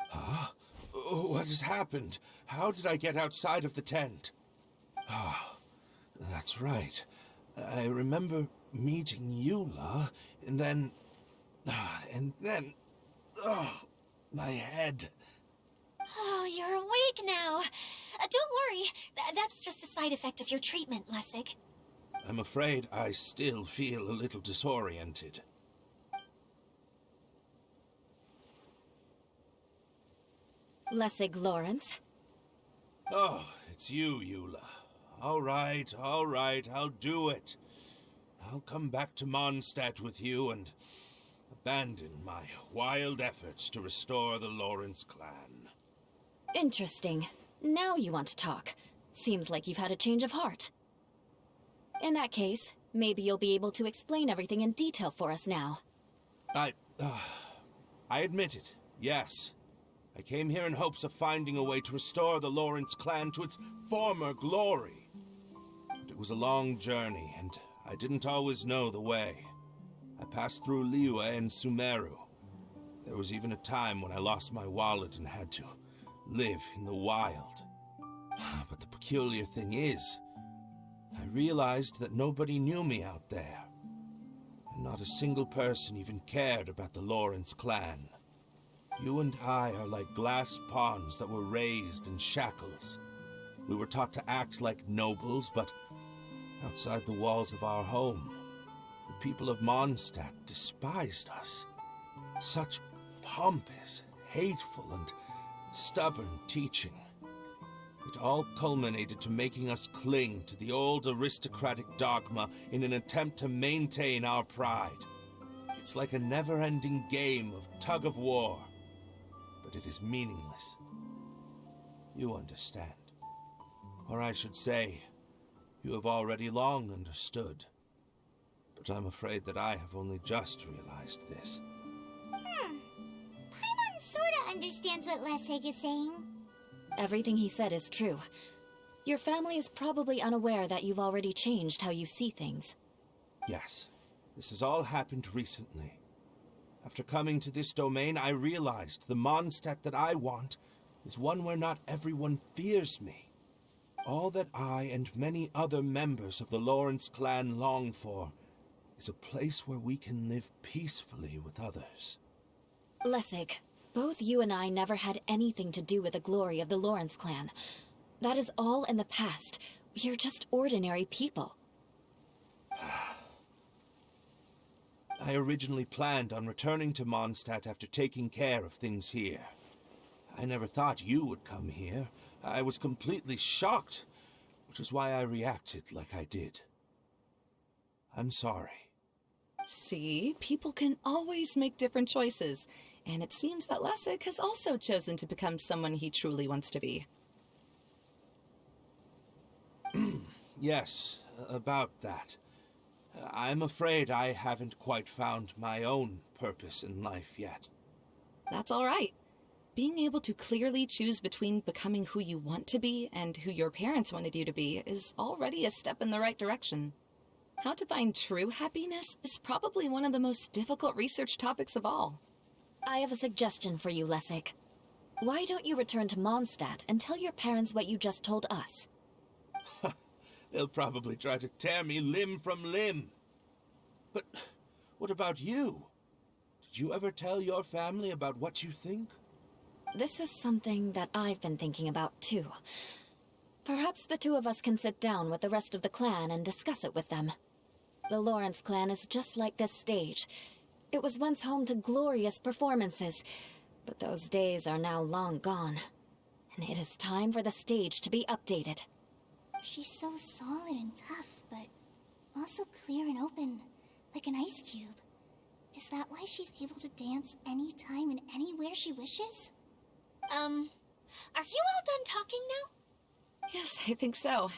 Huh? What has happened? How did I get outside of the tent? Ah, that's right. I remember meeting Eula, and then... Oh, my head. Oh, you're awake now. Don't worry, that's just a side effect of your treatment, Lessig. I'm afraid I still feel a little disoriented. Lessig Lawrence. Oh, it's you, Eula. All right, I'll do it. I'll come back to Mondstadt with you and abandon my wild efforts to restore the Lawrence clan. Interesting. Now you want to talk. Seems like you've had a change of heart. In that case, maybe you'll be able to explain everything in detail for us now. I admit it, yes. I came here in hopes of finding a way to restore the Lawrence clan to its former glory. But it was a long journey, and I didn't always know the way. I passed through Liyue and Sumeru. There was even a time when I lost my wallet and had to live in the wild. But the peculiar thing is, I realized that nobody knew me out there. And not a single person even cared about the Lawrence clan. You and I are like glass pawns that were raised in shackles. We were taught to act like nobles, but outside the walls of our home, the people of Mondstadt despised us. Such pompous, hateful, and stubborn teaching. It all culminated to making us cling to the old aristocratic dogma in an attempt to maintain our pride. It's like a never-ending game of tug-of-war, but it is meaningless. You understand. Or I should say, you have already long understood. But I'm afraid that I have only just realized this. Paimon sorta understands what Lessig is saying. Everything he said is true. Your family is probably unaware that you've already changed how you see things. Yes, this has all happened recently. After coming to this domain, I realized the Mondstadt that I want is one where not everyone fears me. All that I and many other members of the Lawrence clan long for is a place where we can live peacefully with others. Lessig, both you and I never had anything to do with the glory of the Lawrence clan. That is all in the past. We are just ordinary people. I originally planned on returning to Mondstadt after taking care of things here. I never thought you would come here. I was completely shocked, which is why I reacted like I did. I'm sorry. See, people can always make different choices, and it seems that Lessig has also chosen to become someone he truly wants to be. Yes, about that. I'm afraid I haven't quite found my own purpose in life yet. That's all right. Being able to clearly choose between becoming who you want to be and who your parents wanted you to be is already a step in the right direction. How to find true happiness is probably one of the most difficult research topics of all. I have a suggestion for you, Lessig. Why don't you return to Mondstadt and tell your parents what you just told us? They'll probably try to tear me limb from limb. But What about you? Did you ever tell your family about what you think? This is something that I've been thinking about, too. Perhaps the two of us can sit down with the rest of the clan and discuss it with them. The Lawrence clan is just like this stage. It was once home to glorious performances, but those days are now long gone. And it is time for the stage to be updated. She's so solid and tough, but also clear and open, like an ice cube. Is that why she's able to dance anytime and anywhere she wishes? Are you all done talking now? Yes, I think so.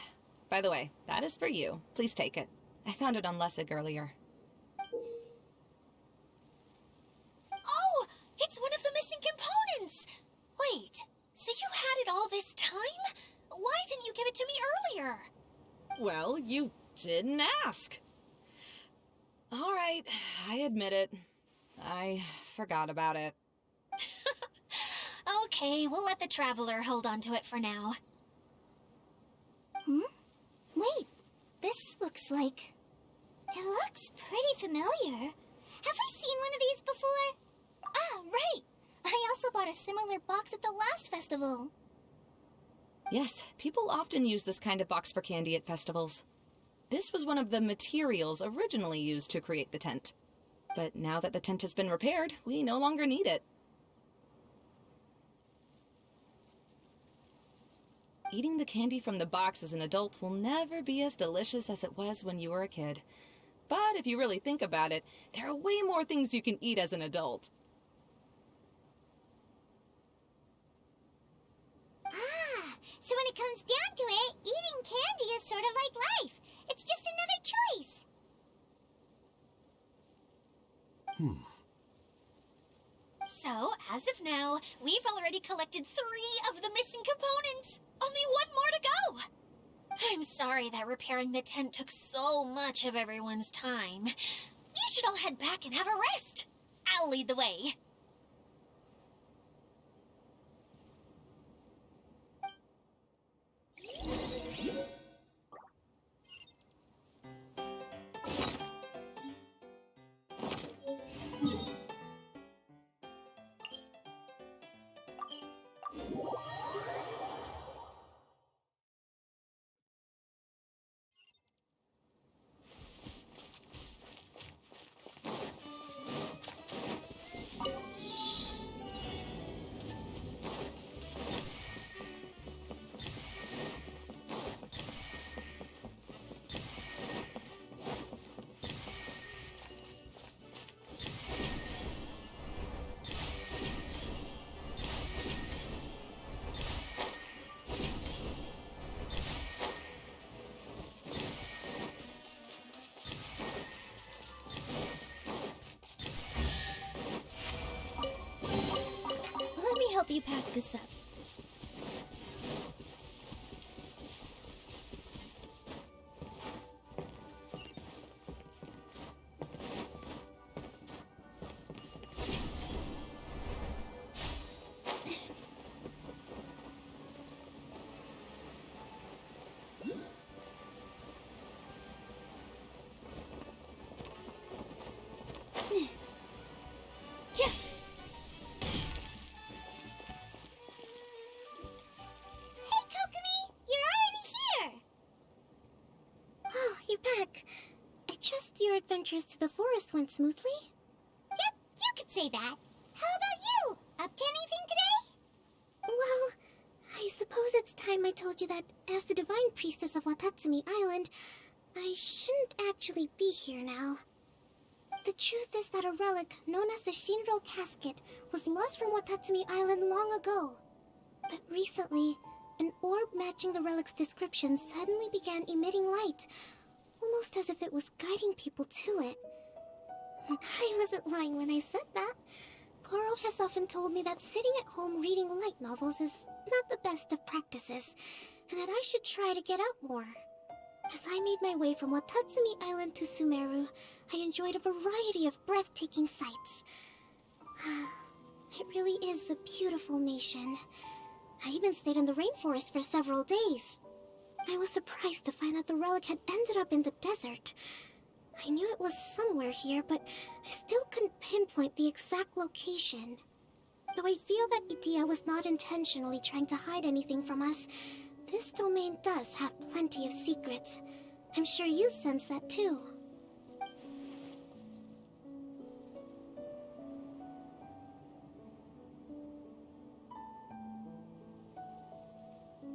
By the way, that is for you. Please take it. I found it on Lessig earlier. Oh, it's one of the missing components! Wait, so you had it all this time? Why didn't you give it to me earlier? Well, you didn't ask. All right, I admit it. I forgot about it. Okay, we'll let the Traveler hold on to it for now. Wait, this looks like... It looks pretty familiar. Have we seen one of these before? Ah, right! I also bought a similar box at the last festival. Yes, people often use this kind of box for candy at festivals. This was one of the materials originally used to create the tent. But now that the tent has been repaired, we no longer need it. Eating the candy from the box as an adult will never be as delicious as it was when you were a kid. But if you really think about it, there are way more things you can eat as an adult. Ah, so when it comes down to it, eating candy is sort of like life. It's just another choice. So, as of now, we've already collected 3 of the missing components. Only 1 more to go. I'm sorry that repairing the tent took so much of everyone's time. You should all head back and have a rest. I'll lead the way. Let me help you pack this up. Adventures to the forest went smoothly? Yep, you could say that. How about you? Up to anything today? Well, I suppose it's time I told you that as the Divine Priestess of Watatsumi Island, I shouldn't actually be here now. The truth is that a relic known as the Shinro Casket was lost from Watatsumi Island long ago. But recently, an orb matching the relic's description suddenly began emitting light, almost as if it was guiding people to it. I wasn't lying when I said that. Goro has often told me that sitting at home reading light novels is not the best of practices, and that I should try to get out more. As I made my way from Watatsumi Island to Sumeru, I enjoyed a variety of breathtaking sights. It really is a beautiful nation. I even stayed in the rainforest for several days. I was surprised to find that the relic had ended up in the desert. I knew it was somewhere here, but I still couldn't pinpoint the exact location. Though I feel that Edea was not intentionally trying to hide anything from us, this domain does have plenty of secrets. I'm sure you've sensed that too.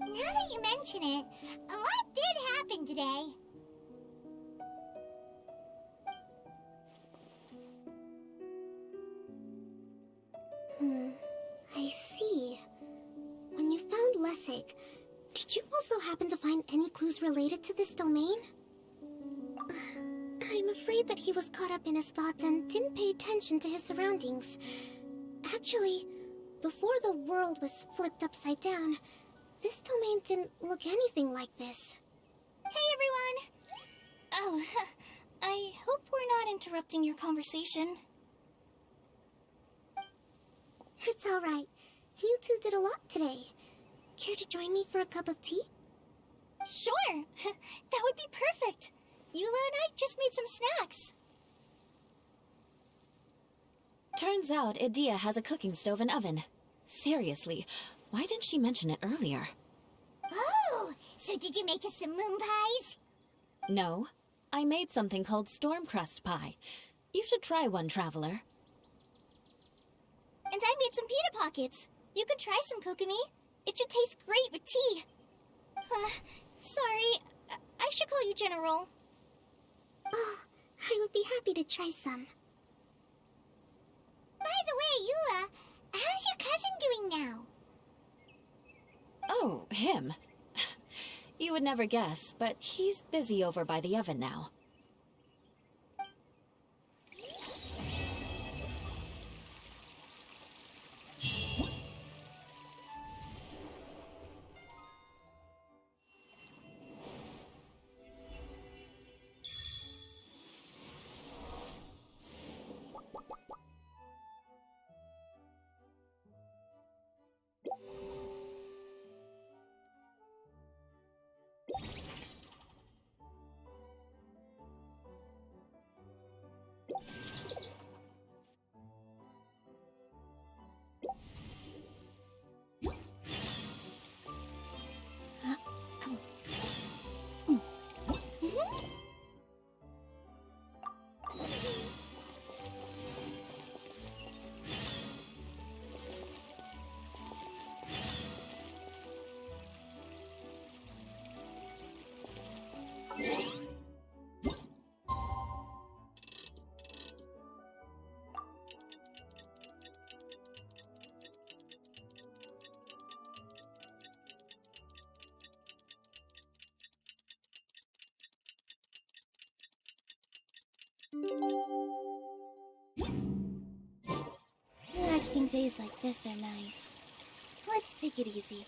Now that you mention it, a lot did happen today. I see. When you found Lessig, did you also happen to find any clues related to this domain? I'm afraid that he was caught up in his thoughts and didn't pay attention to his surroundings. Actually, before the world was flipped upside down, this domain didn't look anything like this. Hey, everyone! Oh, I hope we're not interrupting your conversation. It's alright. You two did a lot today. Care to join me for a cup of tea? Sure! That would be perfect! Eula and I just made some snacks. Turns out Edea has a cooking stove and oven. Seriously, why didn't she mention it earlier? Oh, so did you make us some moon pies? No, I made something called Stormcrust Pie. You should try one, Traveler. And I made some pita pockets. You could try some, Kokomi. It should taste great with tea. Sorry, I should call you General. Oh, I would be happy to try some. By the way, Eula, how's your cousin doing now? Oh, him. You would never guess, but he's busy over by the oven now. Relaxing days like this are nice. Let's take it easy.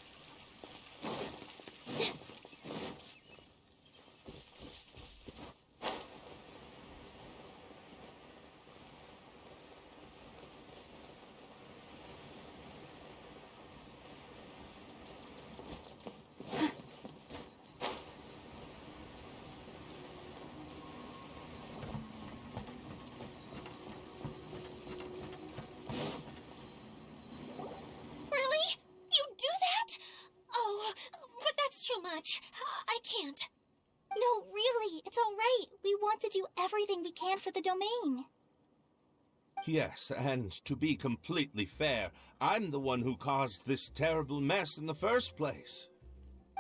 I can't. No, really, it's all right. We want to do everything we can for the domain. Yes, and to be completely fair, I'm the one who caused this terrible mess in the first place.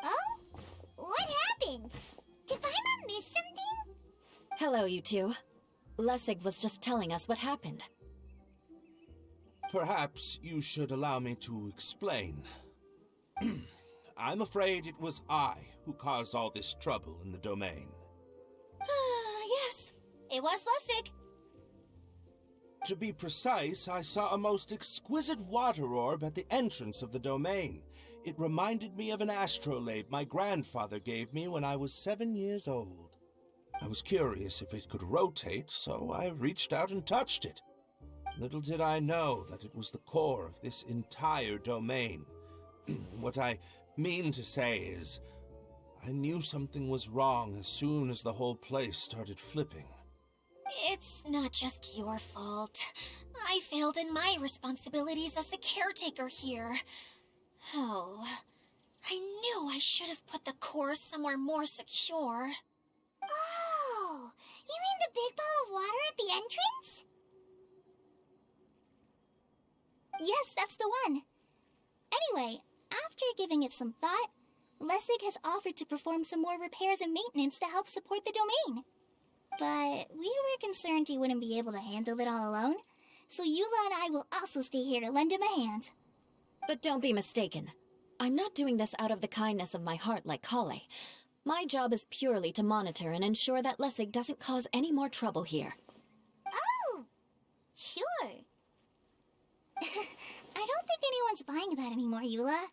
Oh? What happened? Did Paimon miss something? Hello, you two. Lessig was just telling us what happened. Perhaps you should allow me to explain. I'm afraid it was I who caused all this trouble in the domain. Yes, it was Lessig. To be precise, I saw a most exquisite water orb at the entrance of the domain. It reminded me of an astrolabe my grandfather gave me when I was 7 years old. I was curious if it could rotate, so I reached out and touched it. Little did I know that it was the core of this entire domain. What I mean to say is, I knew something was wrong as soon as the whole place started flipping. It's not just your fault. I failed in my responsibilities as the caretaker here. Oh, I knew I should have put the core somewhere more secure. Oh, you mean the big ball of water at the entrance? Yes, that's the one. Anyway, after giving it some thought, Lessig has offered to perform some more repairs and maintenance to help support the domain. But we were concerned he wouldn't be able to handle it all alone, so Eula and I will also stay here to lend him a hand. But don't be mistaken. I'm not doing this out of the kindness of my heart like Kale. My job is purely to monitor and ensure that Lessig doesn't cause any more trouble here. Oh, sure. I don't think anyone's buying that anymore, Eula.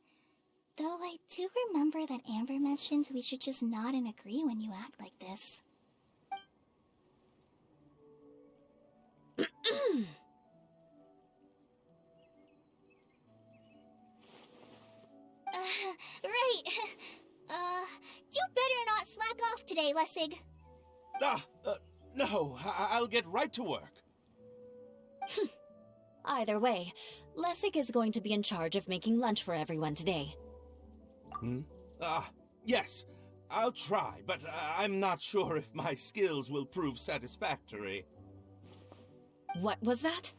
Though I do remember that Amber mentioned we should just nod and agree when you act like this. Right. You better not slack off today, Lessig. No, I'll get right to work. Either way, Lessig is going to be in charge of making lunch for everyone today. Yes, I'll try, but I'm not sure if my skills will prove satisfactory. What was that?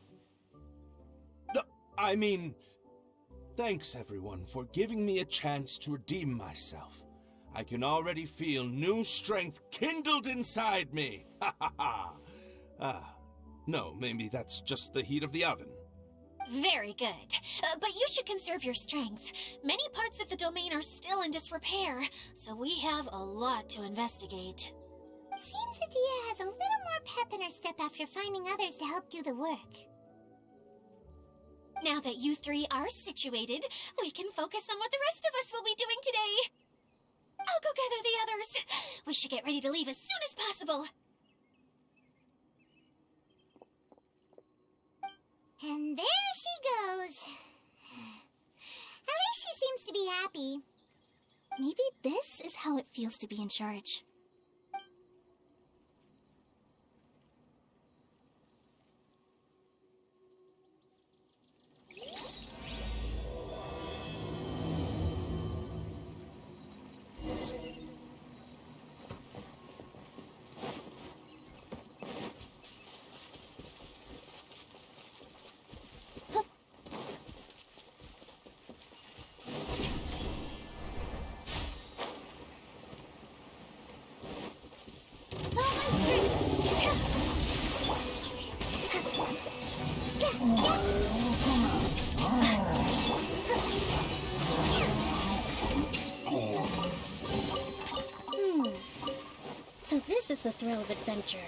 No, I mean, thanks everyone for giving me a chance to redeem myself. I can already feel new strength kindled inside me. Ha ha ha. No, maybe that's just the heat of the oven. Very good. But you should conserve your strength. Many parts of the domain are still in disrepair, so we have a lot to investigate. Seems Adia has a little more pep in her step after finding others to help do the work. Now that you three are situated, we can focus on what the rest of us will be doing today. I'll go gather the others. We should get ready to leave as soon as possible. And there she goes. At least she seems to be happy. Maybe this is how it feels to be in charge. So this is the thrill of adventure.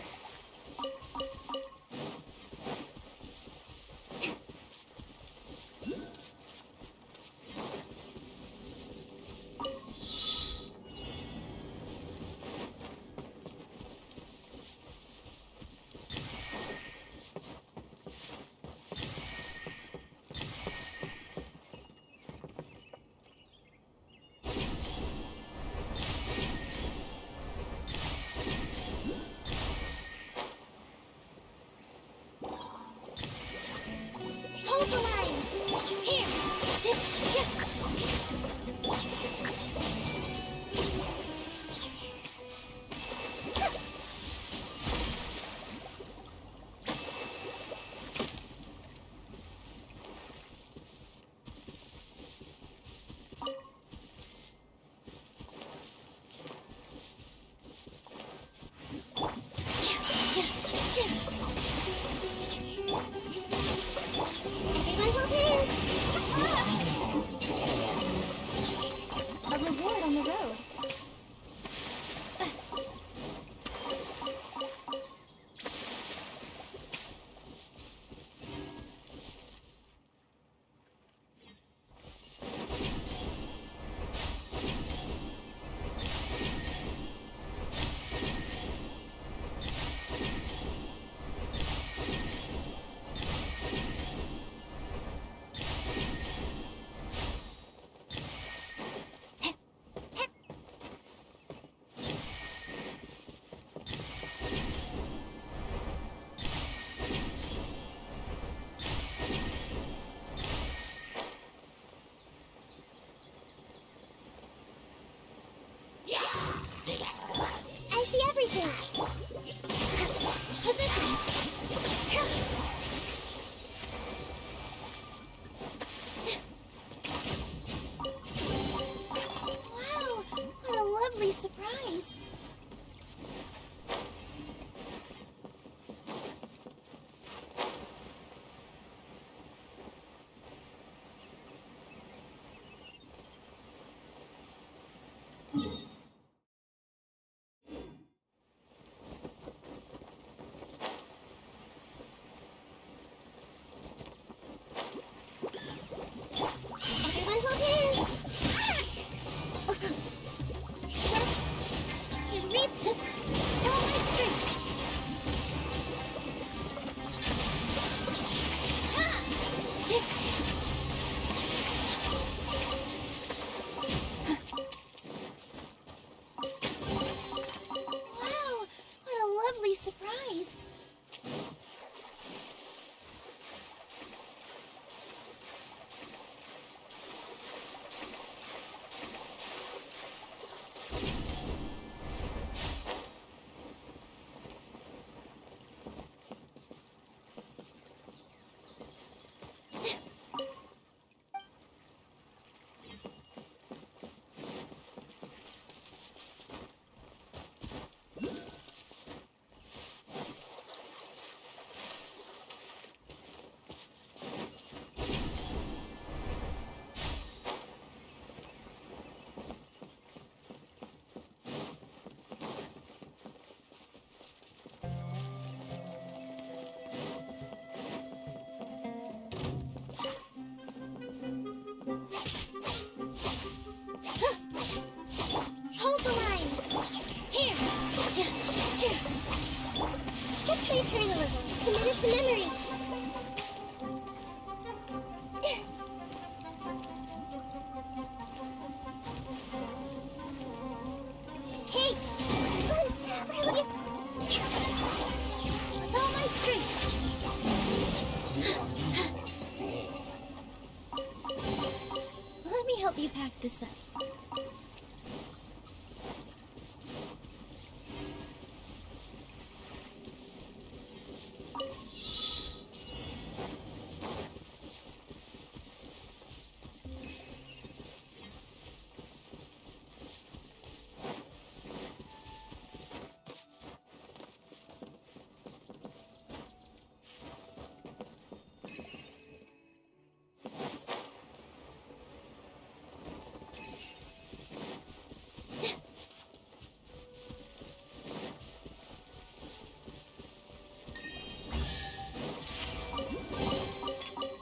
you pack this up.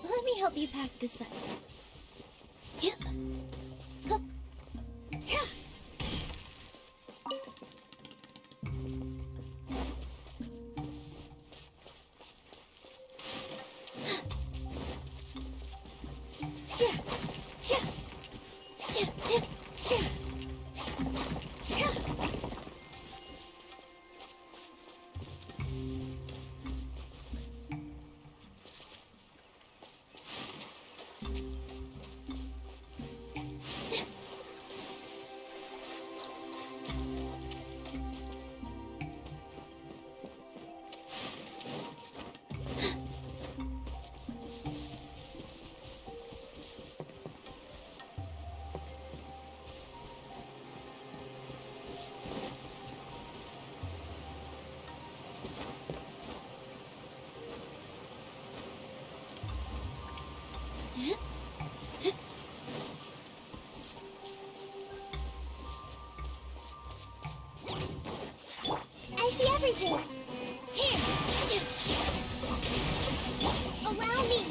Let me help you pack this up. Yeah. Hup. Yeah. Yeah. Yeah. Yeah. Yeah. Yeah. Yeah. I see everything. Here. Allow me.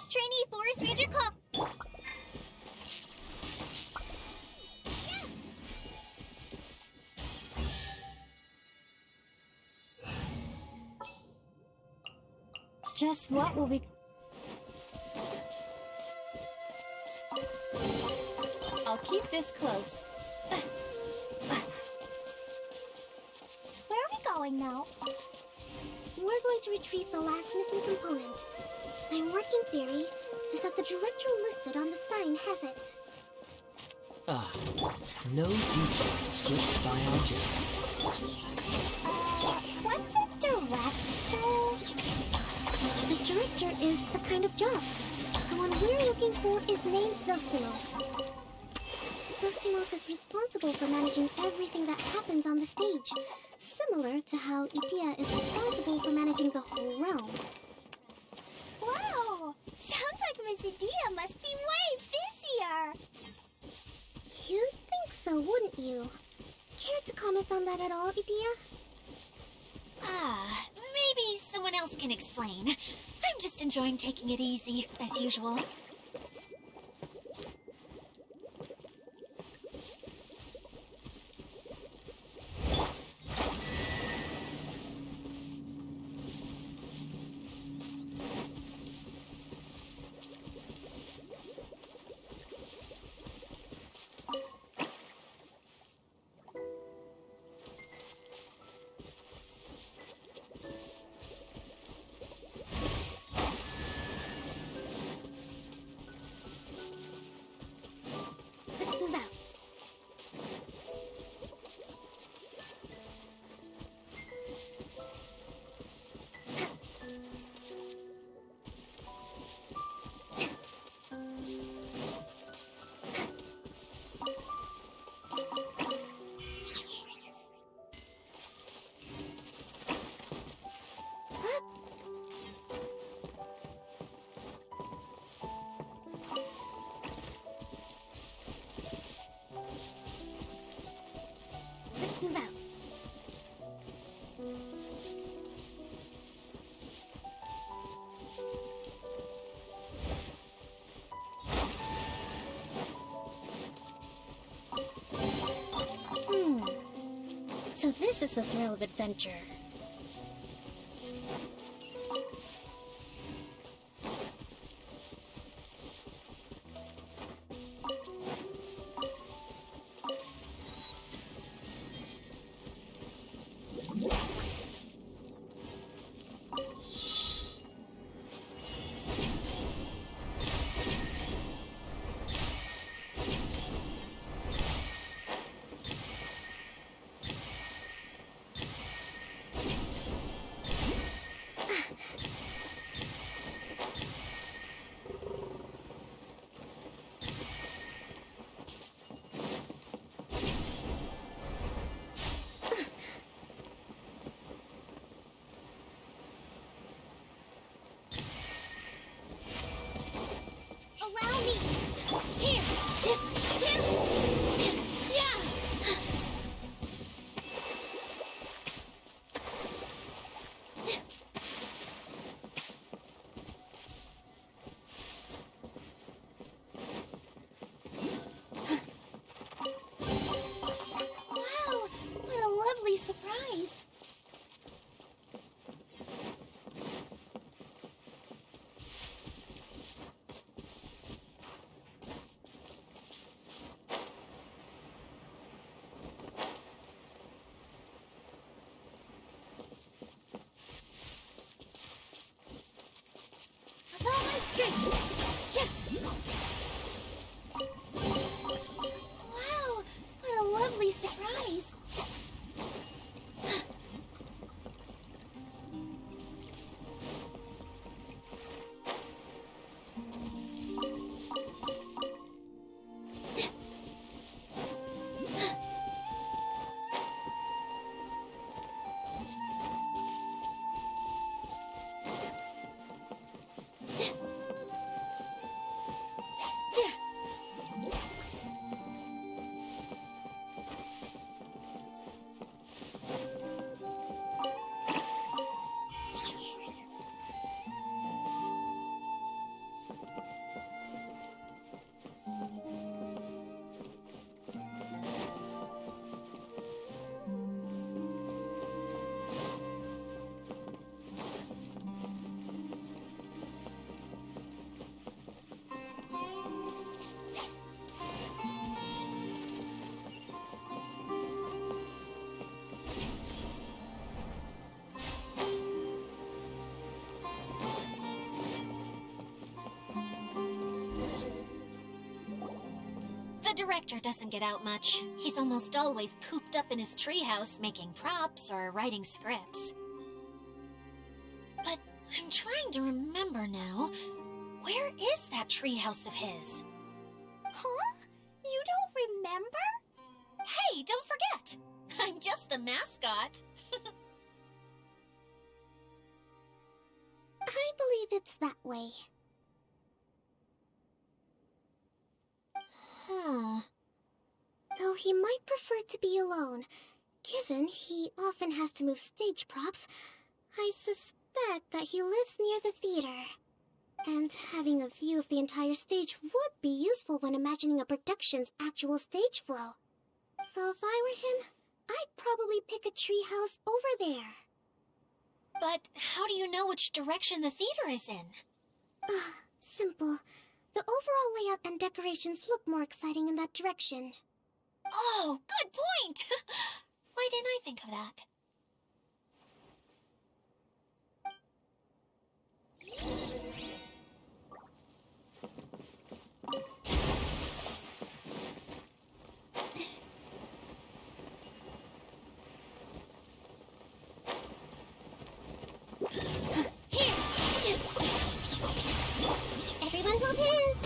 Trainee Forest Ranger call. Just what will we... I'll keep this close. Where are we going now? We're going to retrieve the last missing component. My working theory is that the director listed on the sign has it. No detail slips by our judge. What's a director? The director is the kind of job. The one we're looking for is named Zosimos. Zosimos is responsible for managing everything that happens on the stage, similar to how Edea is responsible for managing the whole realm. Wow! Sounds like Miss Edea must be way busier. You'd think so, wouldn't you? Care to comment on that at all, Edea? Maybe someone else can explain. I'm just enjoying taking it easy, as usual. Let's move out. Let's move out. So this is the thrill of adventure. director doesn't get out much. He's almost always cooped up in his treehouse making props or writing scripts. But I'm trying to remember now. Where is that treehouse of his? Huh? You don't remember? Hey, don't forget! I'm just the mascot. I believe it's that way. Though he might prefer to be alone, given he often has to move stage props, I suspect that he lives near the theater. And having a view of the entire stage would be useful when imagining a production's actual stage flow. So if I were him, I'd probably pick a treehouse over there. But how do you know which direction the theater is in? Simple. The overall layout and decorations look more exciting in that direction. Oh, good point! Why didn't I think of that? Everyone hold hands!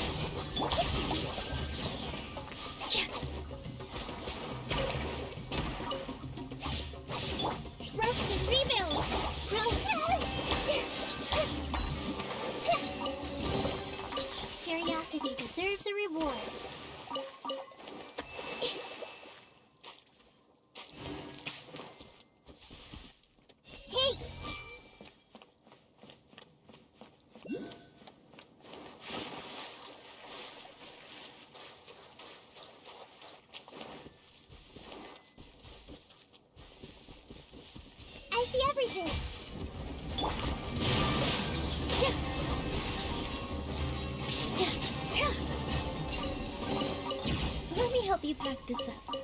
Rest and rebuild! Curiosity deserves a reward. Hey! I see everything! Let me help you pack this up.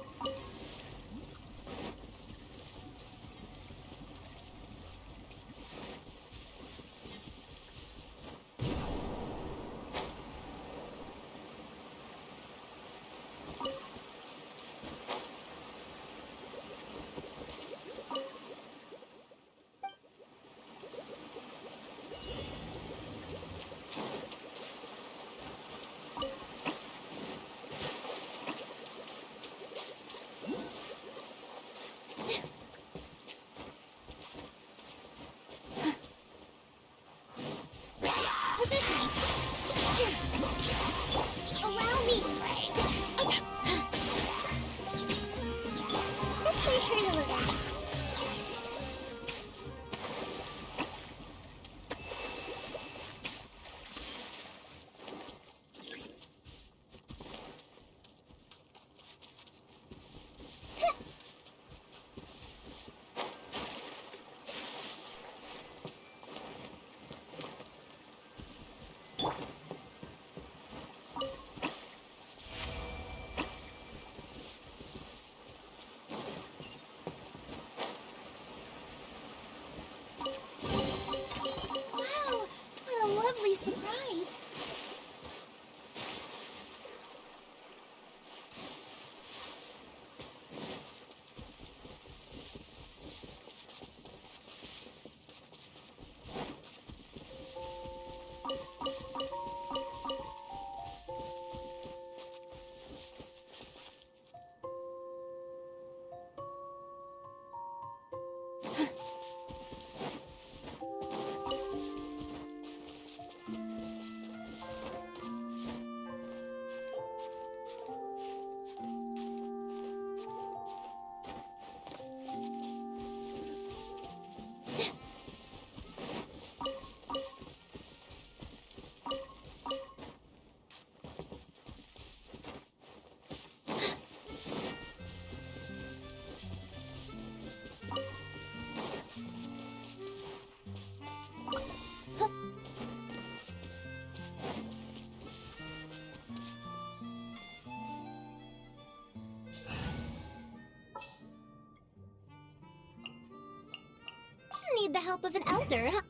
Allow me. This may hurt a little. Wow, what a lovely surprise. Need the help of an elder, huh?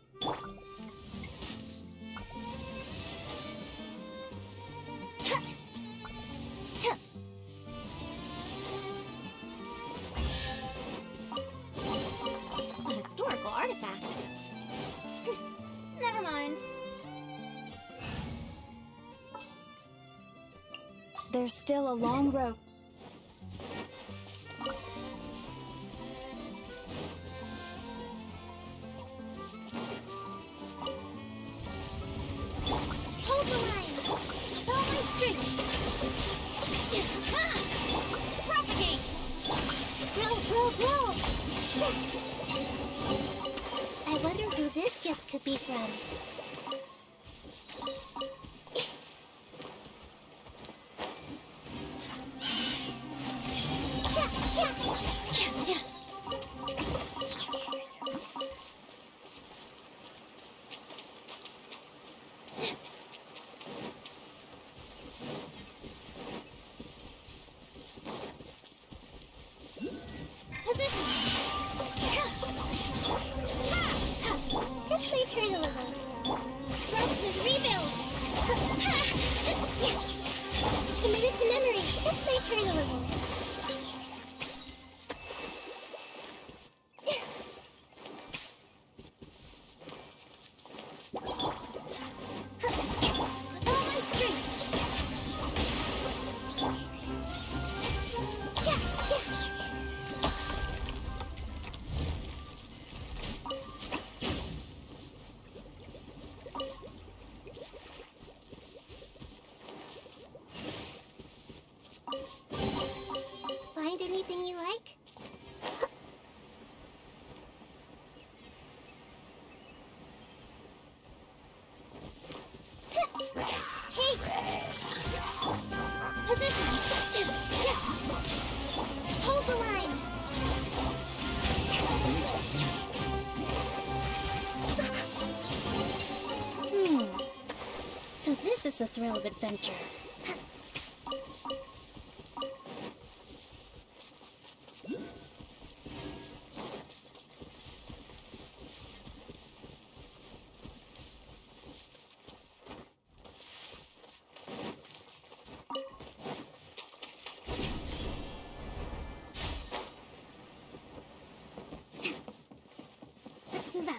there's still a long road. Hold the line! Follow my string! Propagate! Roll! I wonder who this gift could be from. This may hurt a little. Thrust and rebuild! Committed to memory. This may hurt a little. With all my strength. Find anything you like? Hey! Position! Hold the line! So this is the thrill of adventure. Let's move out.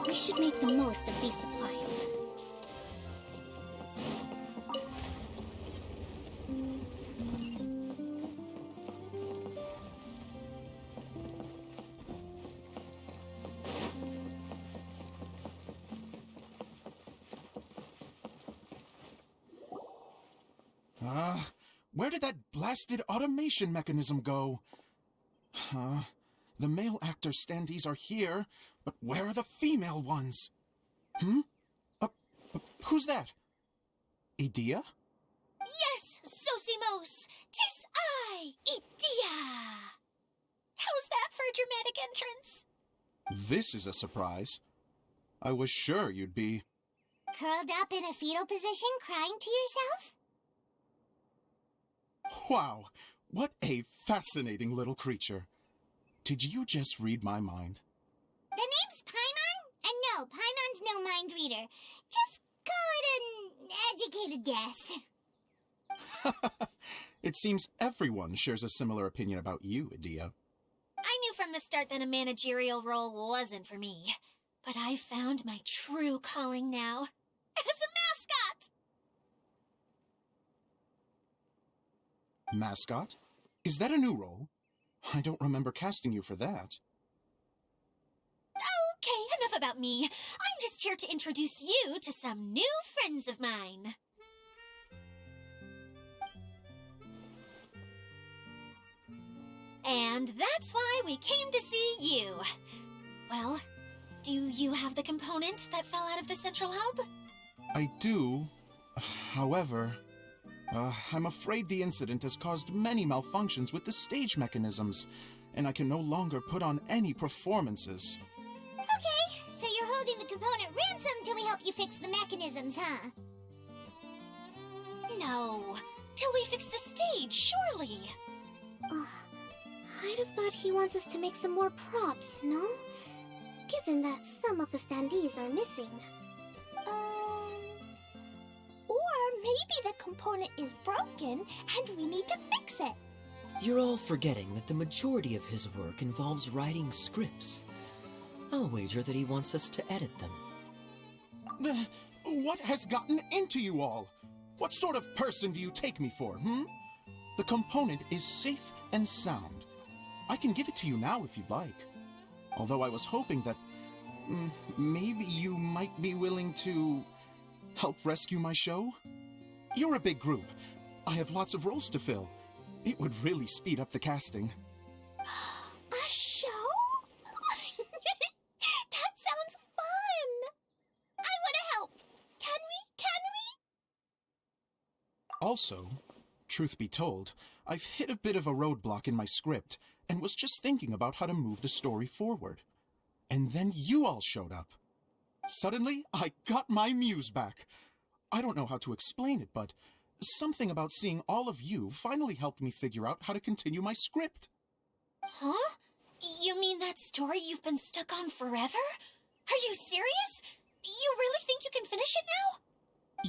We should make the most of these supplies. Where did that blasted automation mechanism go? The male actor standees are here, but where are the female ones? Who's that? Edea? Yes, Sosimos! 'Tis I, Edea! How's that for a dramatic entrance? This is a surprise. I was sure you'd be. Curled up in a fetal position, crying to yourself? Wow, what a fascinating little creature. Did you just read my mind? The name's Paimon? And no, Paimon's no mind reader. Just call it an educated guess. It seems everyone shares a similar opinion about you, Edea. I knew from the start that a managerial role wasn't for me. But I found my true calling now. As a mascot! Mascot? Is that a new role? I don't remember casting you for that. Okay, enough about me. I'm just here to introduce you to some new friends of mine. And that's why we came to see you. Well, do you have the component that fell out of the central hub? I do. However, I'm afraid the incident has caused many malfunctions with the stage mechanisms, and I can no longer put on any performances. Okay, so you're holding the component ransom till we help you fix the mechanisms, huh? No, till we fix the stage, surely. I'd have thought he wants us to make some more props, no? Given that some of the standees are missing. Or maybe the component is broken and we need to fix it. You're all forgetting that the majority of his work involves writing scripts. I'll wager that he wants us to edit them. What has gotten into you all? What sort of person do you take me for, The component is safe and sound. I can give it to you now if you'd like. Although I was hoping that maybe you might be willing to help rescue my show? You're a big group. I have lots of roles to fill. It would really speed up the casting. A show? That sounds fun! I want to help! Can we? Also, truth be told, I've hit a bit of a roadblock in my script and was just thinking about how to move the story forward. And then you all showed up. Suddenly, I got my muse back. I don't know how to explain it, but something about seeing all of you finally helped me figure out how to continue my script. Huh? You mean that story you've been stuck on forever? Are you serious? You really think you can finish it now?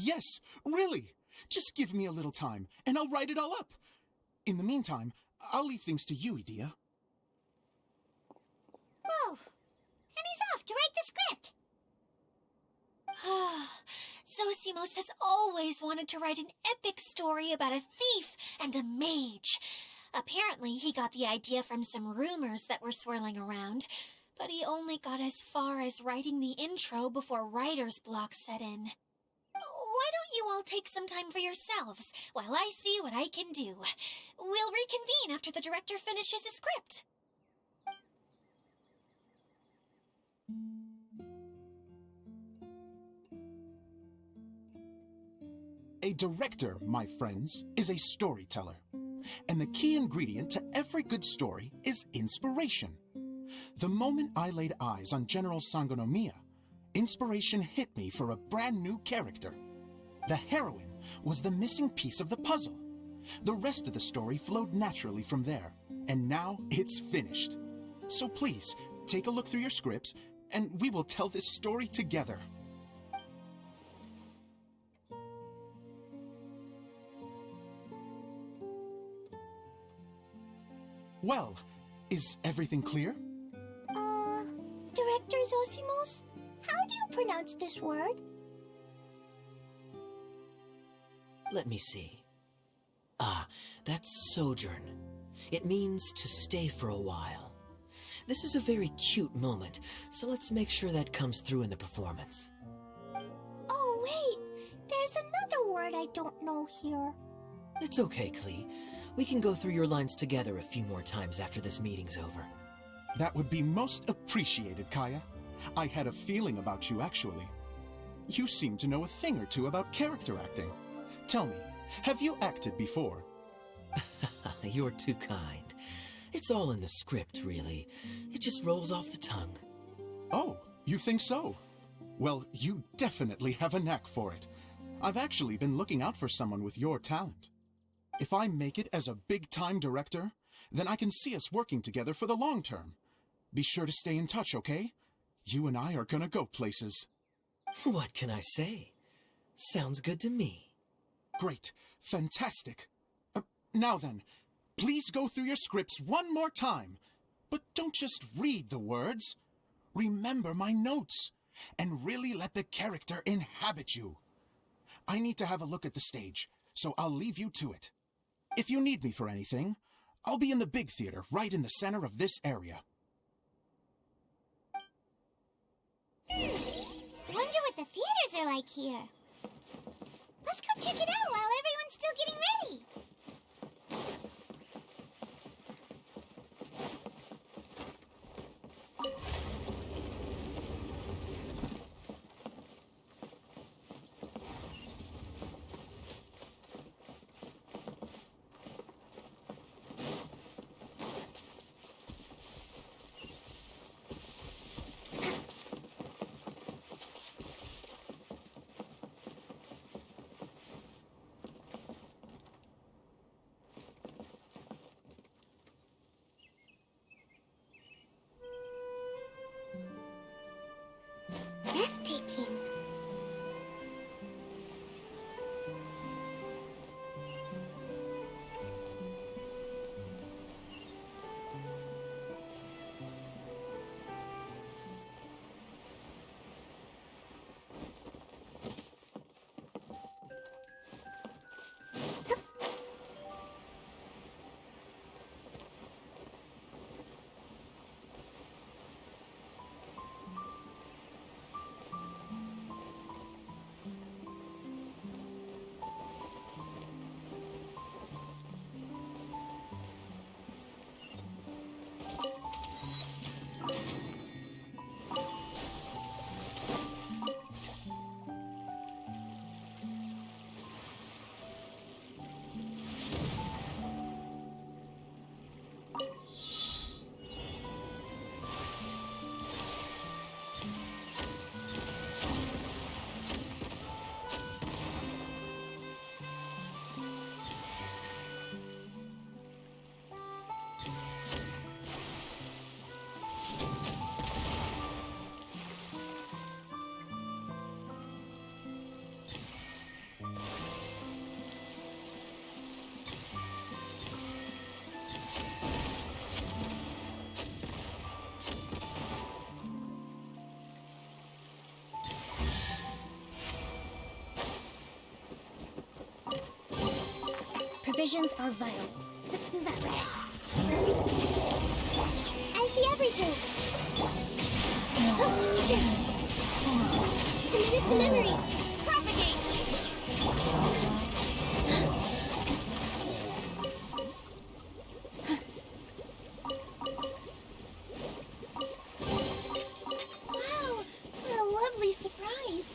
Yes, really. Just give me a little time, and I'll write it all up. In the meantime, I'll leave things to you, Edea. Whoa! And he's off to write the script! Zosimos has always wanted to write an epic story about a thief and a mage. Apparently, he got the idea from some rumors that were swirling around, but he only got as far as writing the intro before writer's block set in. Why don't you all take some time for yourselves while I see what I can do? We'll reconvene after the director finishes his script. A director, my friends, is a storyteller. And the key ingredient to every good story is inspiration. The moment I laid eyes on General Sangonomiya, inspiration hit me for a brand new character. The heroine was the missing piece of the puzzle. The rest of the story flowed naturally from there, and now it's finished. So please, take a look through your scripts, and we will tell this story together. Well, is everything clear? Director Zosimos, how do you pronounce this word? Let me see. That's sojourn. It means to stay for a while. This is a very cute moment, so let's make sure that comes through in the performance. Oh, wait! There's another word I don't know here. It's okay, Klee. We can go through your lines together a few more times after this meeting's over. That would be most appreciated, Kaya. I had a feeling about you, actually. You seem to know a thing or two about character acting. Tell me, have you acted before? You're too kind. It's all in the script, really. It just rolls off the tongue. Oh, you think so? Well, you definitely have a knack for it. I've actually been looking out for someone with your talent. If I make it as a big-time director, then I can see us working together for the long term. Be sure to stay in touch, okay? You and I are gonna go places. What can I say? Sounds good to me. Great. Fantastic. Now then, please go through your scripts one more time. But don't just read the words. Remember my notes, and really let the character inhabit you. I need to have a look at the stage, so I'll leave you to it. If you need me for anything, I'll be in the big theater right in the center of this area. Wonder what the theaters are like here. Let's go check it out while everyone's still getting ready. Breathtaking. Provisions are vital. Let's move out. I see everything. Committed to memory. Propagate. Wow, what a lovely surprise.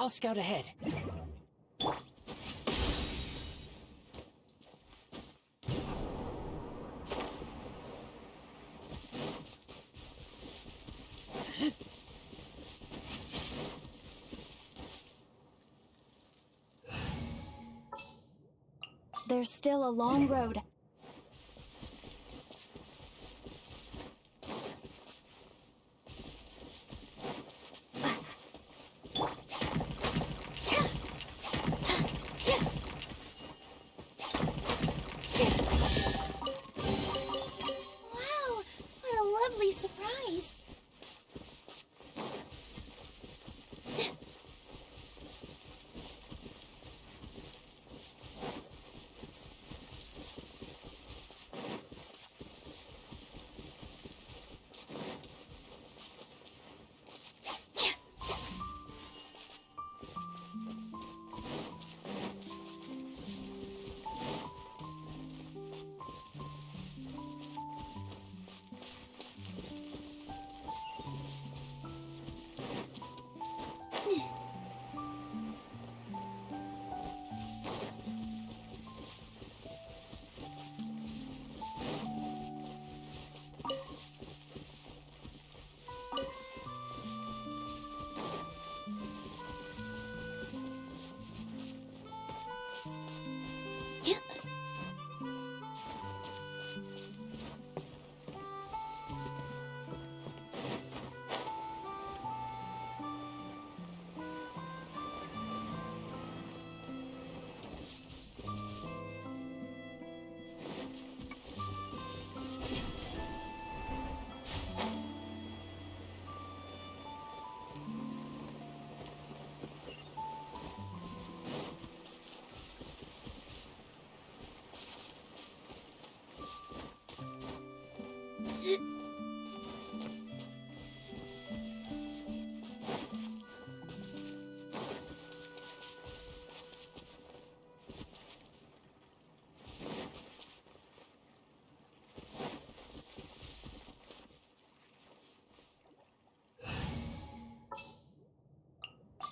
I'll scout ahead. There's still a long road. Wow, what a lovely surprise.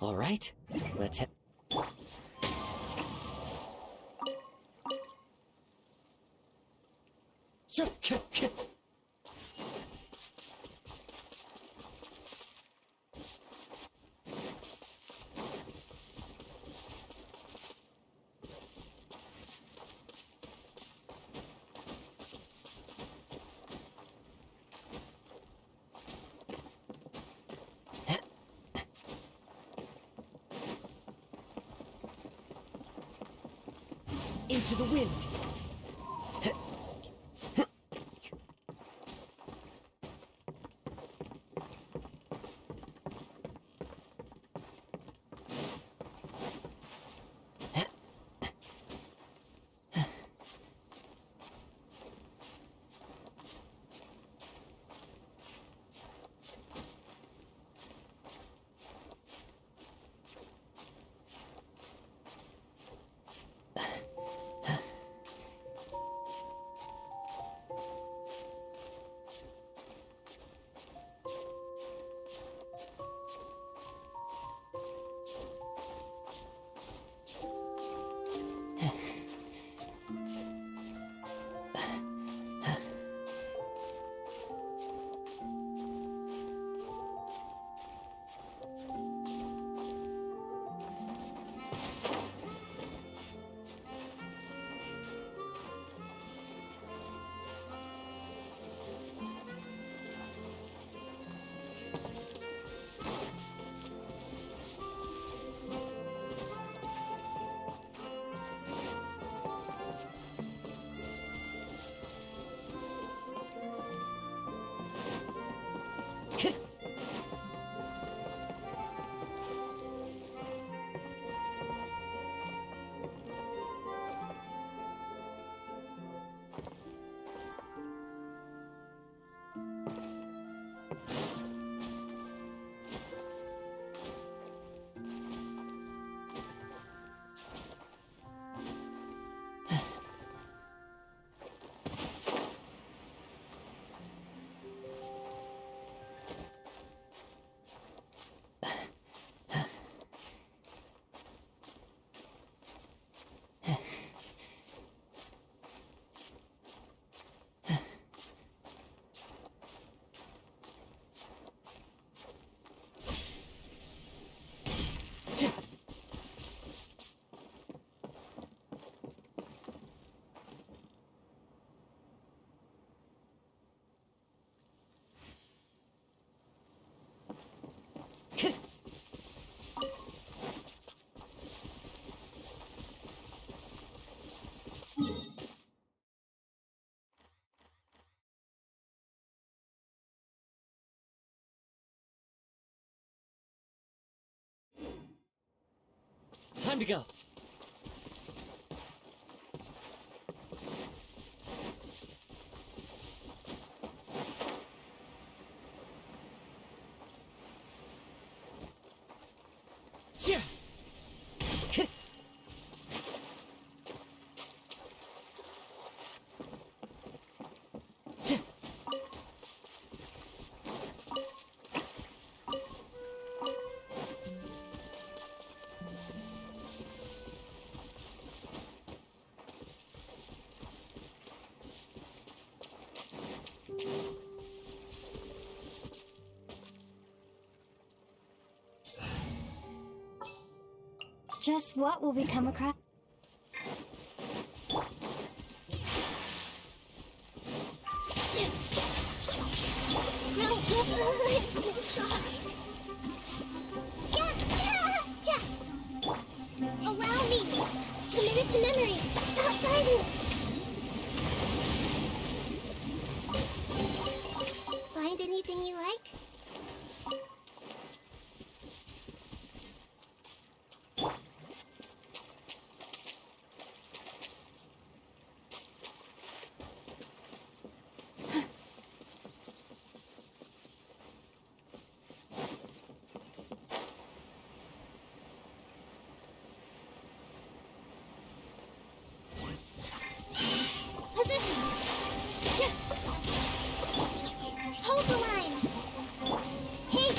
All right, let's head. Into the wind. Time to go. Just what will we come across? Allow me! Committed to memory! Stop fighting! Find anything you like? Positions! Hold the line! Hey!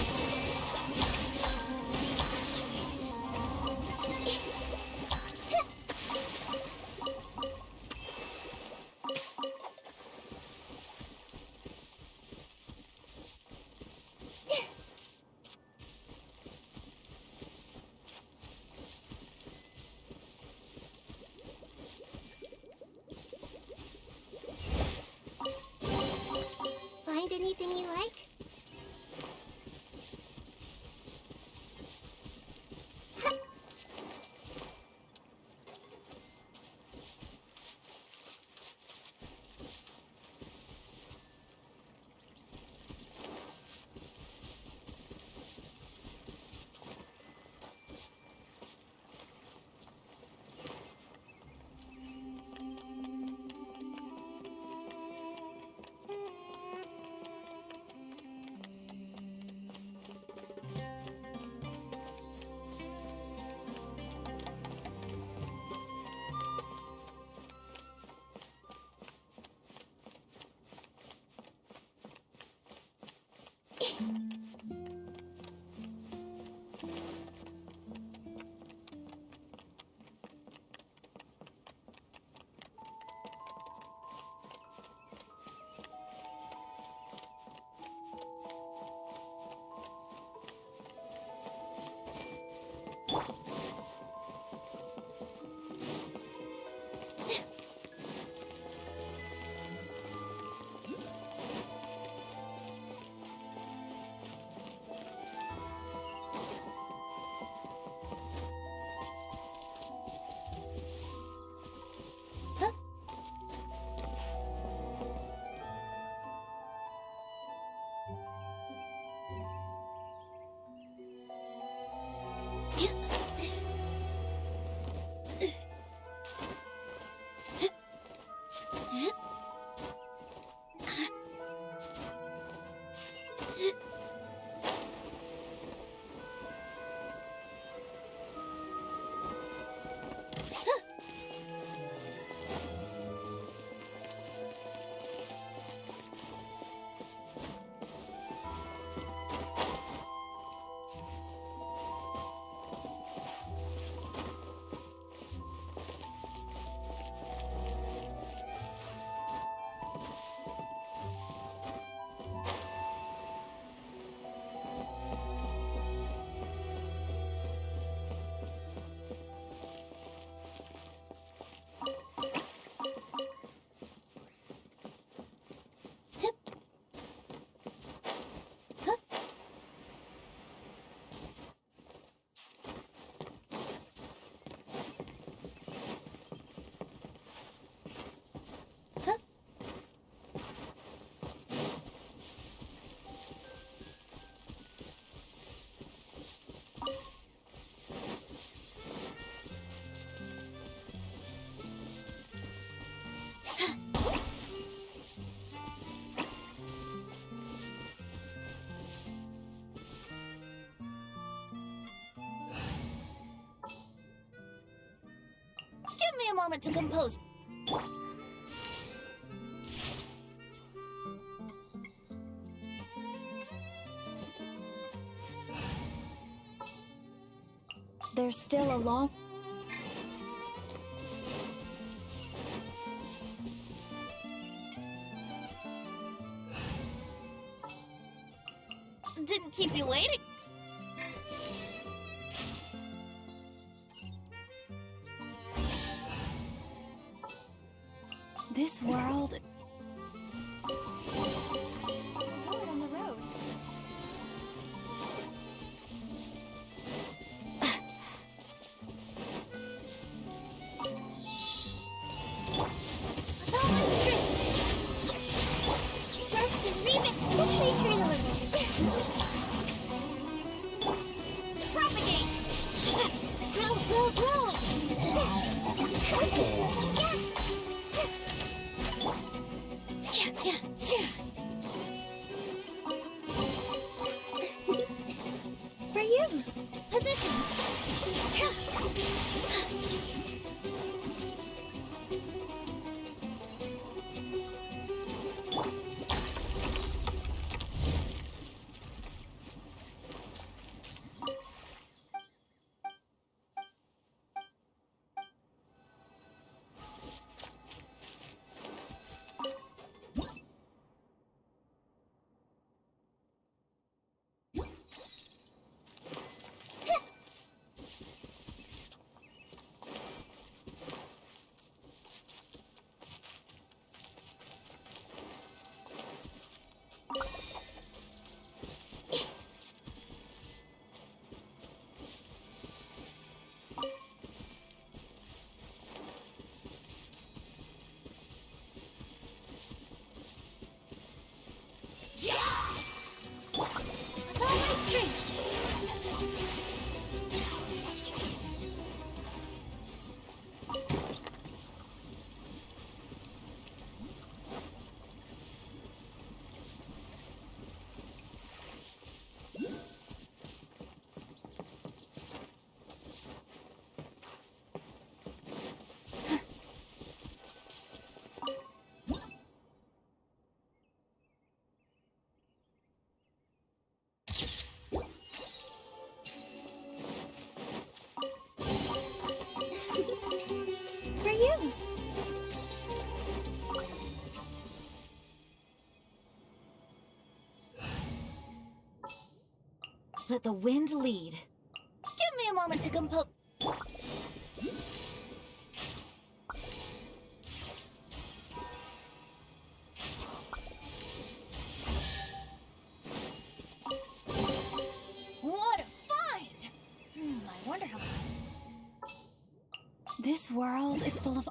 Find anything you like? a moment to compose. There's still a long... Didn't keep you waiting. This world... On the road. For you. Positions. With all my strength. For you. Let the wind lead. Give me a moment to compose. What a find! I wonder how. This world is full of...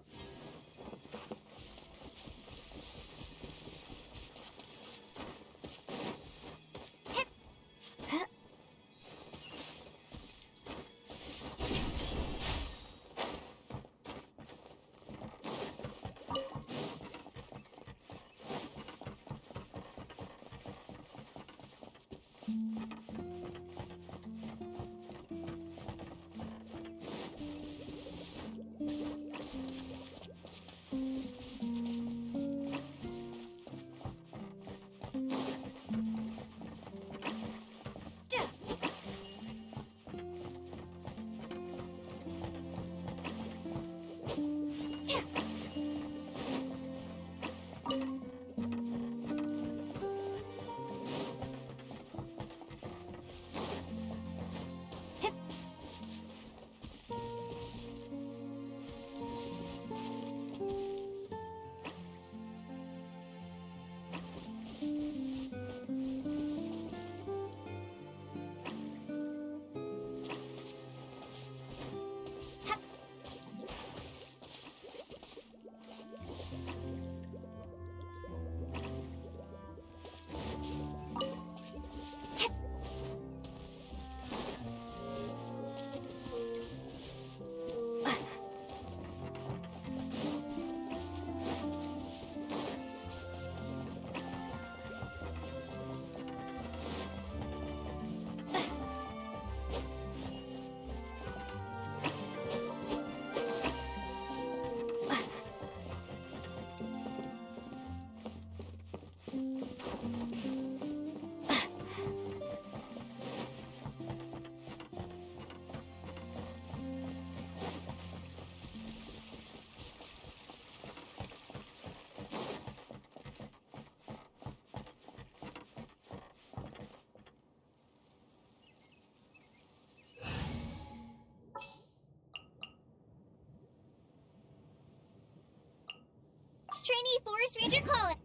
Tiny Forest Ranger calling.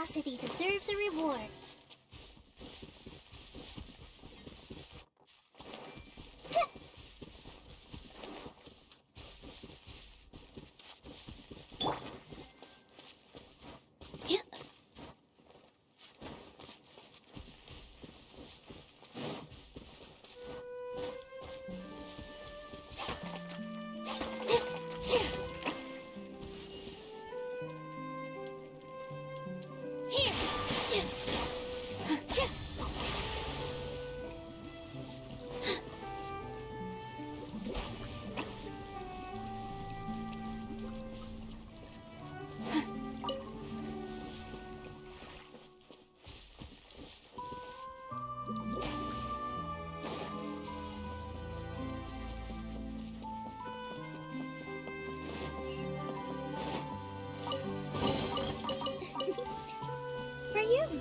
curiosity deserves a reward. For you.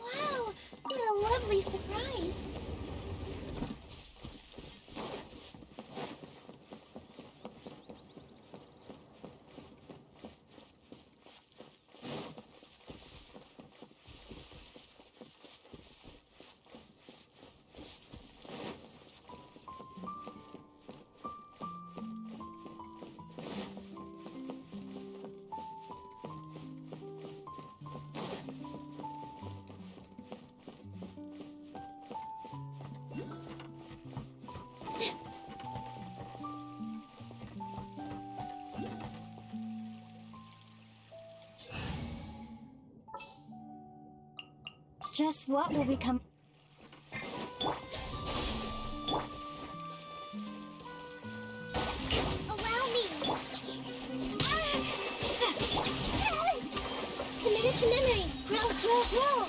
Wow, what a lovely surprise. Just what will become? Allow me. Committed to memory. Grow.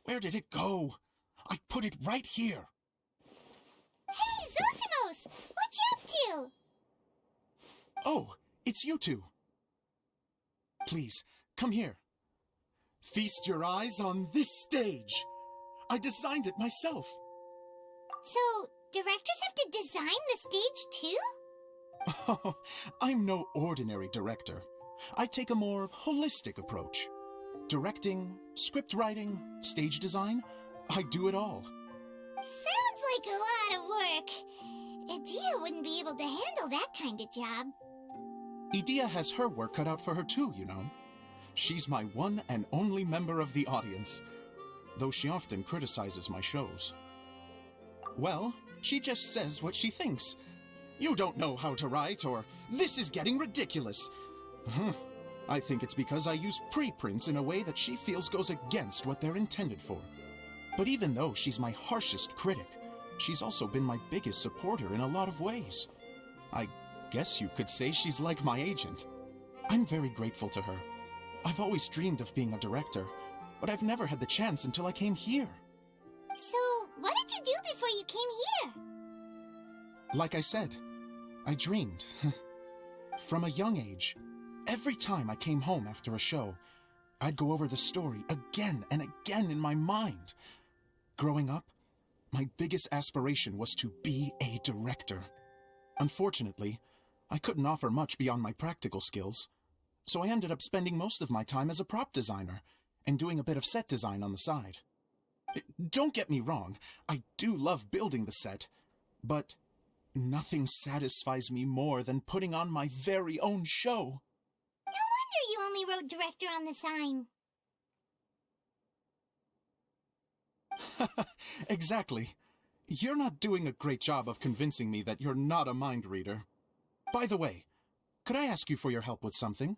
Where did it go? I put it right here. Hey, Zosimos! What you up to? Oh, it's you two. Please, come here. Feast your eyes on this stage. I designed it myself. So, directors have to design the stage too? Oh, I'm no ordinary director. I take a more holistic approach. Directing, script writing, stage design, I do it all. Sounds like a lot of work. Edea wouldn't be able to handle that kind of job. Edea has her work cut out for her too, you know. She's my one and only member of the audience. though she often criticizes my shows. Well, she just says what she thinks. You don't know how to write, or this is getting ridiculous. I think it's because I use preprints in a way that she feels goes against what they're intended for. But even though she's my harshest critic, she's also been my biggest supporter in a lot of ways. I guess you could say she's like my agent. I'm very grateful to her. I've always dreamed of being a director, but I've never had the chance until I came here. So, what did you do before you came here? Like I said, I dreamed. From a young age, every time I came home after a show, I'd go over the story again and again in my mind. Growing up, my biggest aspiration was to be a director. Unfortunately, I couldn't offer much beyond my practical skills, so I ended up spending most of my time as a prop designer and doing a bit of set design on the side. Don't get me wrong, I do love building the set, but nothing satisfies me more than putting on my very own show. No wonder you only wrote director on the sign. Exactly. You're not doing a great job of convincing me that you're not a mind reader. By the way, could I ask you for your help with something?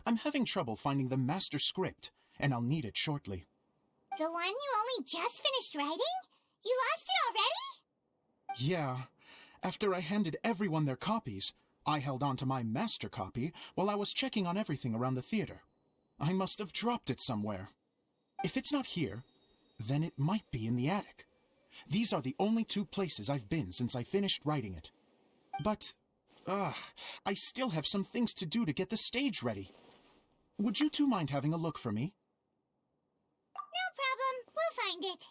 I'm having trouble finding the master script, and I'll need it shortly. The one you only just finished writing? You lost it already? Yeah. After I handed everyone their copies, I held on to my master copy while I was checking on everything around the theater. I must have dropped it somewhere. If it's not here, then it might be in the attic. These are the only two places I've been since I finished writing it. But, I still have some things to do to get the stage ready. Would you two mind having a look for me? No problem. We'll find it.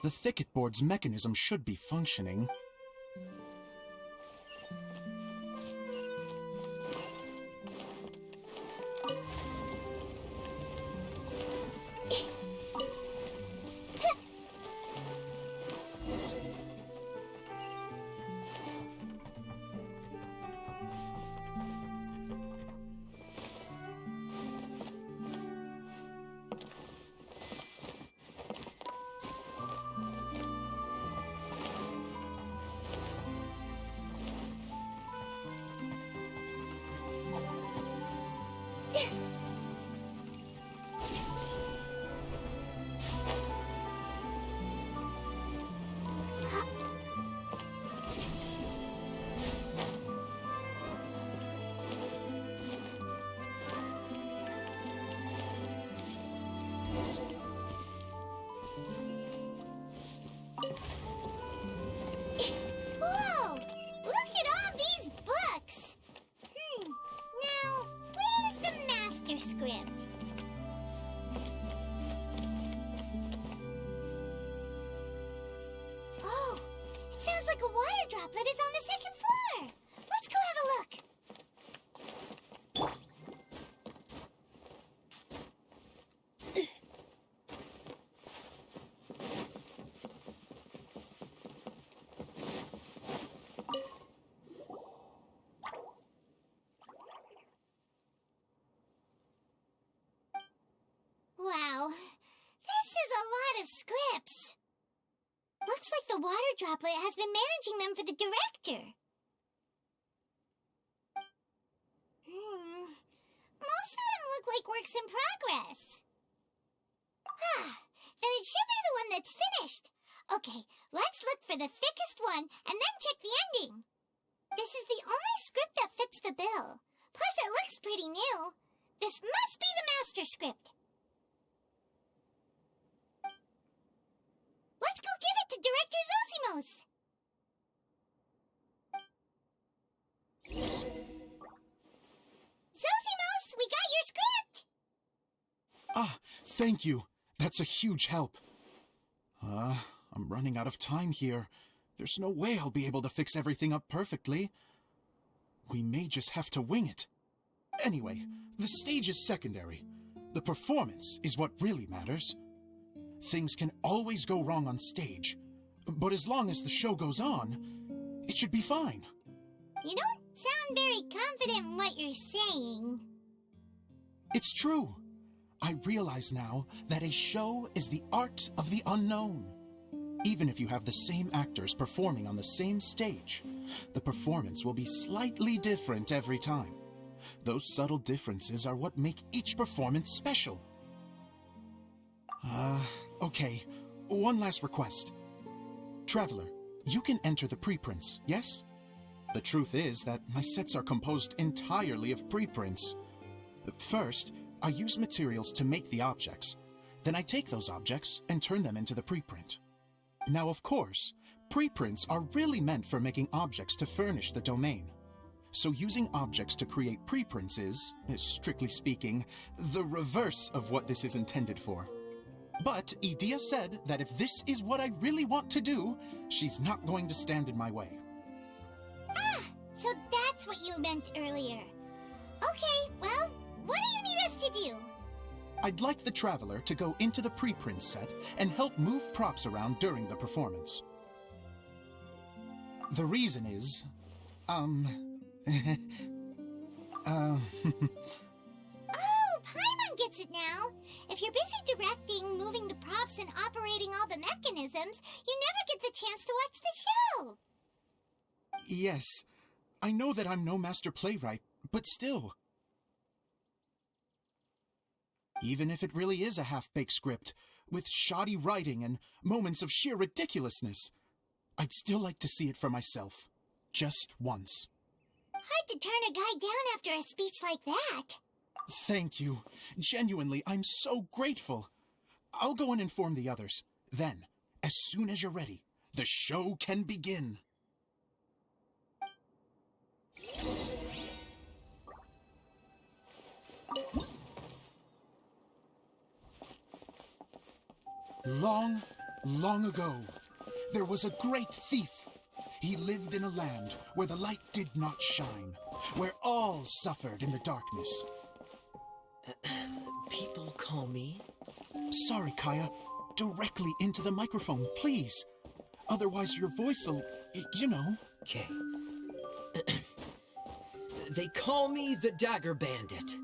The thicket board's mechanism should be functioning. Whoa! Look at all these books! Now, where's the master script? Oh, it sounds like a water droplet is on the second floor. Let's go have a look. Wow, this is a lot of scripts. Looks like the water droplet has been managing them for the director. Most of them look like works in progress. Then it should be the one that's finished. Okay, let's look for the thickest one and then check the ending. This is the only script that fits the bill. Plus, it looks pretty new. This must be the master script. Let's go give it to Director Zosimos! Zosimos, we got your script! Ah, thank you. That's a huge help. I'm running out of time here. There's no way I'll be able to fix everything up perfectly. We may just have to wing it. Anyway, the stage is secondary. The performance is what really matters. Things can always go wrong on stage, but as long as the show goes on, it should be fine. You don't sound very confident in what you're saying. It's true. I realize now that a show is the art of the unknown. Even if you have the same actors performing on the same stage, the performance will be slightly different every time. Those subtle differences are what make each performance special. Okay. One last request. Traveler, you can enter the preprints, yes? The truth is that my sets are composed entirely of preprints. First, I use materials to make the objects. Then I take those objects and turn them into the preprint. Now, of course, preprints are really meant for making objects to furnish the domain. So using objects to create preprints is, strictly speaking, the reverse of what this is intended for. But Edea said that if this is what I really want to do, she's not going to stand in my way. Ah, so that's what you meant earlier. Okay, well, what do you need us to do? I'd like the Traveler to go into the preprint set and help move props around during the performance. The reason is, Oh, Paimon gets it now. If you're busy directing, moving the props, and operating all the mechanisms, you never get the chance to watch the show. Yes, I know that I'm no master playwright, but still. Even if it really is a half-baked script, with shoddy writing and moments of sheer ridiculousness, I'd still like to see it for myself. Just once. Hard to turn a guy down after a speech like that. Thank you. Genuinely, I'm so grateful. I'll go and inform the others. Then, as soon as you're ready, the show can begin. Long, long ago, there was a great thief. He lived in a land where the light did not shine, where all suffered in the darkness. People call me? Sorry, Kaya. Directly into the microphone, please. Otherwise your voice will, you know. Okay. They call me the Dagger Bandit,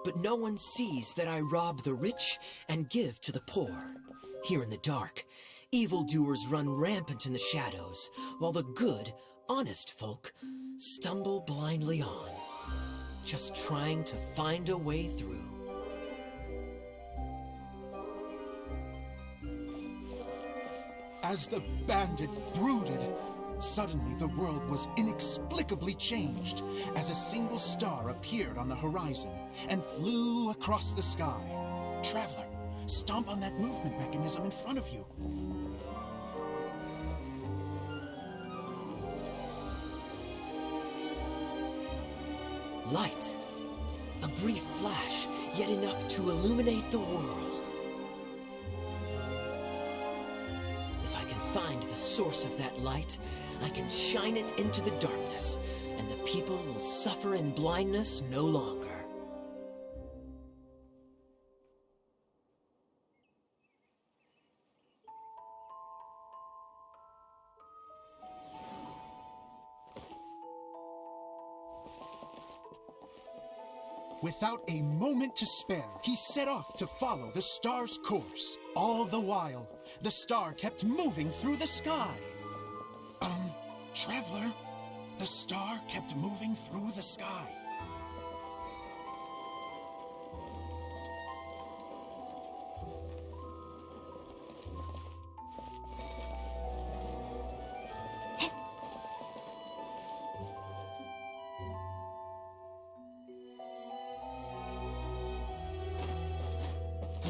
but no one sees that I rob the rich and give to the poor. Here in the dark, evildoers run rampant in the shadows, while the good, honest folk stumble blindly on, just trying to find a way through. As the bandit brooded, suddenly the world was inexplicably changed as a single star appeared on the horizon and flew across the sky. Traveler, stomp on that movement mechanism in front of you. Light. A brief flash, yet enough to illuminate the world. If I can find the source of that light, I can shine it into the darkness, and the people will suffer in blindness no longer. Without a moment to spare, he set off to follow the star's course. All the while, the star kept moving through the sky. Traveler, the star kept moving through the sky.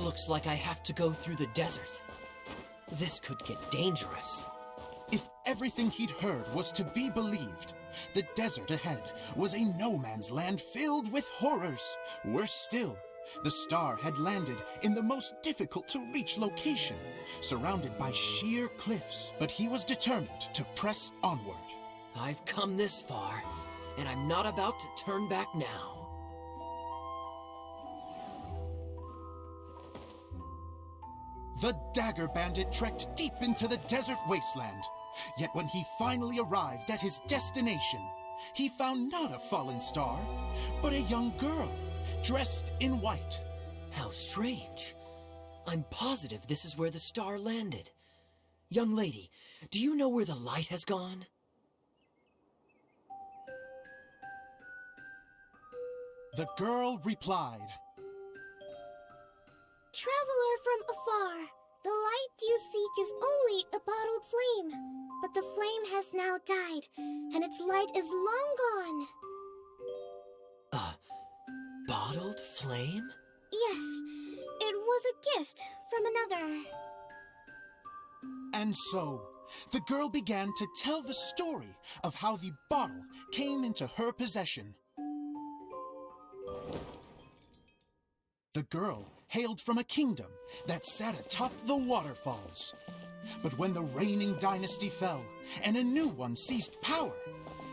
Looks like I have to go through the desert. This could get dangerous. If everything he'd heard was to be believed, the desert ahead was a no-man's land filled with horrors. Worse still, the star had landed in the most difficult-to-reach location, surrounded by sheer cliffs, but he was determined to press onward. I've come this far, and I'm not about to turn back now. The Dagger Bandit trekked deep into the desert wasteland. Yet when he finally arrived at his destination, he found not a fallen star, but a young girl, dressed in white. How strange. I'm positive this is where the star landed. Young lady, do you know where the light has gone? The girl replied, Traveler from afar, the light you seek is only a bottled flame. But the flame has now died, and its light is long gone. Bottled flame? Yes, it was a gift from another. And so, the girl began to tell the story of how the bottle came into her possession. The girl hailed from a kingdom that sat atop the waterfalls. But when the reigning dynasty fell and a new one seized power,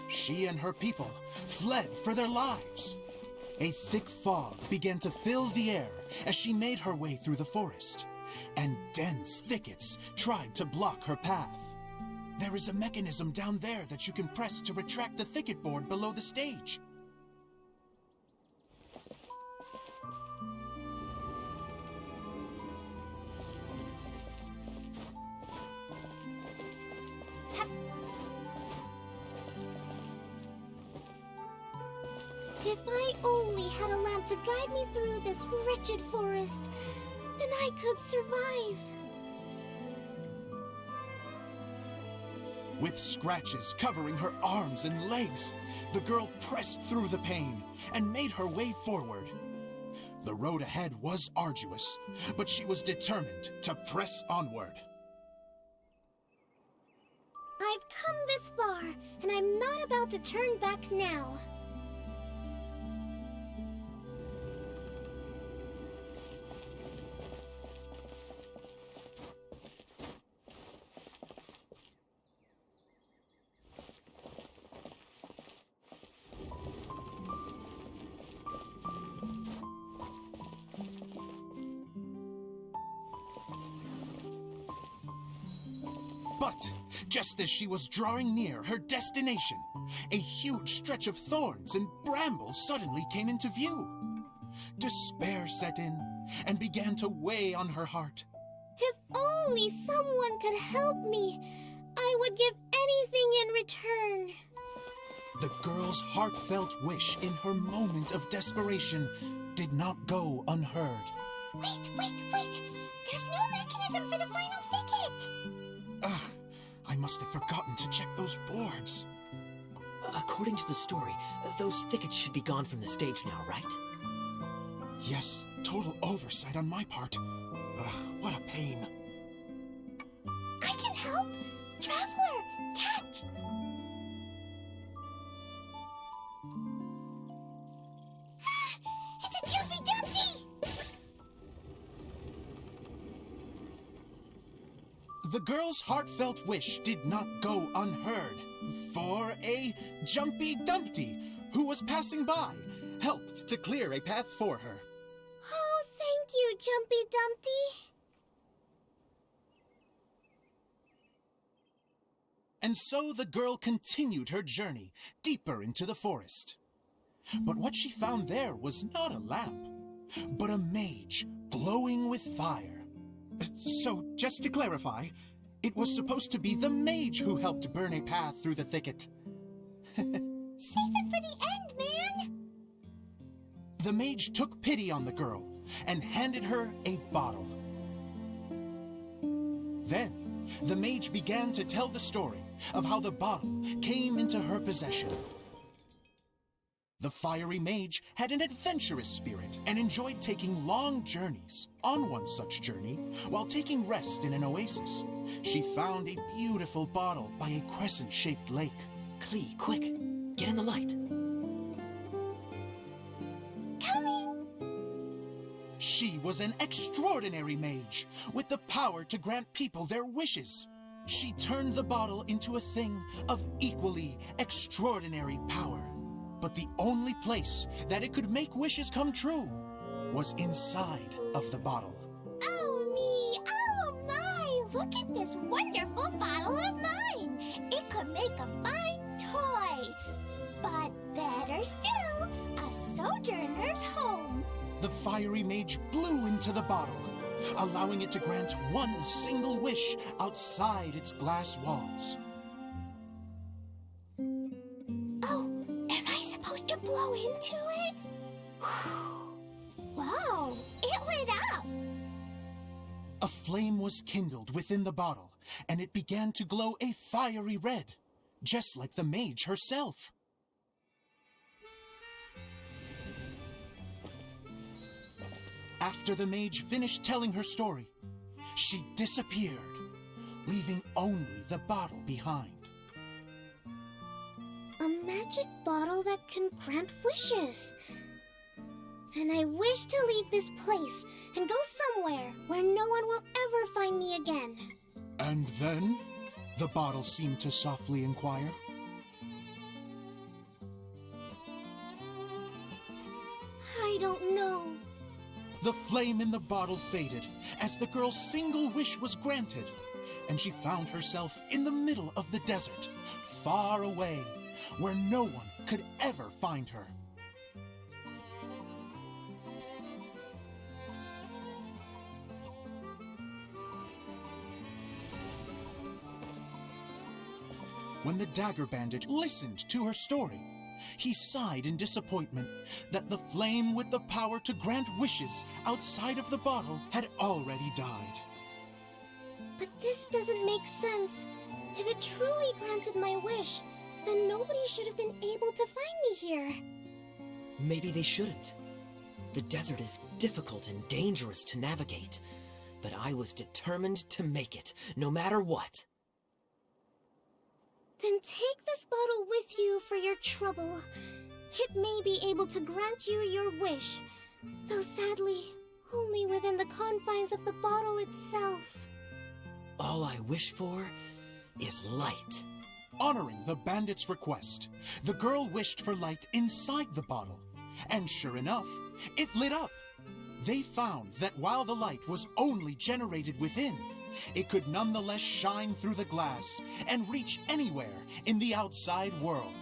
she and her people fled for their lives. A thick fog began to fill the air as she made her way through the forest, and dense thickets tried to block her path. There is a mechanism down there that you can press to retract the thicket board below the stage. If I only had a lamp to guide me through this wretched forest, then I could survive. With scratches covering her arms and legs, the girl pressed through the pain and made her way forward. The road ahead was arduous, but she was determined to press onward. I've come this far, and I'm not about to turn back now. But just as she was drawing near her destination, a huge stretch of thorns and brambles suddenly came into view. Despair set in and began to weigh on her heart. If only someone could help me, I would give anything in return. The girl's heartfelt wish in her moment of desperation did not go unheard. Wait! There's no mechanism for the final thicket! Ugh, I must have forgotten to check those boards. According to the story, those thickets should be gone from the stage now, right? Yes, total oversight on my part. Ugh, what a pain. I can help! Traveler! Catch! It's a Jumpy Dumpty! The girl's heartfelt wish did not go unheard, for a Jumpy Dumpty, who was passing by, helped to clear a path for her. Oh, thank you, Jumpy Dumpty. And so the girl continued her journey deeper into the forest. But what she found there was not a lamp, but a mage glowing with fire. So, just to clarify, it was supposed to be the mage who helped burn a path through the thicket. Save it for the end, man! The mage took pity on the girl and handed her a bottle. Then, the mage began to tell the story of how the bottle came into her possession. The fiery mage had an adventurous spirit and enjoyed taking long journeys. On one such journey, while taking rest in an oasis, she found a beautiful bottle by a crescent-shaped lake. Klee, quick! Get in the light! Coming! She was an extraordinary mage, with the power to grant people their wishes. She turned the bottle into a thing of equally extraordinary power. But the only place that it could make wishes come true was inside of the bottle. Oh me! Oh my! Look at this wonderful bottle of mine! It could make a fine toy! But better still, a sojourner's home! the fiery mage blew into the bottle, allowing it to grant one single wish outside its glass walls. Oh, am I supposed to blow into it? Whoa, it lit up! A flame was kindled within the bottle, and it began to glow a fiery red, just like the mage herself. After the mage finished telling her story, she disappeared, leaving only the bottle behind. A magic bottle that can grant wishes. And I wish to leave this place and go somewhere where no one will ever find me again. And then, the bottle seemed to softly inquire. I don't know. The flame in the bottle faded as the girl's single wish was granted, and she found herself in the middle of the desert, far away, where no one could ever find her. When the Dagger Bandit listened to her story, he sighed in disappointment that the flame with the power to grant wishes outside of the bottle had already died. But this doesn't make sense. If it truly granted my wish, then nobody should have been able to find me here. Maybe they shouldn't. The desert is difficult and dangerous to navigate, but I was determined to make it, no matter what. Then take this bottle with you for your trouble. It may be able to grant you your wish, though sadly, only within the confines of the bottle itself. All I wish for is light. Honoring the bandit's request, the girl wished for light inside the bottle, and sure enough, it lit up. They found that while the light was only generated within, it could nonetheless shine through the glass and reach anywhere in the outside world.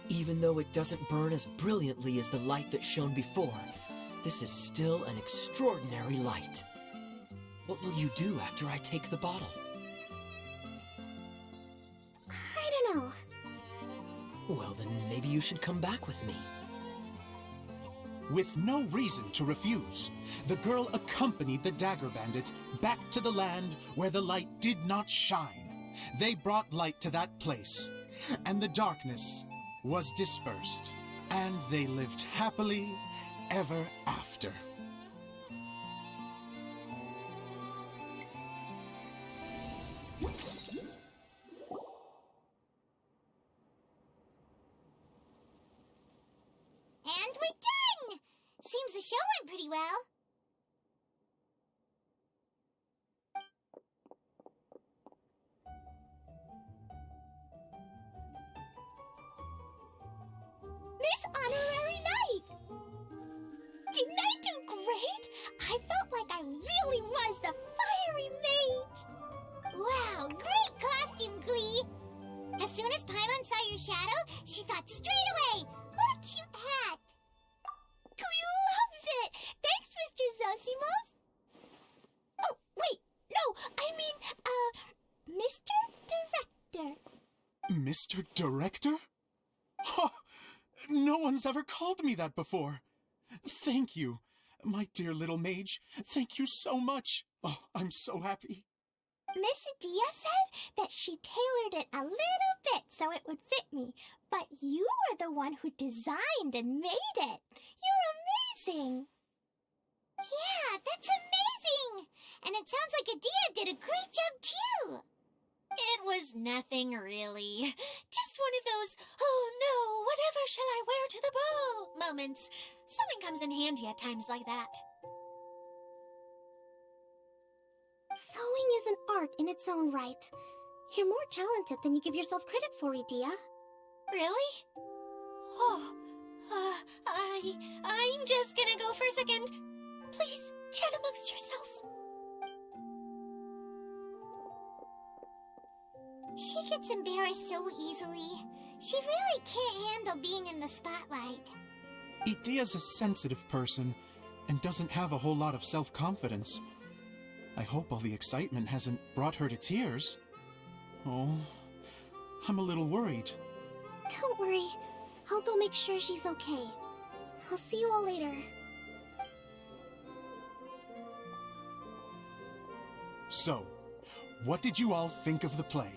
Even though it doesn't burn as brilliantly as the light that shone before, this is still an extraordinary light. What will you do after I take the bottle? I don't know. Well, then maybe you should come back with me. With no reason to refuse, the girl accompanied the Dagger Bandit back to the land where the light did not shine. They brought light to that place, and the darkness was dispersed, and they lived happily ever after. And we're done! Seems the show went pretty well. Miss Honorary Knight! Didn't I do great? I felt like I really was the fiery mage! Wow, great costume, Glee! As soon as Paimon saw your shadow, she thought straight away, what a cute hat! Glee loves it! Thanks, Mr. Zosimos! Oh, wait, no, I mean, Mr. Director. Mr. Director? Ha! No one's ever called me that before. Thank you, my dear little mage. Thank you so much. Oh, I'm so happy. Miss Adia said that she tailored it a little bit so it would fit me, but you were the one who designed and made it. You're amazing. Yeah, that's amazing! And it sounds like Adia did a great job, too! It was nothing, really. Just one of those, oh no, whatever shall I wear to the ball moments. Sewing comes in handy at times like that. Sewing is an art in its own right. You're more talented than you give yourself credit for, Adia. Really? Oh, I'm just gonna go for a second. Please, chat amongst yourselves. She gets embarrassed so easily. She really can't handle being in the spotlight. Idia's a sensitive person and doesn't have a whole lot of self-confidence. I hope all the excitement hasn't brought her to tears. Oh, I'm a little worried. Don't worry. I'll go make sure she's okay. I'll see you all later. So, what did you all think of the play?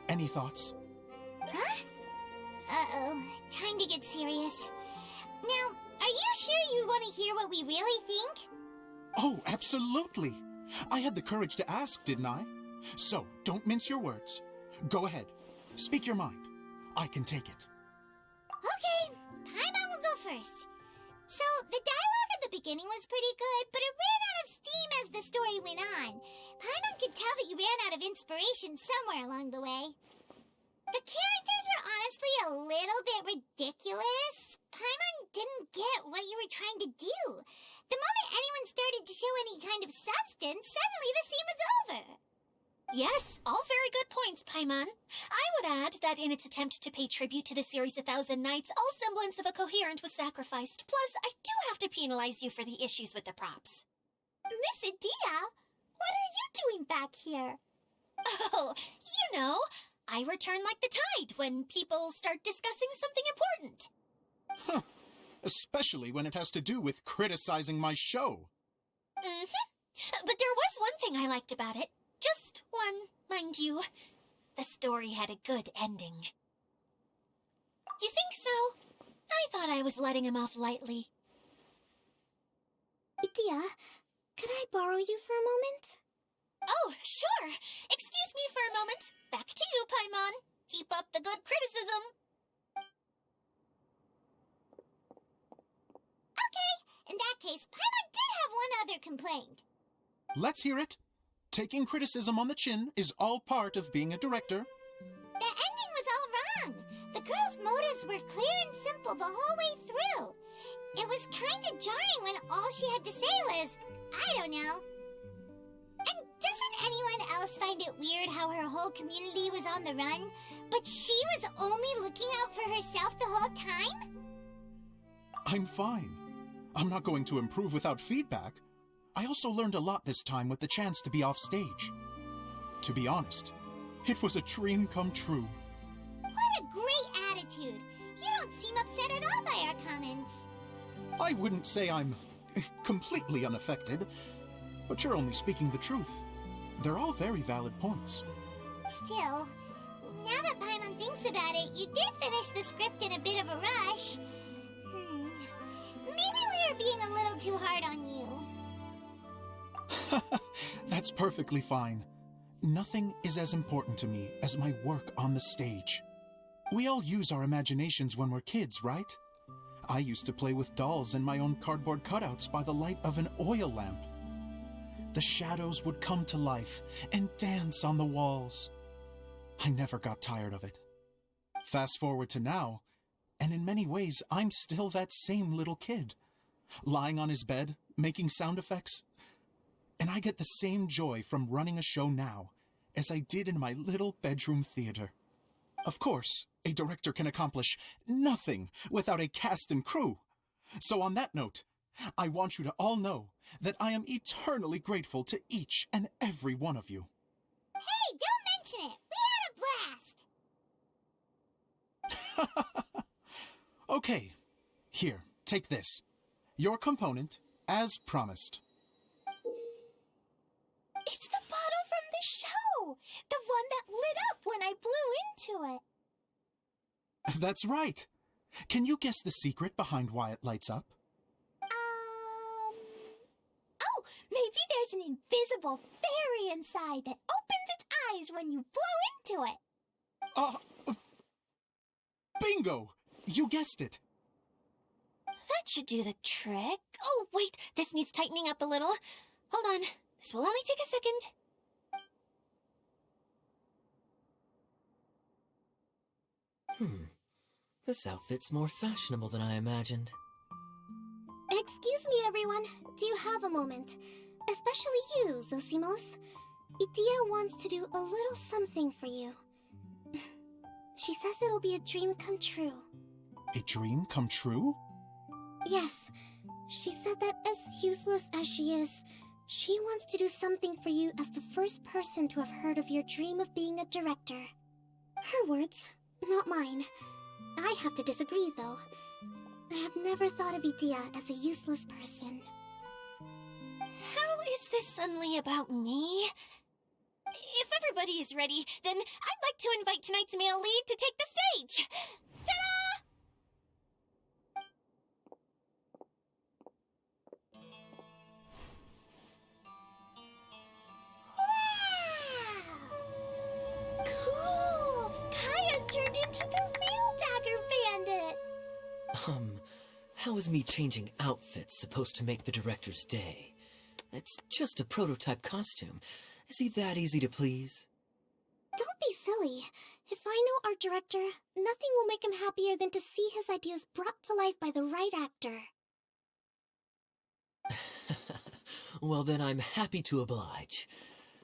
Any thoughts? Huh? Uh-oh. Time to get serious. Now, are you sure you want to hear what we really think? Oh, absolutely. I had the courage to ask, didn't I? So, don't mince your words. Go ahead. Speak your mind. I can take it. Okay, Paimon will go first. So, the dialogue at the beginning was pretty good, but it ran out of steam as the story went on. Paimon could tell that you ran out of inspiration somewhere along the way. The characters were honestly a little bit ridiculous. Paimon didn't get what you were trying to do. The moment anyone started to show any kind of substance, suddenly the scene was over. Yes, all very good points, Paimon. I would add that in its attempt to pay tribute to the series 1,000 Nights, all semblance of a coherent was sacrificed. Plus, I do have to penalize you for the issues with the props. Miss Idia, what are you doing back here? Oh, you know, I return like the tide when people start discussing something important. Huh. Especially when it has to do with criticizing my show. Mm-hmm. But there was one thing I liked about it. Just one, mind you. The story had a good ending. You think so? I thought I was letting him off lightly. Idia, could I borrow you for a moment? Oh, sure. Excuse me for a moment. Back to you, Paimon. Keep up the good criticism. Okay, in that case, Paimon did have one other complaint. Let's hear it. Taking criticism on the chin is all part of being a director. The ending was all wrong. The girl's motives were clear and simple the whole way through. It was kinda jarring when all she had to say was, I don't know. And doesn't anyone else find it weird how her whole community was on the run, but she was only looking out for herself the whole time? I'm fine. I'm not going to improve without feedback. I also learned a lot this time with the chance to be off stage. To be honest, it was a dream come true. What a great attitude. You don't seem upset at all by our comments. I wouldn't say I'm completely unaffected, but you're only speaking the truth. They're all very valid points. Still, now that Paimon thinks about it, you did finish the script in a bit of a rush. Maybe we were being a little too hard on you. That's perfectly fine. Nothing is as important to me as my work on the stage. We all use our imaginations when we're kids, right? I used to play with dolls and my own cardboard cutouts by the light of an oil lamp. The shadows would come to life and dance on the walls. I never got tired of it. Fast forward to now, and in many ways, I'm still that same little kid, lying on his bed, making sound effects. And I get the same joy from running a show now as I did in my little bedroom theater. Of course, a director can accomplish nothing without a cast and crew. So on that note, I want you to all know that I am eternally grateful to each and every one of you. Hey, don't mention it! We had a blast! Okay, here, take this. Your component, as promised. It's the bottle from the show! The one that lit up when I blew into it. That's right. Can you guess the secret behind why it lights up? Oh, maybe there's an invisible fairy inside that opens its eyes when you blow into it. Bingo! You guessed it. That should do the trick. Oh, wait, this needs tightening up a little. Hold on, this will only take a second. This outfit's more fashionable than I imagined. Excuse me, everyone. Do you have a moment? Especially you, Zosimos. Idia wants to do a little something for you. She says it'll be a dream come true. A dream come true? Yes, she said that as useless as she is, she wants to do something for you as the first person to have heard of your dream of being a director. Her words, not mine. I have to disagree, though. I have never thought of Edea as a useless person. How is this suddenly about me? If everybody is ready, then I'd like to invite tonight's male lead to take the stage. Ta-da! Cool! Kaya's turned into the real Dagger Bandit! How is me changing outfits supposed to make the director's day? It's just a prototype costume. Is he that easy to please? Don't be silly. If I know our director, nothing will make him happier than to see his ideas brought to life by the right actor. Well, then I'm happy to oblige.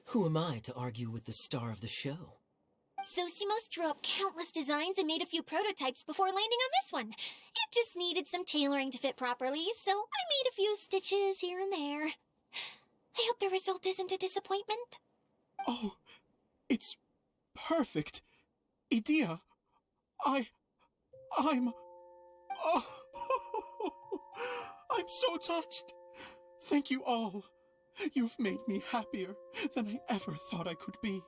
Who am I to argue with the star of the show? Zosimos drew up countless designs and made a few prototypes before landing on this one. It just needed some tailoring to fit properly, so I made a few stitches here and there. I hope the result isn't a disappointment. Oh, it's perfect. Edea, I'm... Oh, I'm so touched. Thank you all. You've made me happier than I ever thought I could be.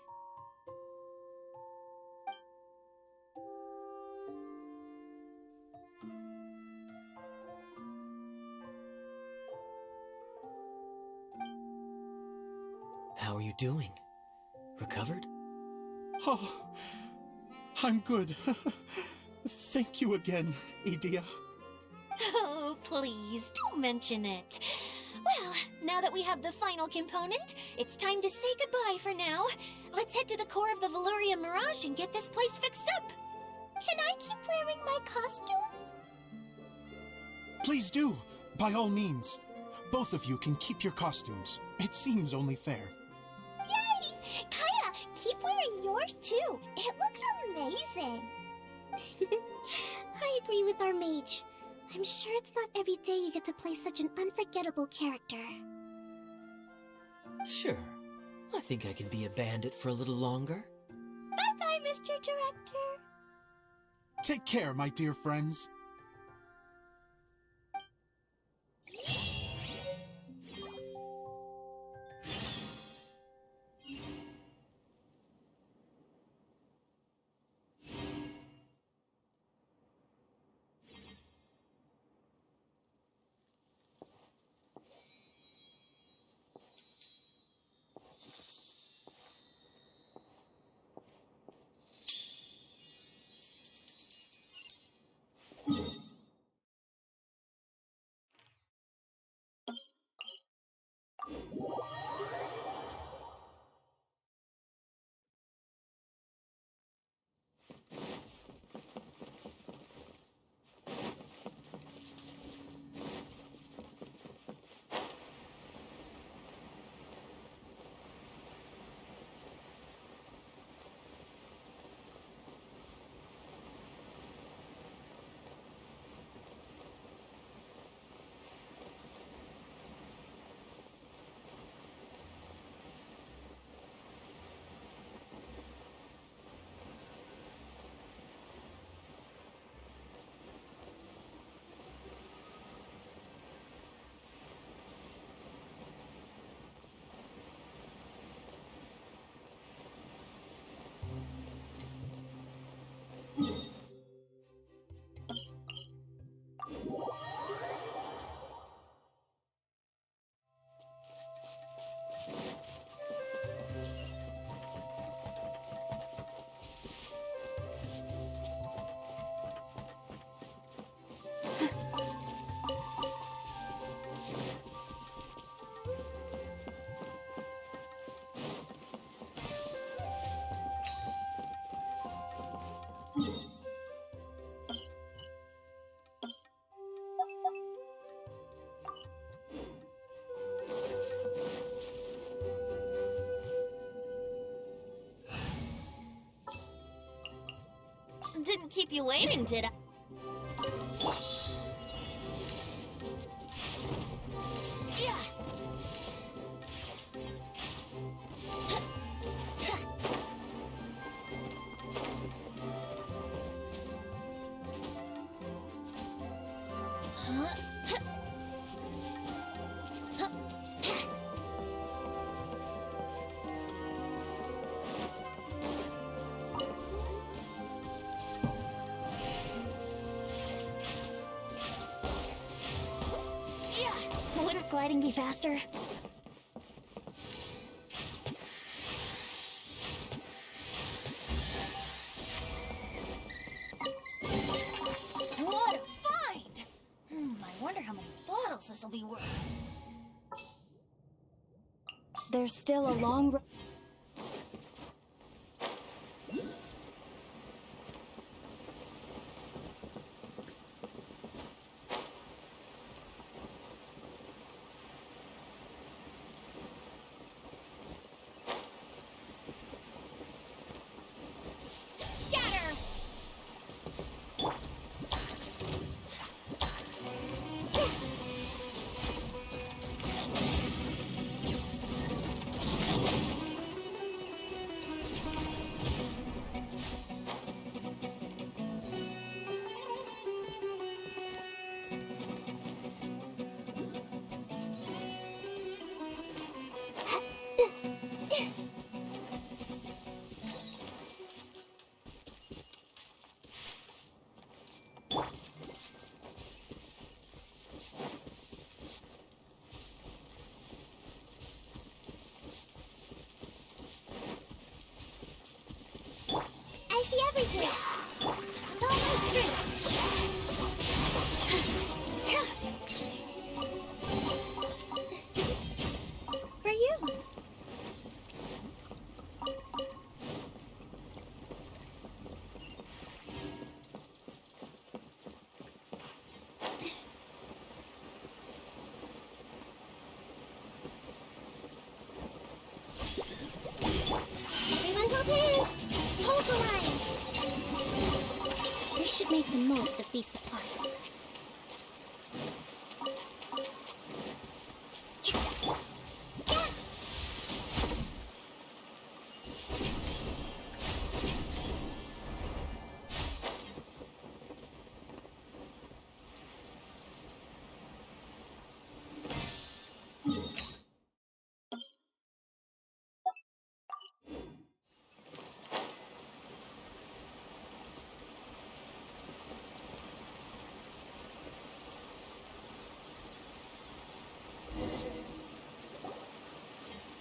How are you doing? Recovered? Oh, I'm good. Thank you again, Edea. Oh, please, don't mention it. Well, now that we have the final component, it's time to say goodbye for now. Let's head to the core of the Veloria Mirage and get this place fixed up. Can I keep wearing my costume? Please do, by all means. Both of you can keep your costumes. It seems only fair. Yay! Kaya, keep wearing yours too. It looks amazing. I agree with our mage. I'm sure it's not every day you get to play such an unforgettable character. Sure. I think I can be a bandit for a little longer. Bye-bye, Mr. Director. Take care, my dear friends. Didn't keep you waiting, did I? sliding be faster? What a find! I wonder how many bottles this'll be worth. There's still a long I see everything. Follow my street. For you. Everyone hold hands! Hold the line! We should make the most of these supplies.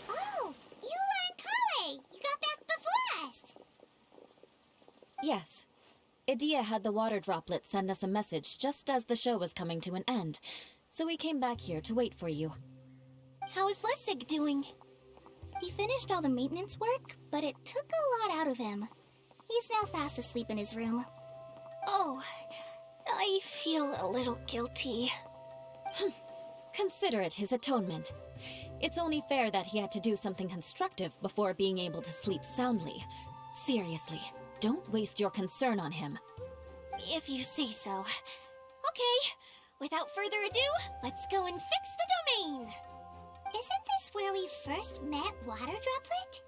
Oh, Eula and Kale! You got back before us! Yes. Edea had the water droplet send us a message just as the show was coming to an end, so we came back here to wait for you. How is Lessig doing? He finished all the maintenance work, but it took a lot out of him. He's now fast asleep in his room. Oh, I feel a little guilty. Consider it his atonement. It's only fair that he had to do something constructive before being able to sleep soundly. Seriously, don't waste your concern on him. If you say so. Okay, without further ado, let's go and fix the domain! Isn't this where we first met Water Droplet?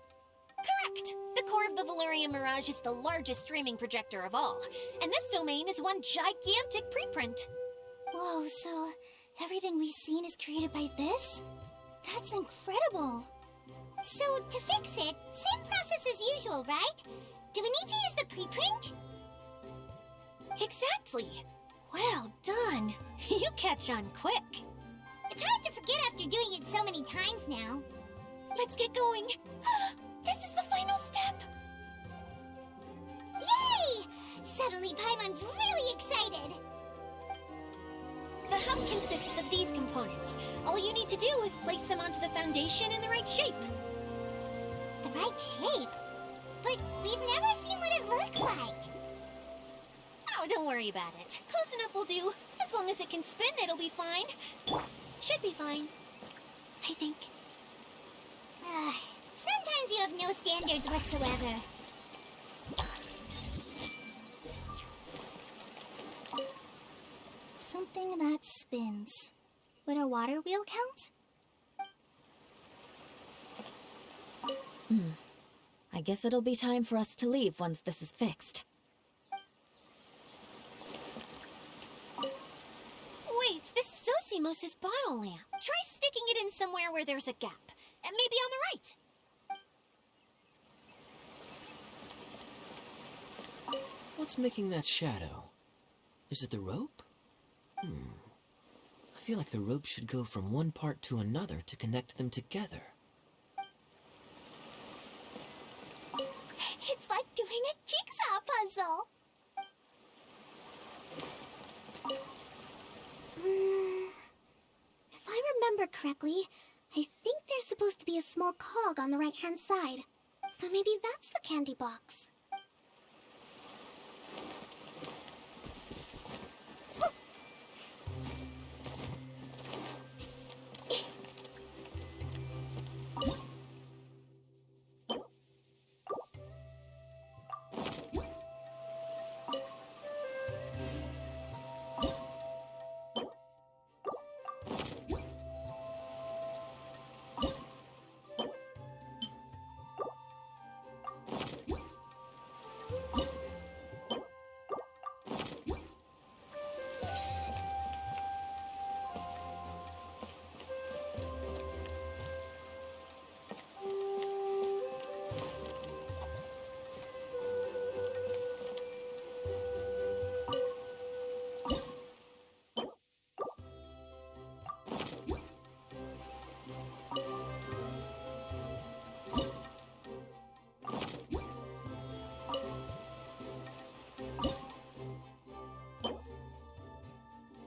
Correct! The core of the Valerian Mirage is the largest streaming projector of all, and this domain is one gigantic preprint. Whoa, so everything we've seen is created by this? That's incredible! So, to fix it, same process as usual, right? Do we need to use the preprint? Exactly! Well done! You catch on quick! It's hard to forget after doing it so many times now. Let's get going! This is the final step! Yay! Suddenly Paimon's really excited! The hub consists of these components. All you need to do is place them onto the foundation in the right shape. The right shape? But we've never seen what it looks like. Oh, don't worry about it. Close enough will do. As long as it can spin, it'll be fine. Should be fine. I think. Sometimes you have no standards whatsoever. Something that spins. Would a water wheel count? I guess it'll be time for us to leave once this is fixed. Wait, this is Zosimos' bottle lamp. Try sticking it in somewhere where there's a gap. And maybe on the right. What's making that shadow? Is it the rope? I feel like the rope should go from one part to another to connect them together. It's like doing a jigsaw puzzle. If I remember correctly, I think there's supposed to be a small cog on the right-hand side. So maybe that's the candy box.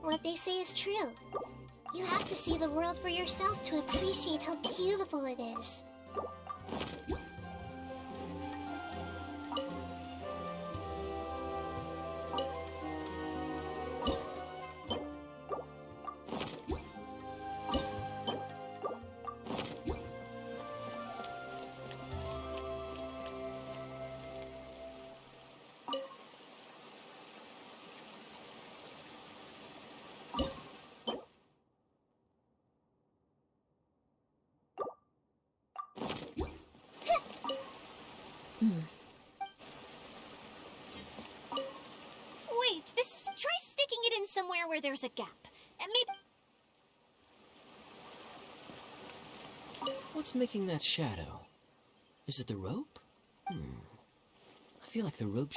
What they say is true. You have to see the world for yourself to appreciate how beautiful it is. Wait, try sticking it in somewhere where there's a gap. And maybe... What's making that shadow? Is it the rope? I feel like the rope...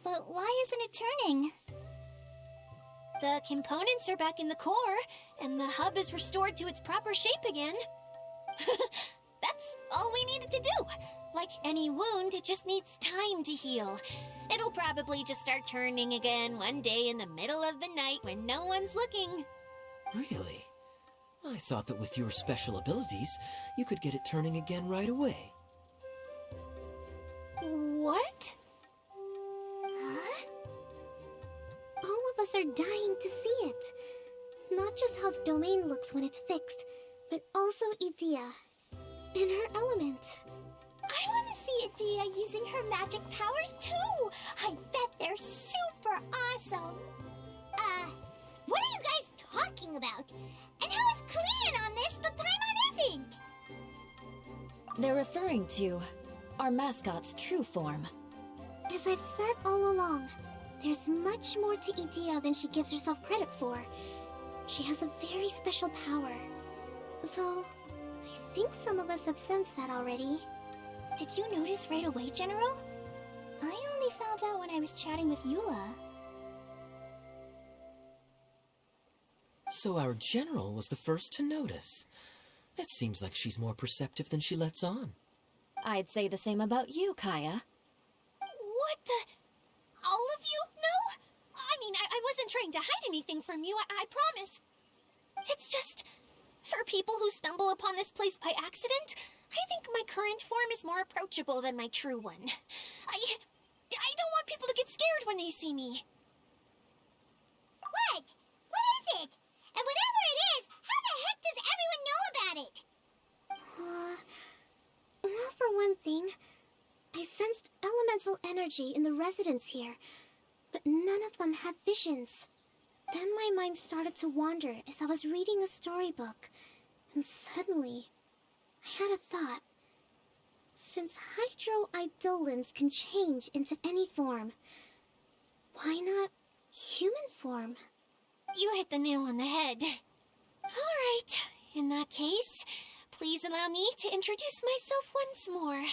But why isn't it turning? The components are back in the core, and the hub is restored to its proper shape again. That's all we needed to do. Like any wound, it just needs time to heal. It'll probably just start turning again one day in the middle of the night when no one's looking. Really? I thought that with your special abilities, you could get it turning again right away. What? Huh? All of us are dying to see it. Not just how the domain looks when it's fixed, but also Edea. In her element. I want to see Edea using her magic powers too! I bet they're super awesome! What are you guys talking about? And how is Kleon on this, but Paimon isn't? They're referring to our mascot's true form. As I've said all along, there's much more to Edea than she gives herself credit for. She has a very special power. Though, I think some of us have sensed that already. Did you notice right away, General? I only found out when I was chatting with Eula. So our general was the first to notice. It seems like she's more perceptive than she lets on. I'd say the same about you, Kaya. What the... All of you know? I mean, I wasn't trying to hide anything from you, I promise. It's just... For people who stumble upon this place by accident, I think my current form is more approachable than my true one. I don't want people to get scared when they see me. What? What is it? And whatever it is, how the heck does everyone know about it? Well, for one thing, I sensed elemental energy in the residents here, but none of them have visions. Then my mind started to wander as I was reading a storybook, and suddenly, I had a thought. Since hydro-eidolons can change into any form, why not human form? You hit the nail on the head. All right, in that case, please allow me to introduce myself once more.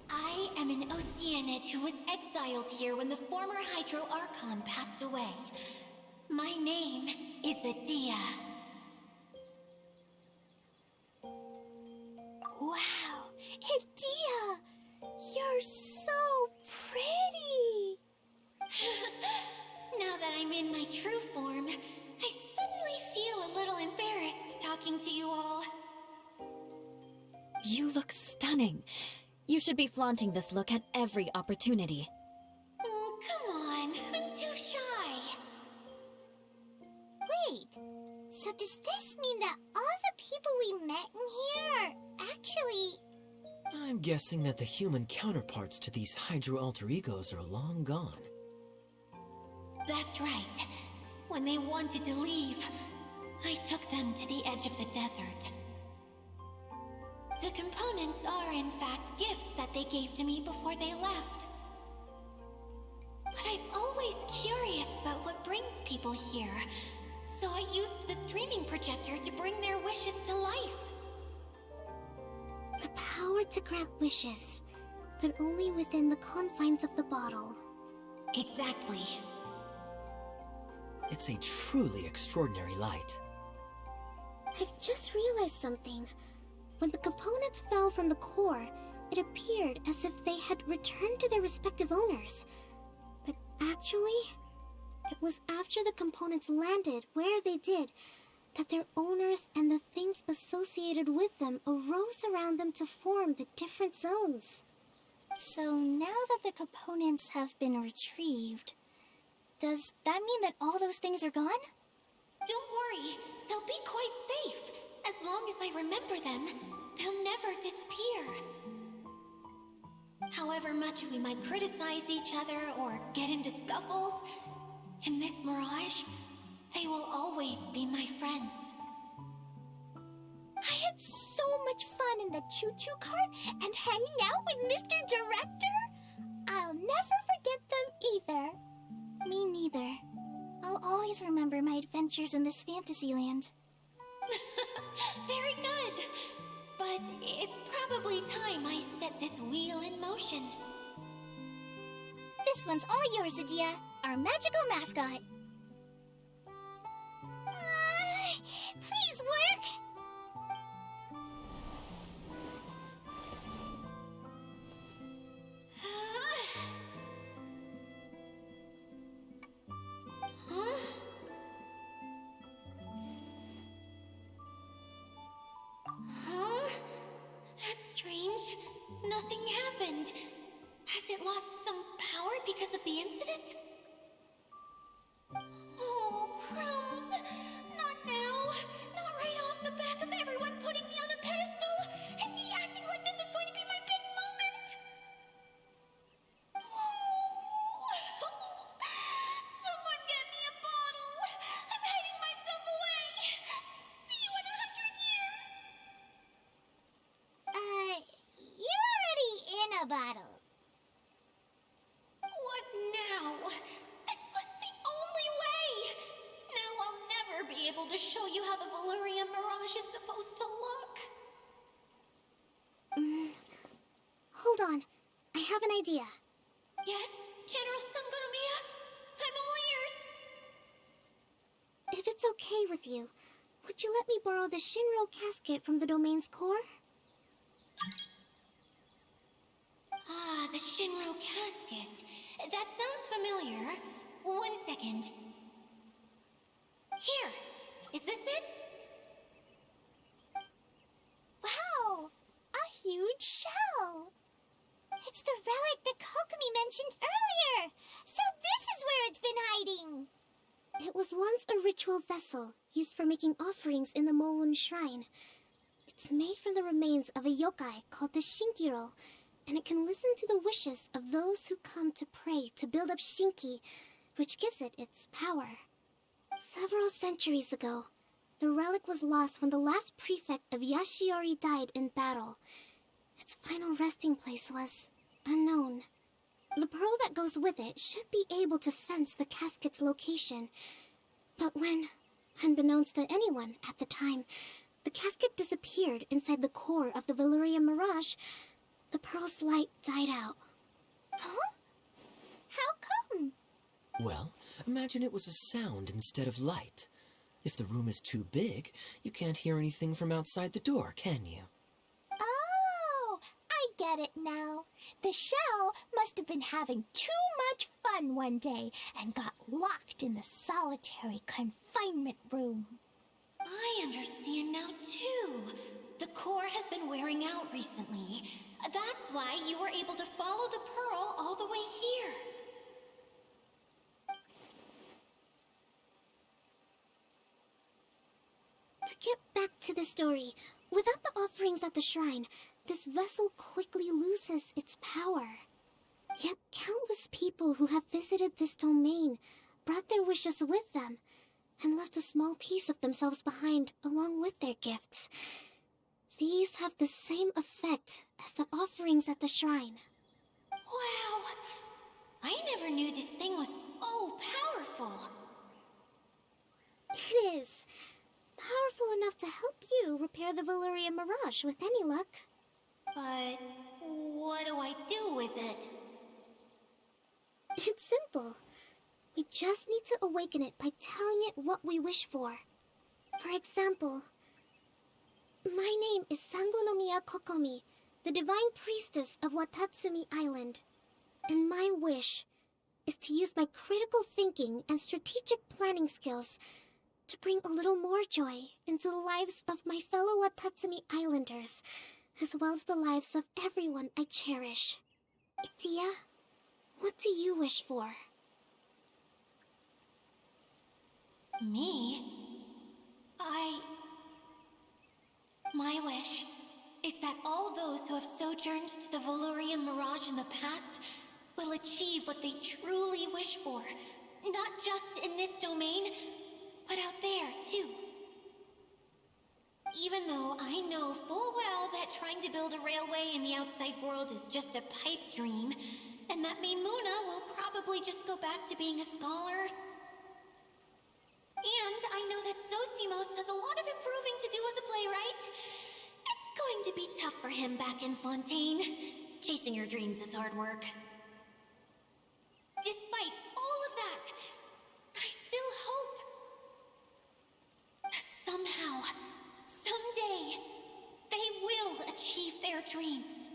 I am an Oceanid who was exiled here when the former Hydro Archon passed away. My name is Adia. Wow, Adia! You're so pretty! Now that I'm in my true form, I suddenly feel a little embarrassed talking to you all. You look stunning. You should be flaunting this look at every opportunity. Oh, come on. I'm too shy. Wait, so does this mean that all the people we met in here are actually... I'm guessing that the human counterparts to these Hydro alter egos are long gone. That's right. When they wanted to leave, I took them to the edge of the desert. The components are, in fact, gifts that they gave to me before they left. But I'm always curious about what brings people here, so I used the streaming projector to bring their wishes to life. The power to grant wishes, but only within the confines of the bottle. Exactly. It's a truly extraordinary light. I've just realized something. When the components fell from the core, it appeared as if they had returned to their respective owners. But actually, it was after the components landed where they did that their owners and the things associated with them arose around them to form the different zones. So now that the components have been retrieved, does that mean that all those things are gone? Don't worry, they'll be quite safe. As long as I remember them, they'll never disappear. However much we might criticize each other or get into scuffles, in this mirage, they will always be my friends. I had so much fun in the choo-choo cart and hanging out with Mr. Director. I'll never forget them either. Me neither. I'll always remember my adventures in this fantasy land. Very good. But it's probably time I set this wheel in motion. This one's all yours, Adia, our magical mascot. Please work! Huh? Huh? That's strange. Nothing happened. Has it lost some power because of the incident? Oh, crumbs. Not now. Not right off the back of everyone putting me on a pedestal and me acting like this is going to be my big moment. Someone get me a bottle. I'm hiding myself away. See you in 100 years. You're already in a bottle. What now? This was the only way! Now I'll never be able to show you how the Velourian Mirage is supposed to look. Hold on. I have an idea. Yes, General Sangonomiya? I'm all ears! If it's okay with you, would you let me borrow the Shinro casket from the domain's core? Ah, the Shinro casket. That sounds familiar. 1 second. Here, Is this it? Wow! A huge shell! It's the relic that Kokomi mentioned earlier! So this is where it's been hiding! It was once a ritual vessel used for making offerings in the Moun Shrine. It's made from the remains of a yokai called the Shinkiro, and it can listen to the wishes of those who come to pray to build up Shinki, which gives it its power. Several centuries ago, the relic was lost when the last prefect of Yashiori died in battle. Its final resting place was unknown. The pearl that goes with it should be able to sense the casket's location. But when, unbeknownst to anyone at the time, the casket disappeared inside the core of the Veluria Mirage, the pearl's light died out. Huh? How come? Well, imagine it was a sound instead of light. If the room is too big, you can't hear anything from outside the door, can you? Oh, I get it now. The shell must have been having too much fun one day and got locked in the solitary confinement room. I understand now, too. The core has been wearing out recently. That's why you were able to follow the pearl all the way here. To get back to the story, without the offerings at the shrine, this vessel quickly loses its power. Yet countless people who have visited this domain brought their wishes with them and left a small piece of themselves behind along with their gifts. These have the same effect as the offerings at the shrine. Wow! I never knew this thing was so powerful. It is. Powerful enough to help you repair the Veluria Mirage with any luck. But what do I do with it? It's simple. We just need to awaken it by telling it what we wish for. For example, my name is Sangonomiya Kokomi, the divine priestess of Watatsumi Island. And my wish is to use my critical thinking and strategic planning skills to bring a little more joy into the lives of my fellow Watatsumi Islanders, as well as the lives of everyone I cherish. Itia, what do you wish for? Me? My wish is that all those who have sojourned to the Veluria Mirage in the past will achieve what they truly wish for. Not just in this domain, but out there, too. Even though I know full well that trying to build a railway in the outside world is just a pipe dream, and that Mimuna will probably just go back to being a scholar. And I know that Zosimos has a lot of improving to do as a playwright. It's going to be tough for him back in Fontaine. Chasing your dreams is hard work. Despite all of that, I still hope that somehow, someday, they will achieve their dreams.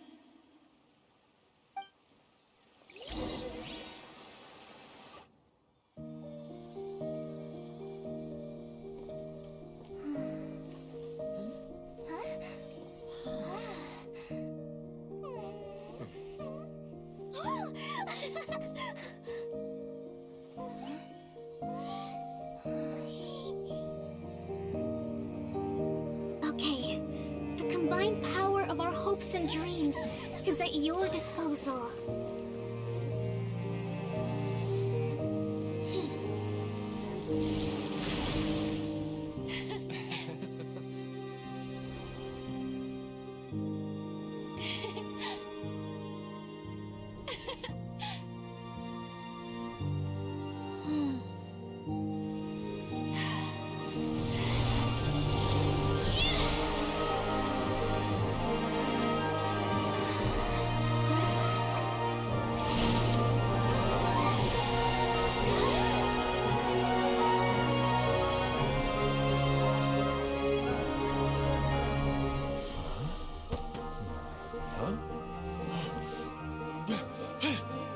Okay, the combined power of our hopes and dreams is at your disposal.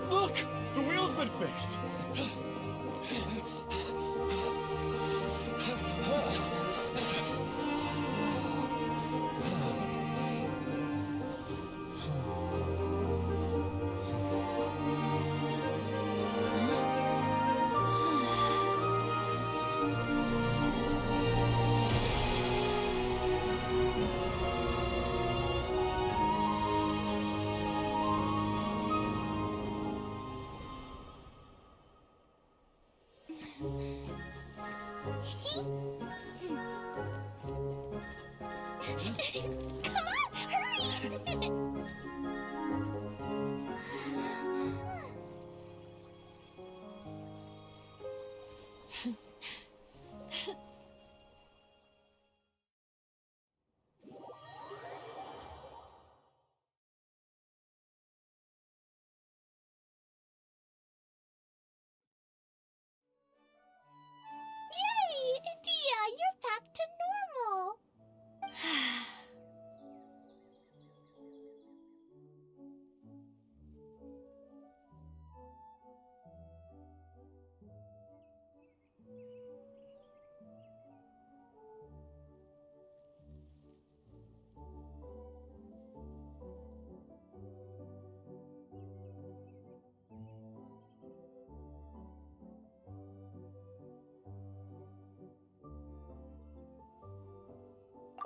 Look! The wheel's been fixed! Come on, hurry! Yay! Dia, you're back to normal!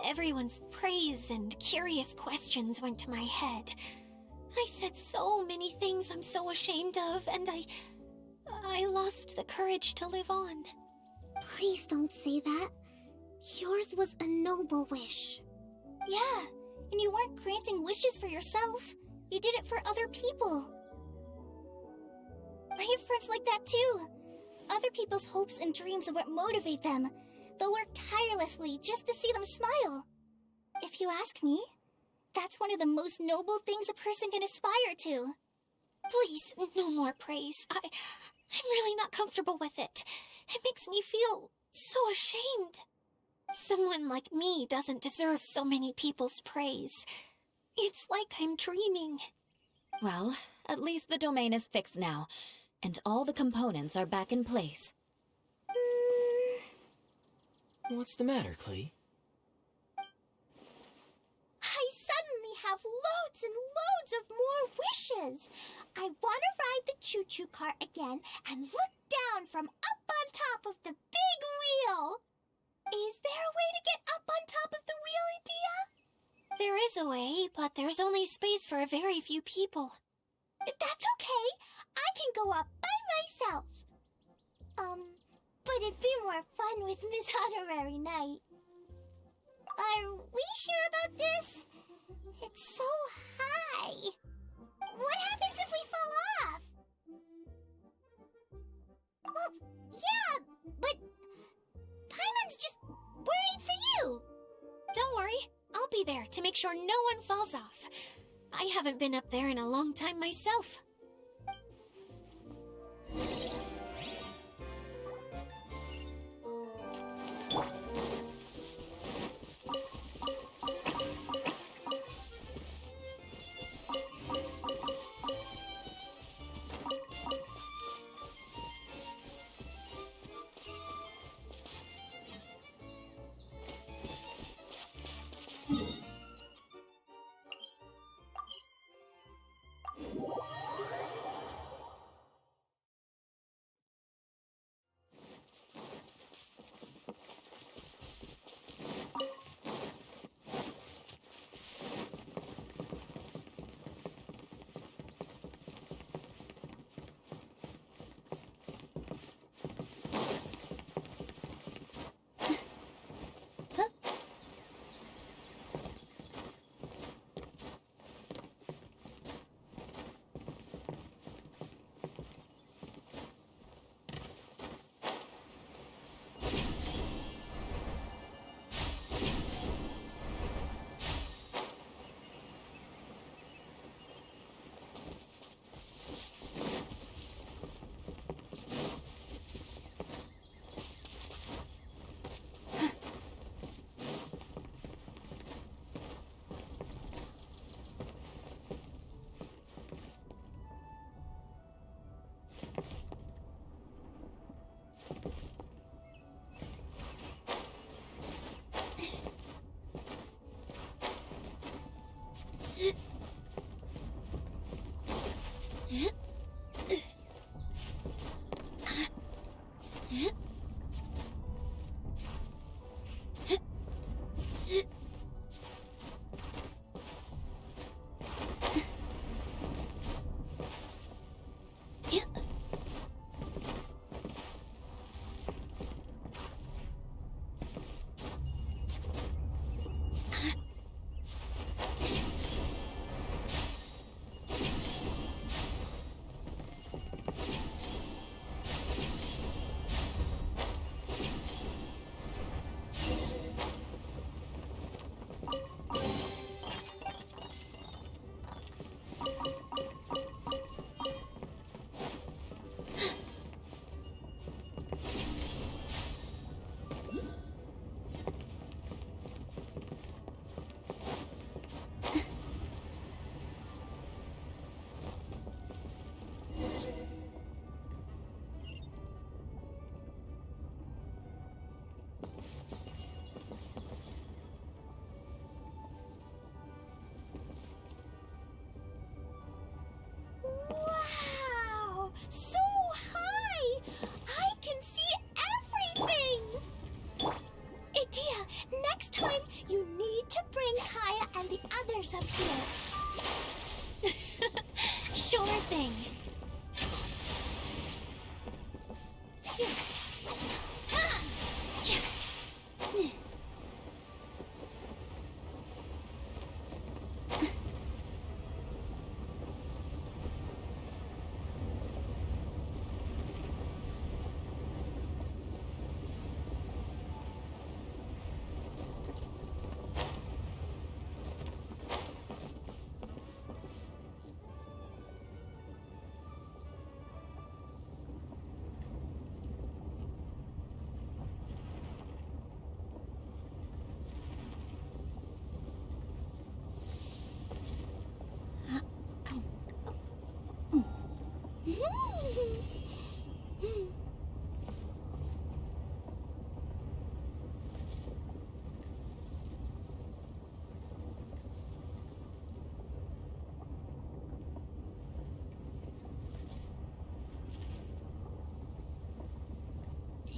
Everyone's praise and curious questions went to my head. I said so many things I'm so ashamed of, and I lost the courage to live on. Please don't say that. Yours was a noble wish. Yeah, and you weren't granting wishes for yourself. You did it for other people. I have friends like that too. Other people's hopes and dreams are what motivate them. They'll work tirelessly just to see them smile. If you ask me, that's one of the most noble things a person can aspire to. Please, no more praise. I'm really not comfortable with it. It makes me feel so ashamed. Someone like me doesn't deserve so many people's praise. It's like I'm dreaming. Well, at least the domain is fixed now, and all the components are back in place. What's the matter, Klee? I suddenly have loads and loads of more wishes. I want to ride the choo-choo cart again and look down from up on top of the big wheel. Is there a way to get up on top of the wheel, Dia? There is a way, but there's only space for a very few people. That's okay. I can go up by myself. But it'd be more fun with Miss Honorary Knight. Are we sure about this? It's so high. What happens if we fall off? Well, yeah, but Paimon's just worried for you. Don't worry, I'll be there to make sure no one falls off. I haven't been up there in a long time myself.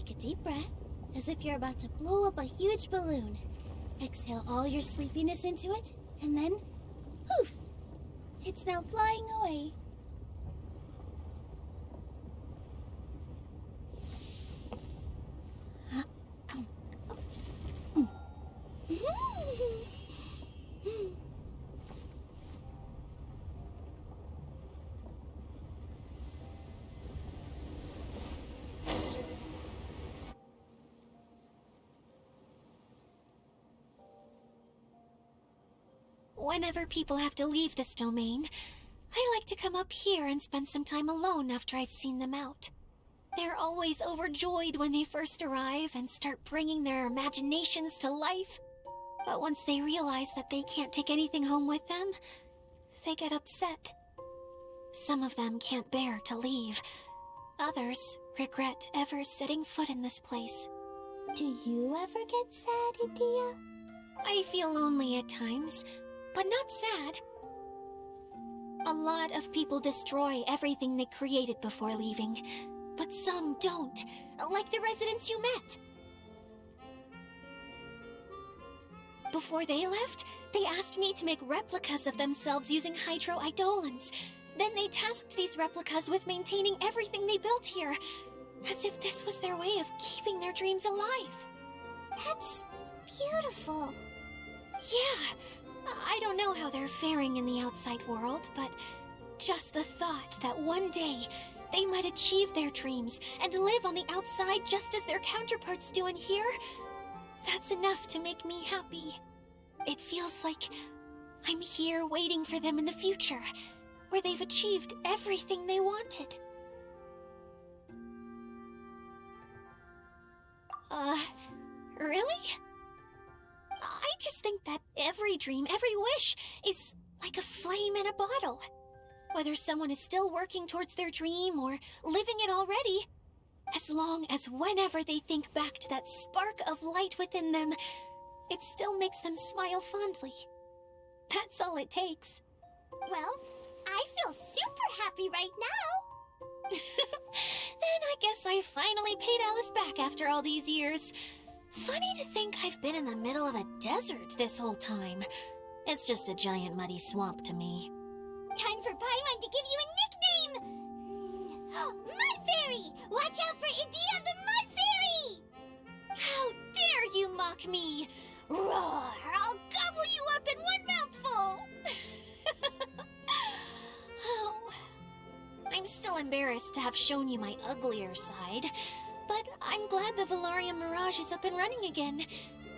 Take a deep breath, as if you're about to blow up a huge balloon. Exhale all your sleepiness into it, and then, poof! It's now flying away. Whenever people have to leave this domain, I like to come up here and spend some time alone after I've seen them out. They're always overjoyed when they first arrive and start bringing their imaginations to life. But once they realize that they can't take anything home with them, they get upset. Some of them can't bear to leave. Others regret ever setting foot in this place. Do you ever get sad, Edea? I feel lonely at times, but not sad. A lot of people destroy everything they created before leaving, but some don't, like the residents you met. Before they left, they asked me to make replicas of themselves using hydro-eidolons. Then they tasked these replicas with maintaining everything they built here, as if this was their way of keeping their dreams alive. That's beautiful. Yeah, I don't know how they're faring in the outside world, but just the thought that one day they might achieve their dreams and live on the outside just as their counterparts do in here, that's enough to make me happy. It feels like I'm here waiting for them in the future, where they've achieved everything they wanted. Really? I just think that every dream, every wish, is like a flame in a bottle. Whether someone is still working towards their dream or living it already, as long as whenever they think back to that spark of light within them, it still makes them smile fondly. That's all it takes. Well, I feel super happy right now. Then I guess I finally paid Alice back after all these years. Funny to think I've been in the middle of a desert this whole time. It's just a giant muddy swamp to me. Time for Paimon to give you a nickname! Mud Fairy! Watch out for Edea the Mud Fairy! How dare you mock me! Roar! I'll gobble you up in one mouthful! Oh, I'm still embarrassed to have shown you my uglier side, but I'm glad the Valorium Mirage is up and running again.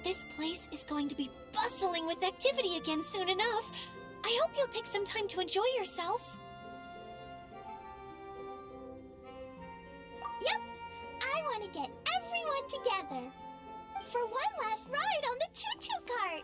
This place is going to be bustling with activity again soon enough. I hope you'll take some time to enjoy yourselves. Yep, I want to get everyone together for one last ride on the choo-choo cart.